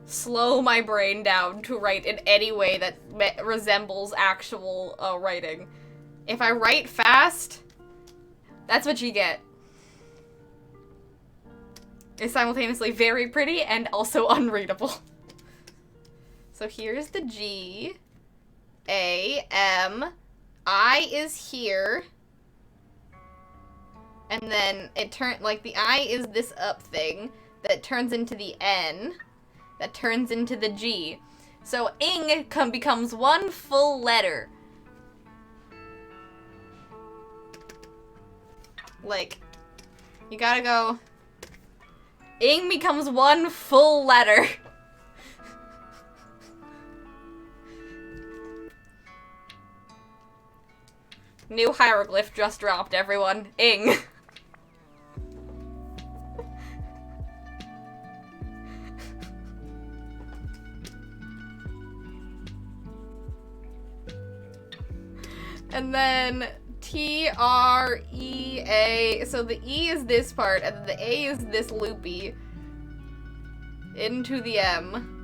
Speaker 1: slow my brain down to write in any way that resembles actual writing. If I write fast, that's what you get. It's simultaneously very pretty and also unreadable. So here's the G, A, M, I is here, and then it like the I is this up thing that turns into the N, that turns into the G. So ing becomes one full letter. Like, you gotta go... ing becomes one full letter. New hieroglyph just dropped, everyone. Ing. And then T-R-E-A. So the E is this part, and then the A is this loopy. Into the M.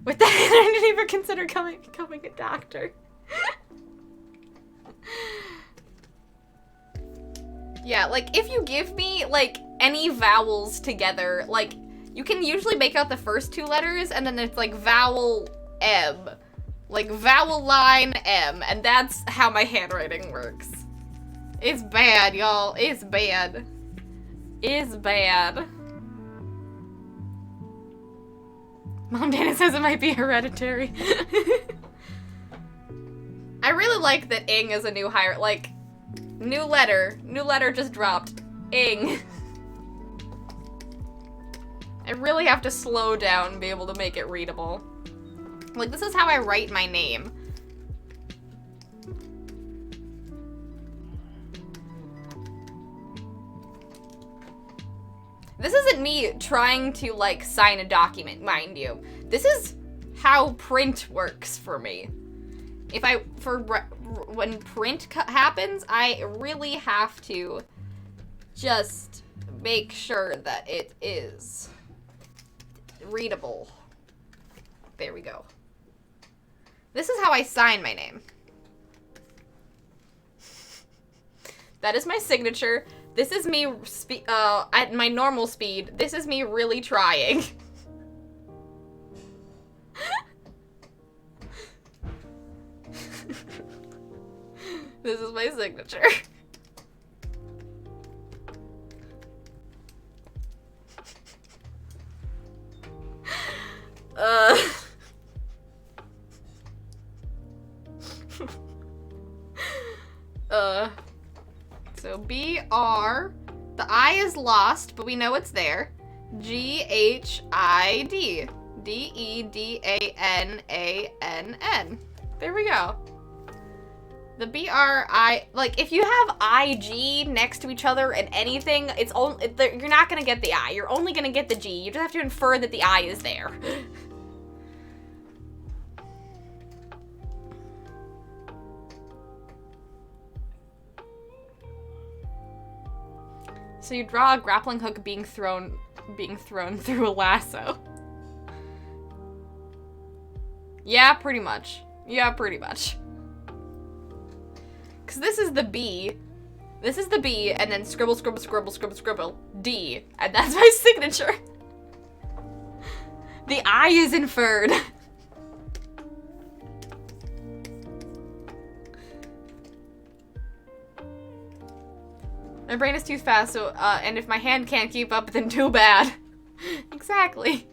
Speaker 1: With that, I didn't even consider becoming a doctor. Yeah, like, if you give me, like, any vowels together, like, you can usually make out the first two letters, and then it's, like, vowel M. Like, vowel line M, and that's how my handwriting works. It's bad, y'all. It's bad. It's bad. Mom Dana says it might be hereditary. I really like that ing is a new like, new letter just dropped. Ing. I really have to slow down and be able to make it readable. Like, this is how I write my name. This isn't me trying to, like, sign a document, mind you. This is how print works for me. When print happens, I really have to just make sure that it is readable. There we go. This is how I sign my name. That is my signature. This is me at my normal speed. This is me really trying. This is my signature. So B-R, the I is lost, but we know it's there. G-H-I-D. D-E-D-A-N-A-N-N. There we go. The B-R-I, like, if you have I-G next to each other in anything, it's only, you're not gonna get the I. You're only gonna get the G. You just have to infer that the I is there. So you draw a grappling hook being thrown through a lasso. Yeah, pretty much. Yeah, pretty much. Because this is the B. This is the B, and then scribble, scribble, scribble, scribble, scribble, D. And that's my signature. The I is inferred. My brain is too fast, so, and if my hand can't keep up, then too bad. Exactly.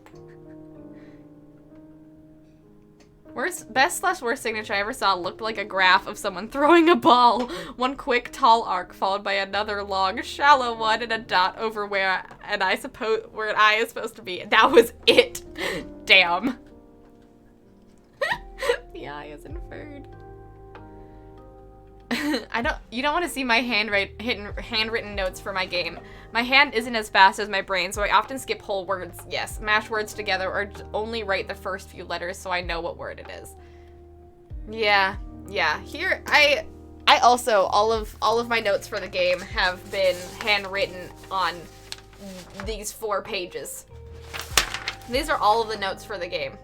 Speaker 1: Best/worst signature I ever saw looked like a graph of someone throwing a ball. One quick, tall arc, followed by another long, shallow one, and a dot over where an eye is supposed to be. That was it. Damn. The eye is inferred. You don't want to see my handwritten notes for my game. My hand isn't as fast as my brain, so I often skip whole words. Yes, mash words together or only write the first few letters so I know what word it is. Yeah. Here, I also, all of my notes for the game have been handwritten on these 4 pages. These are all of the notes for the game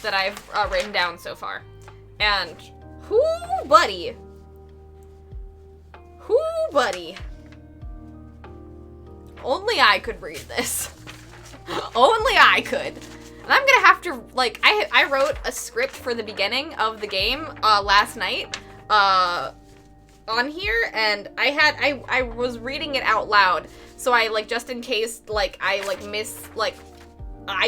Speaker 1: that I've written down so far. And, whoo, buddy. Only I could read this. Only I could. And I'm gonna have to, like, I wrote a script for the beginning of the game last night on here, and I was reading it out loud, so I, like, just in case, like, I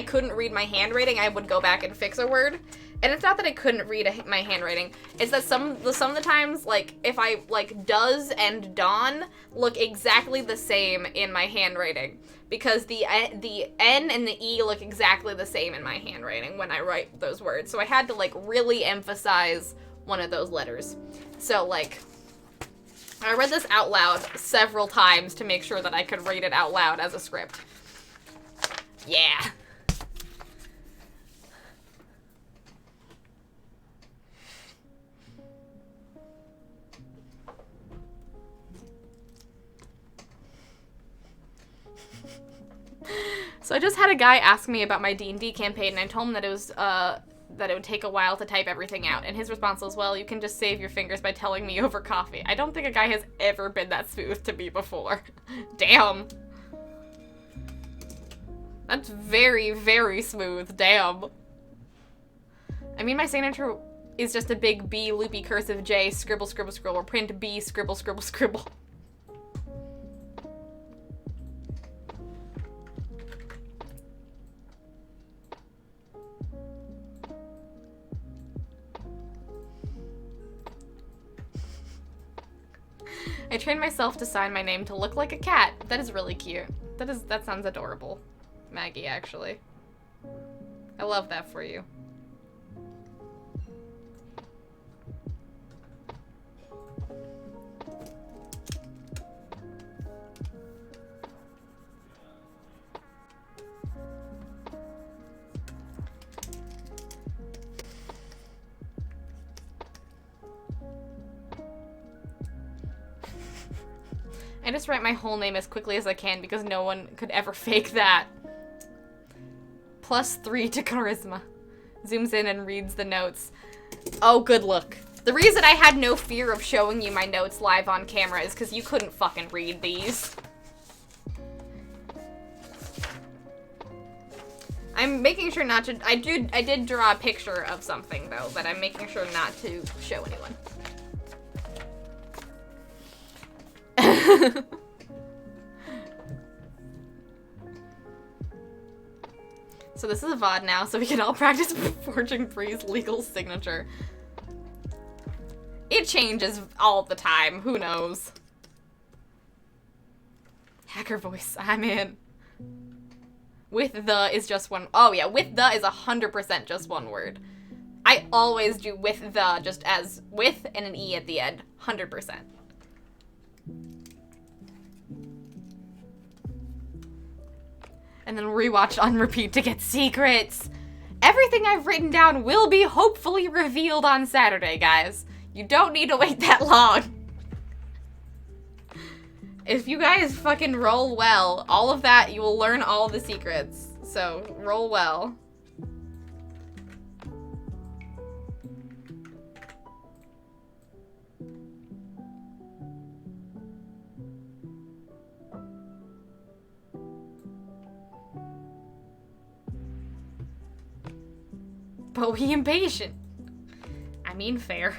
Speaker 1: couldn't read my handwriting, I would go back and fix a word. And it's not that I couldn't read my handwriting. It's that some of the times, like, if I, like, does and don look exactly the same in my handwriting. Because the N and the E look exactly the same in my handwriting when I write those words. So I had to, like, really emphasize one of those letters. So, like, I read this out loud several times to make sure that I could read it out loud as a script. Yeah. So I just had a guy ask me about my D&D campaign, and I told him that it was, that it would take a while to type everything out, and his response was, well, you can just save your fingers by telling me over coffee. I don't think a guy has ever been that smooth to me before. Damn. That's very, very smooth. Damn. I mean, my signature is just a big B, loopy cursive J, scribble, scribble, scribble, or print B, scribble, scribble, scribble. I trained myself to sign my name to look like a cat. That is really cute. That sounds adorable. Maggie, actually. I love that for you. I just write my whole name as quickly as I can because no one could ever fake that. +3 to charisma. Zooms in and reads the notes. Oh, good look. The reason I had no fear of showing you my notes live on camera is because you couldn't fucking read these. I'm making sure not to, I did draw a picture of something though, but I'm making sure not to show anyone. So this is a VOD now, so we can all practice forging Bree's legal signature. It changes all the time, who knows? Hacker voice, I'm in. With the is just one, oh yeah, with the is 100% just one word. I always do with the just as with and an E at the end, 100%. And then rewatch on repeat to get secrets. Everything I've written down will be hopefully revealed on Saturday, guys. You don't need to wait that long. if you guys fucking roll well, all of that, you will learn all the secrets. So, roll well. But we impatient. I mean, fair.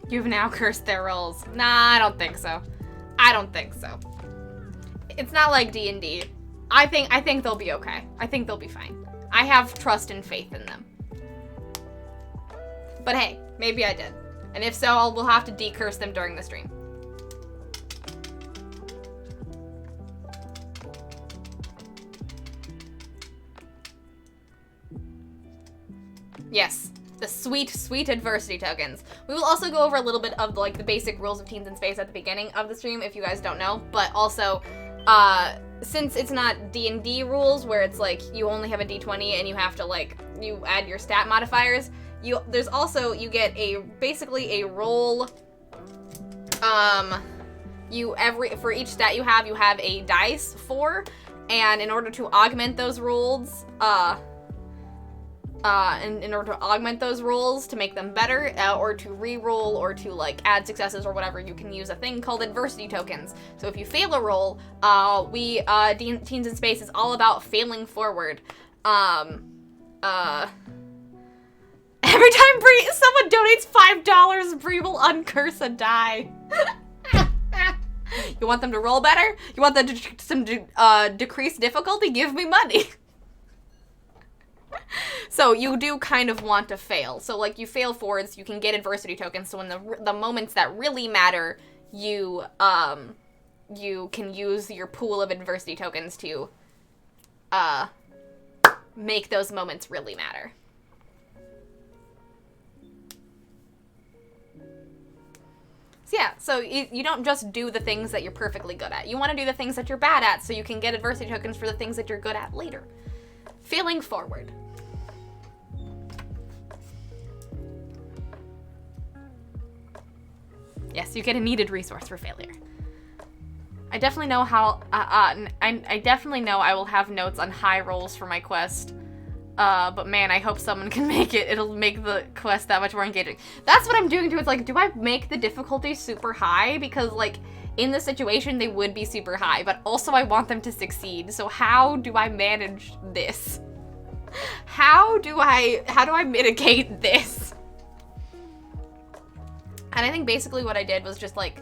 Speaker 1: You've now cursed their rolls. Nah, I don't think so. I don't think so. It's not like D&D. I think they'll be okay. I think they'll be fine. I have trust and faith in them. But hey, maybe I did. And if so, we'll have to decurse them during the stream. Yes. The sweet, sweet adversity tokens. We will also go over a little bit of like the basic rules of Teens in Space at the beginning of the stream if you guys don't know, but also since it's not D&D rules where it's like you only have a d20 and you have to like you add your stat modifiers, there's also you get basically a roll for each stat you have a dice for, and in order to augment those rolls in order to augment those rolls to make them better, or to re-roll, or to like add successes or whatever, you can use a thing called adversity tokens. So if you fail a roll, Teens in Space is all about failing forward. Every time someone donates $5, Bree will uncurse a die. You want them to roll better? You want them to decrease difficulty? Give me money. So you do kind of want to fail. So like you fail forwards, you can get adversity tokens. So in the moments that really matter, you can use your pool of adversity tokens to make those moments really matter. So yeah, so you don't just do the things that you're perfectly good at. You want to do the things that you're bad at so you can get adversity tokens for the things that you're good at later. Failing forward. Yes, you get a needed resource for failure. I definitely know how, I definitely know I will have notes on high rolls for my quest. But man, I hope someone can make it. It'll make the quest that much more engaging. That's what I'm doing too. It's like, do I make the difficulty super high? Because like, in this situation, they would be super high, but also I want them to succeed. So how do I manage this? How do I mitigate this? And I think basically what I did was just like,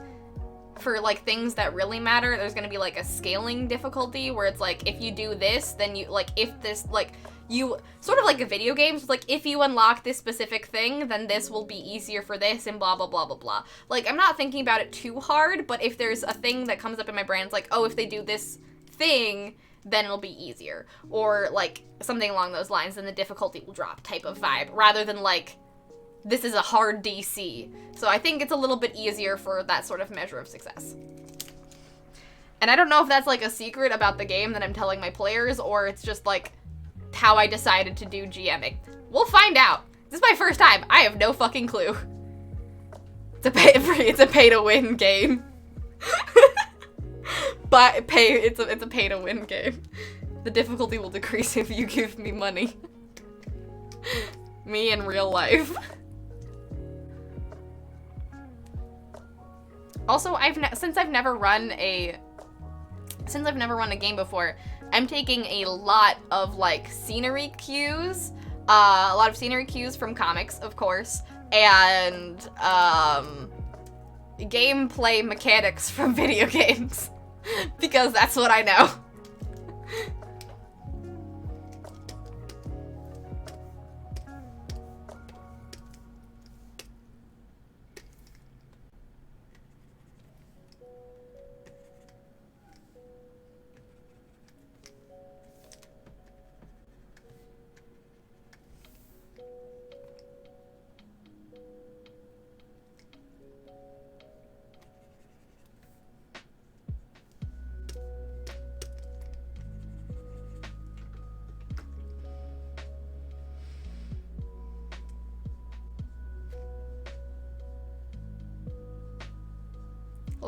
Speaker 1: for like things that really matter, there's gonna be like a scaling difficulty where it's like, if you do this, then you like, if this like, you sort of like a video game, like if you unlock this specific thing, then this will be easier for this and blah, blah, blah, blah, blah. Like, I'm not thinking about it too hard, but if there's a thing that comes up in my brain, it's like, oh, if they do this thing, then it'll be easier. Or like something along those lines, then the difficulty will drop type of vibe, rather than like, this is a hard DC. So I think it's a little bit easier for that sort of measure of success. And I don't know if that's like a secret about the game that I'm telling my players, or it's just like how I decided to do GMing. We'll find out. This is my first time. I have no fucking clue. It's a pay to win game. But it's a pay to win game. The difficulty will decrease if you give me money. Me in real life. Also, since I've never run a game before, I'm taking a lot of like scenery cues, from comics, of course, and gameplay mechanics from video games, because that's what I know.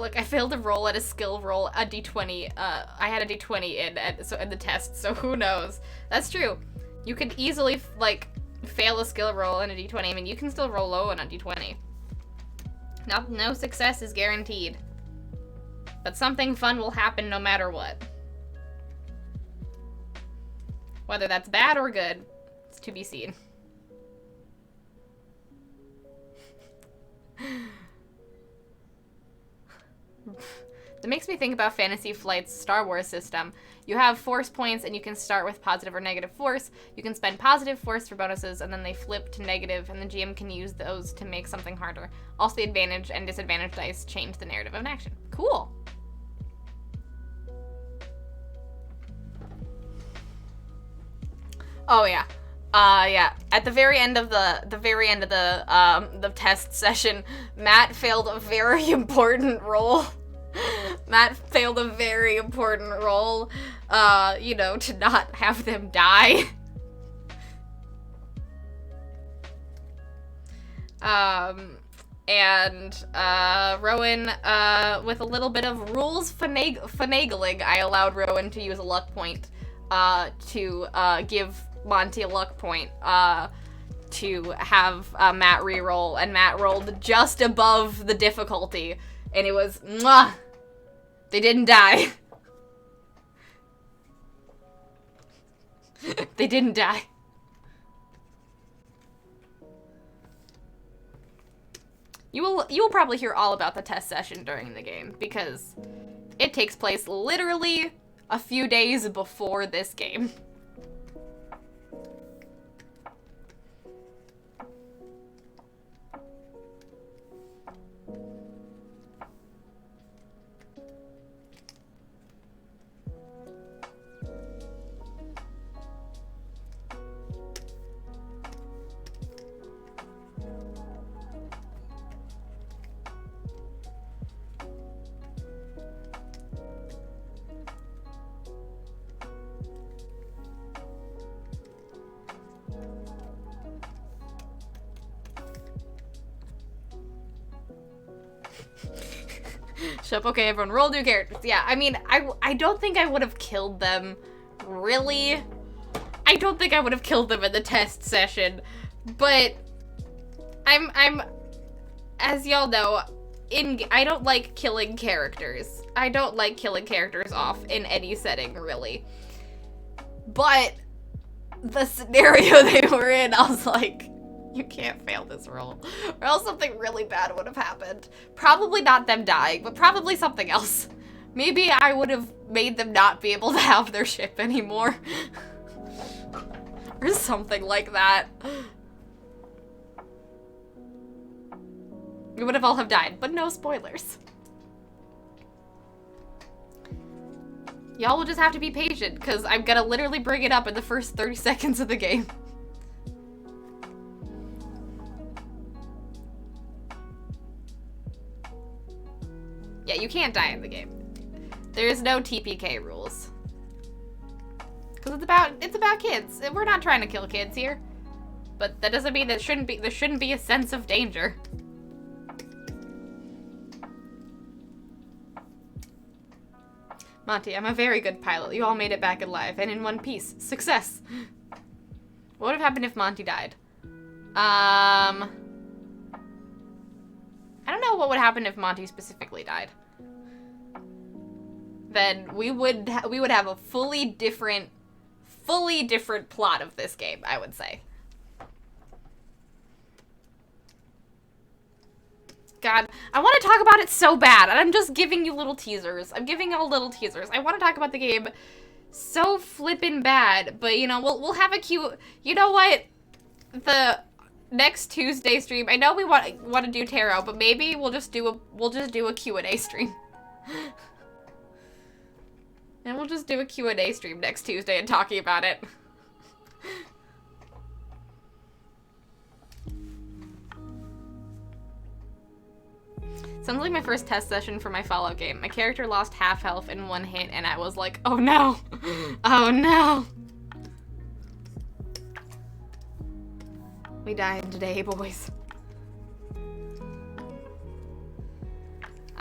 Speaker 1: Look, I failed to roll at a skill roll, a d20. I had a d20 in the test, so who knows? That's true. You could easily, like, fail a skill roll in a d20. I mean, you can still roll low on a d20. No success is guaranteed. But something fun will happen no matter what. Whether that's bad or good, it's to be seen. That makes me think about Fantasy Flight's Star Wars system. You have force points, and you can start with positive or negative force. You can spend positive force for bonuses, and then they flip to negative, and the GM can use those to make something harder. Also, the advantage and disadvantage dice change the narrative of an action. Cool. Oh yeah. Yeah. At the very end of the test session, Matt failed a very important roll. Matt failed a very important roll, you know, to not have them die. Rowan, with a little bit of rules finagling, I allowed Rowan to use a luck point, to give Monty a luck point, to have Matt re-roll, and Matt rolled just above the difficulty, and it was, mwah! They didn't die. They didn't die. You will probably hear all about the test session during the game, because it takes place literally a few days before this game. Shut up, okay, everyone, roll new characters. Yeah, I mean, I don't think I would have killed them, really. I don't think I would have killed them in the test session, but I'm, as y'all know, I don't like killing characters. I don't like killing characters off in any setting, really. But the scenario they were in, I was like, you can't fail this roll, or else something really bad would have happened. Probably not them dying, but probably something else. Maybe I would have made them not be able to have their ship anymore. Or something like that. We would have all have died, but no spoilers. Y'all will just have to be patient, because I'm gonna literally bring it up in the first 30 seconds of the game. Yeah, you can't die in the game. There's no TPK rules. Because it's about kids. We're not trying to kill kids here. But that doesn't mean there shouldn't be a sense of danger. Monty, I'm a very good pilot. You all made it back alive and in one piece. Success! What would have happened if Monty died? I don't know what would happen if Monty specifically died. Then we would have a fully different plot of this game, I would say. God, I want to talk about it so bad, and I'm just giving you little teasers. I'm giving y'all little teasers. I want to talk about the game so flippin' bad, but you know, we'll have a Q. You know what? The next Tuesday stream, I know we want to do tarot, but maybe we'll just do a Q&A stream. And we'll just do a Q&A stream next Tuesday and talking about it. Sounds like my first test session for my Fallout game. My character lost half health in one hit, and I was like, oh no! Oh no! We died today, boys.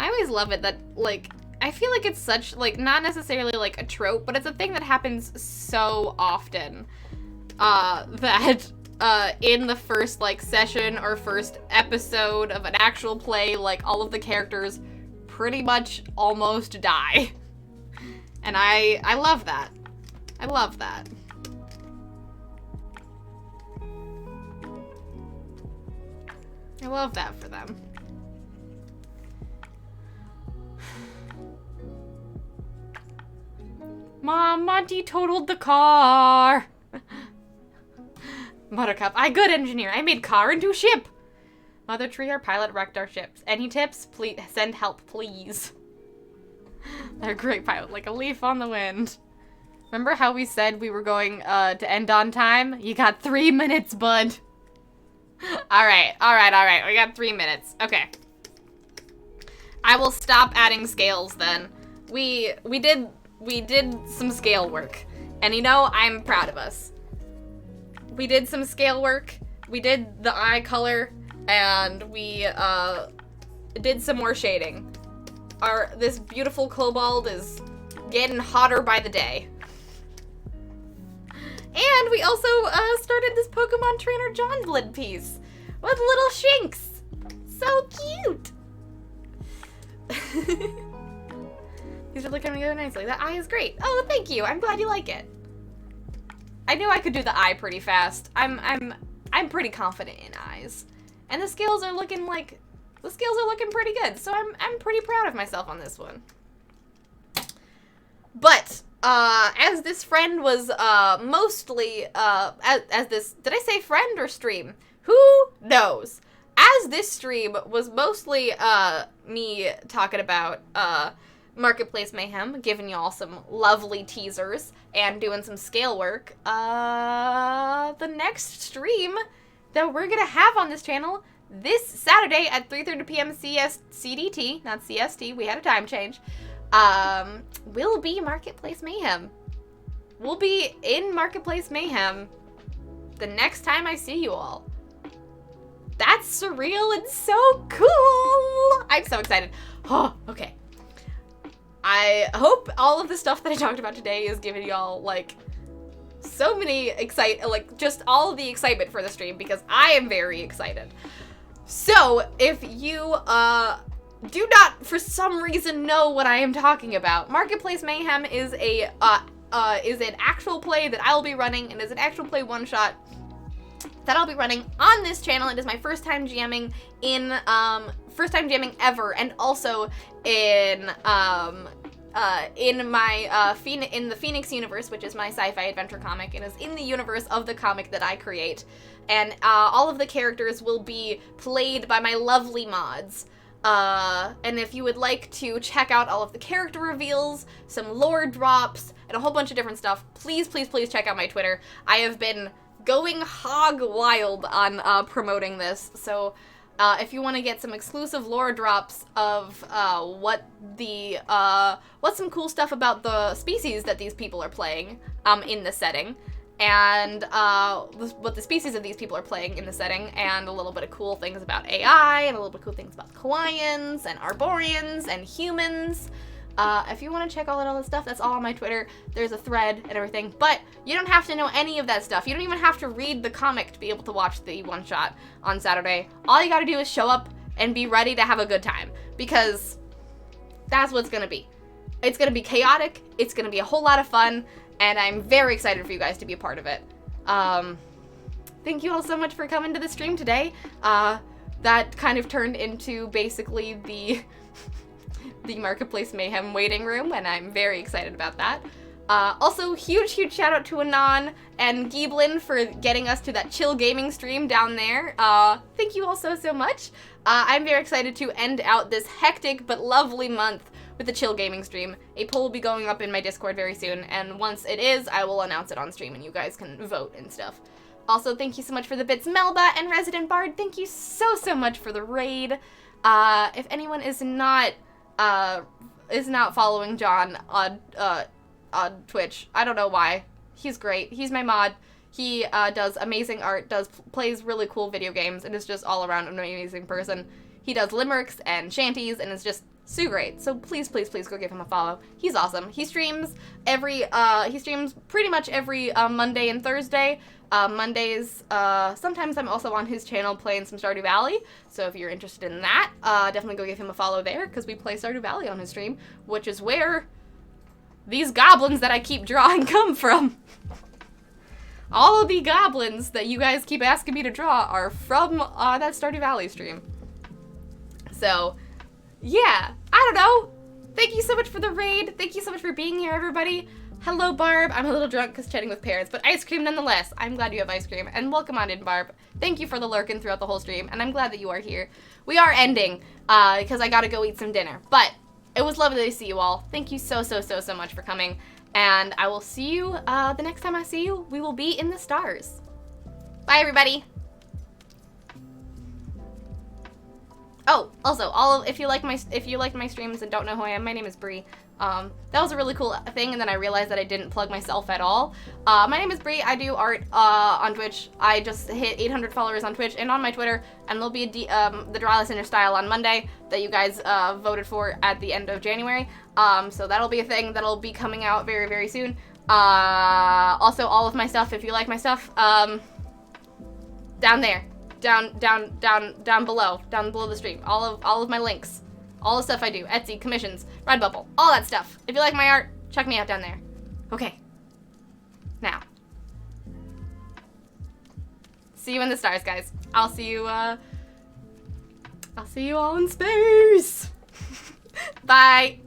Speaker 1: I always love it that, like, I feel like it's such, like, not necessarily, like, a trope, but it's a thing that happens so often, that, in the first, like, session or first episode of an actual play, like, all of the characters pretty much almost die. And I love that. I love that. I love that for them. Mom, Monty totaled the car. Buttercup, I good engineer. I made car into ship. Mother Tree, our pilot, wrecked our ships. Any tips? Please send help, please. They're a great pilot, like a leaf on the wind. Remember how we said we were going to end on time? You got 3 minutes, bud. All right. We got 3 minutes. Okay. I will stop adding scales then. We did some scale work, and you know, I'm proud of us. We did some scale work. We did the eye color, and we did some more shading. This beautiful kobold is getting hotter by the day. And we also started this Pokemon Trainer John Blood piece with little Shinx. So cute. These are looking together nicely. That eye is great. Oh, thank you. I'm glad you like it. I knew I could do the eye pretty fast. I'm pretty confident in eyes. And the scales are looking pretty good. So I'm pretty proud of myself on this one. But as this friend was mostly as this, did I say friend or stream? Who knows? As this stream was mostly me talking about Marketplace Mayhem, giving y'all some lovely teasers and doing some scale work, the next stream that we're gonna have on this channel this Saturday at 3:30 p.m. CDT, not CST, we had a time change, will be Marketplace Mayhem. We'll be in Marketplace Mayhem the next time I see you all. That's surreal and so cool! I'm so excited. Oh, okay. I hope all of the stuff that I talked about today is giving y'all, like, so many just all of the excitement for the stream, because I am very excited. So, if you, do not, for some reason, know what I am talking about, Marketplace Mayhem is an actual play that I'll be running, and is an actual play one-shot that I'll be running on this channel. It is my first time jamming ever, and also in the Phoenix universe, which is my sci-fi adventure comic, and is in the universe of the comic that I create. And all of the characters will be played by my lovely mods. And if you would like to check out all of the character reveals, some lore drops, and a whole bunch of different stuff, please, please, please check out my Twitter. I have been going hog wild on promoting this, so if you want to get some exclusive lore drops of what's some cool stuff about the species that these people are playing in the setting, and what the species of these people are playing in the setting, and a little bit of cool things about AI, and a little bit of cool things about Kawaiians, and Arborians, and humans. If you want to check all that stuff, that's all on my Twitter. There's a thread and everything, but you don't have to know any of that stuff. You don't even have to read the comic to be able to watch the one-shot on Saturday. All you gotta do is show up and be ready to have a good time, because that's what it's gonna be. It's gonna be chaotic, it's gonna be a whole lot of fun, and I'm very excited for you guys to be a part of it. Thank you all so much for coming to the stream today. That kind of turned into basically the Marketplace Mayhem waiting room, and I'm very excited about that. Also, huge shout out to Anon and Giblin for getting us to that chill gaming stream down there. Thank you all so much. I'm very excited to end out this hectic but lovely month with the chill gaming stream. A poll will be going up in my Discord very soon, and once it is, I will announce it on stream and you guys can vote and stuff. Also, thank you so much for the bits, Melba and Resident Bard. Thank you so much for the raid. If anyone is not following John on Twitch, I don't know why. He's great. He's my mod. He does amazing art, plays really cool video games, and is just all around an amazing person. He does limericks and shanties and is just so great. So please, please, please go give him a follow. He's awesome. He streams pretty much every Monday and Thursday. Mondays, sometimes I'm also on his channel playing some Stardew Valley, so if you're interested in that, definitely go give him a follow there, because we play Stardew Valley on his stream, which is where these goblins that I keep drawing come from. All of the goblins that you guys keep asking me to draw are from that Stardew Valley stream. So, yeah, I don't know. Thank you so much for the raid. Thank you so much for being here, everybody. Hello, Barb. I'm a little drunk because chatting with parents, but ice cream nonetheless. I'm glad you have ice cream, and welcome on in, Barb. Thank you for the lurking throughout the whole stream, and I'm glad that you are here. We are ending, because I gotta go eat some dinner, but it was lovely to see you all. Thank you so, so, so, so much for coming, and I will see you, the next time I see you, we will be in the stars. Bye, everybody. Oh, also, if you like my streams and don't know who I am, my name is Bree. That was a really cool thing, and then I realized that I didn't plug myself at all. My name is Bree. I do art on Twitch. I just hit 800 followers on Twitch and on my Twitter, and there'll be the Drylas Inner Style on Monday that you guys voted for at the end of January. So that'll be a thing that'll be coming out very, very soon. Also, all of my stuff, if you like my stuff, down there. Down below the stream. All of my links. All the stuff I do. Etsy, commissions, Redbubble, all that stuff. If you like my art, check me out down there. Okay. Now. See you in the stars, guys. I'll see you all in space. Bye.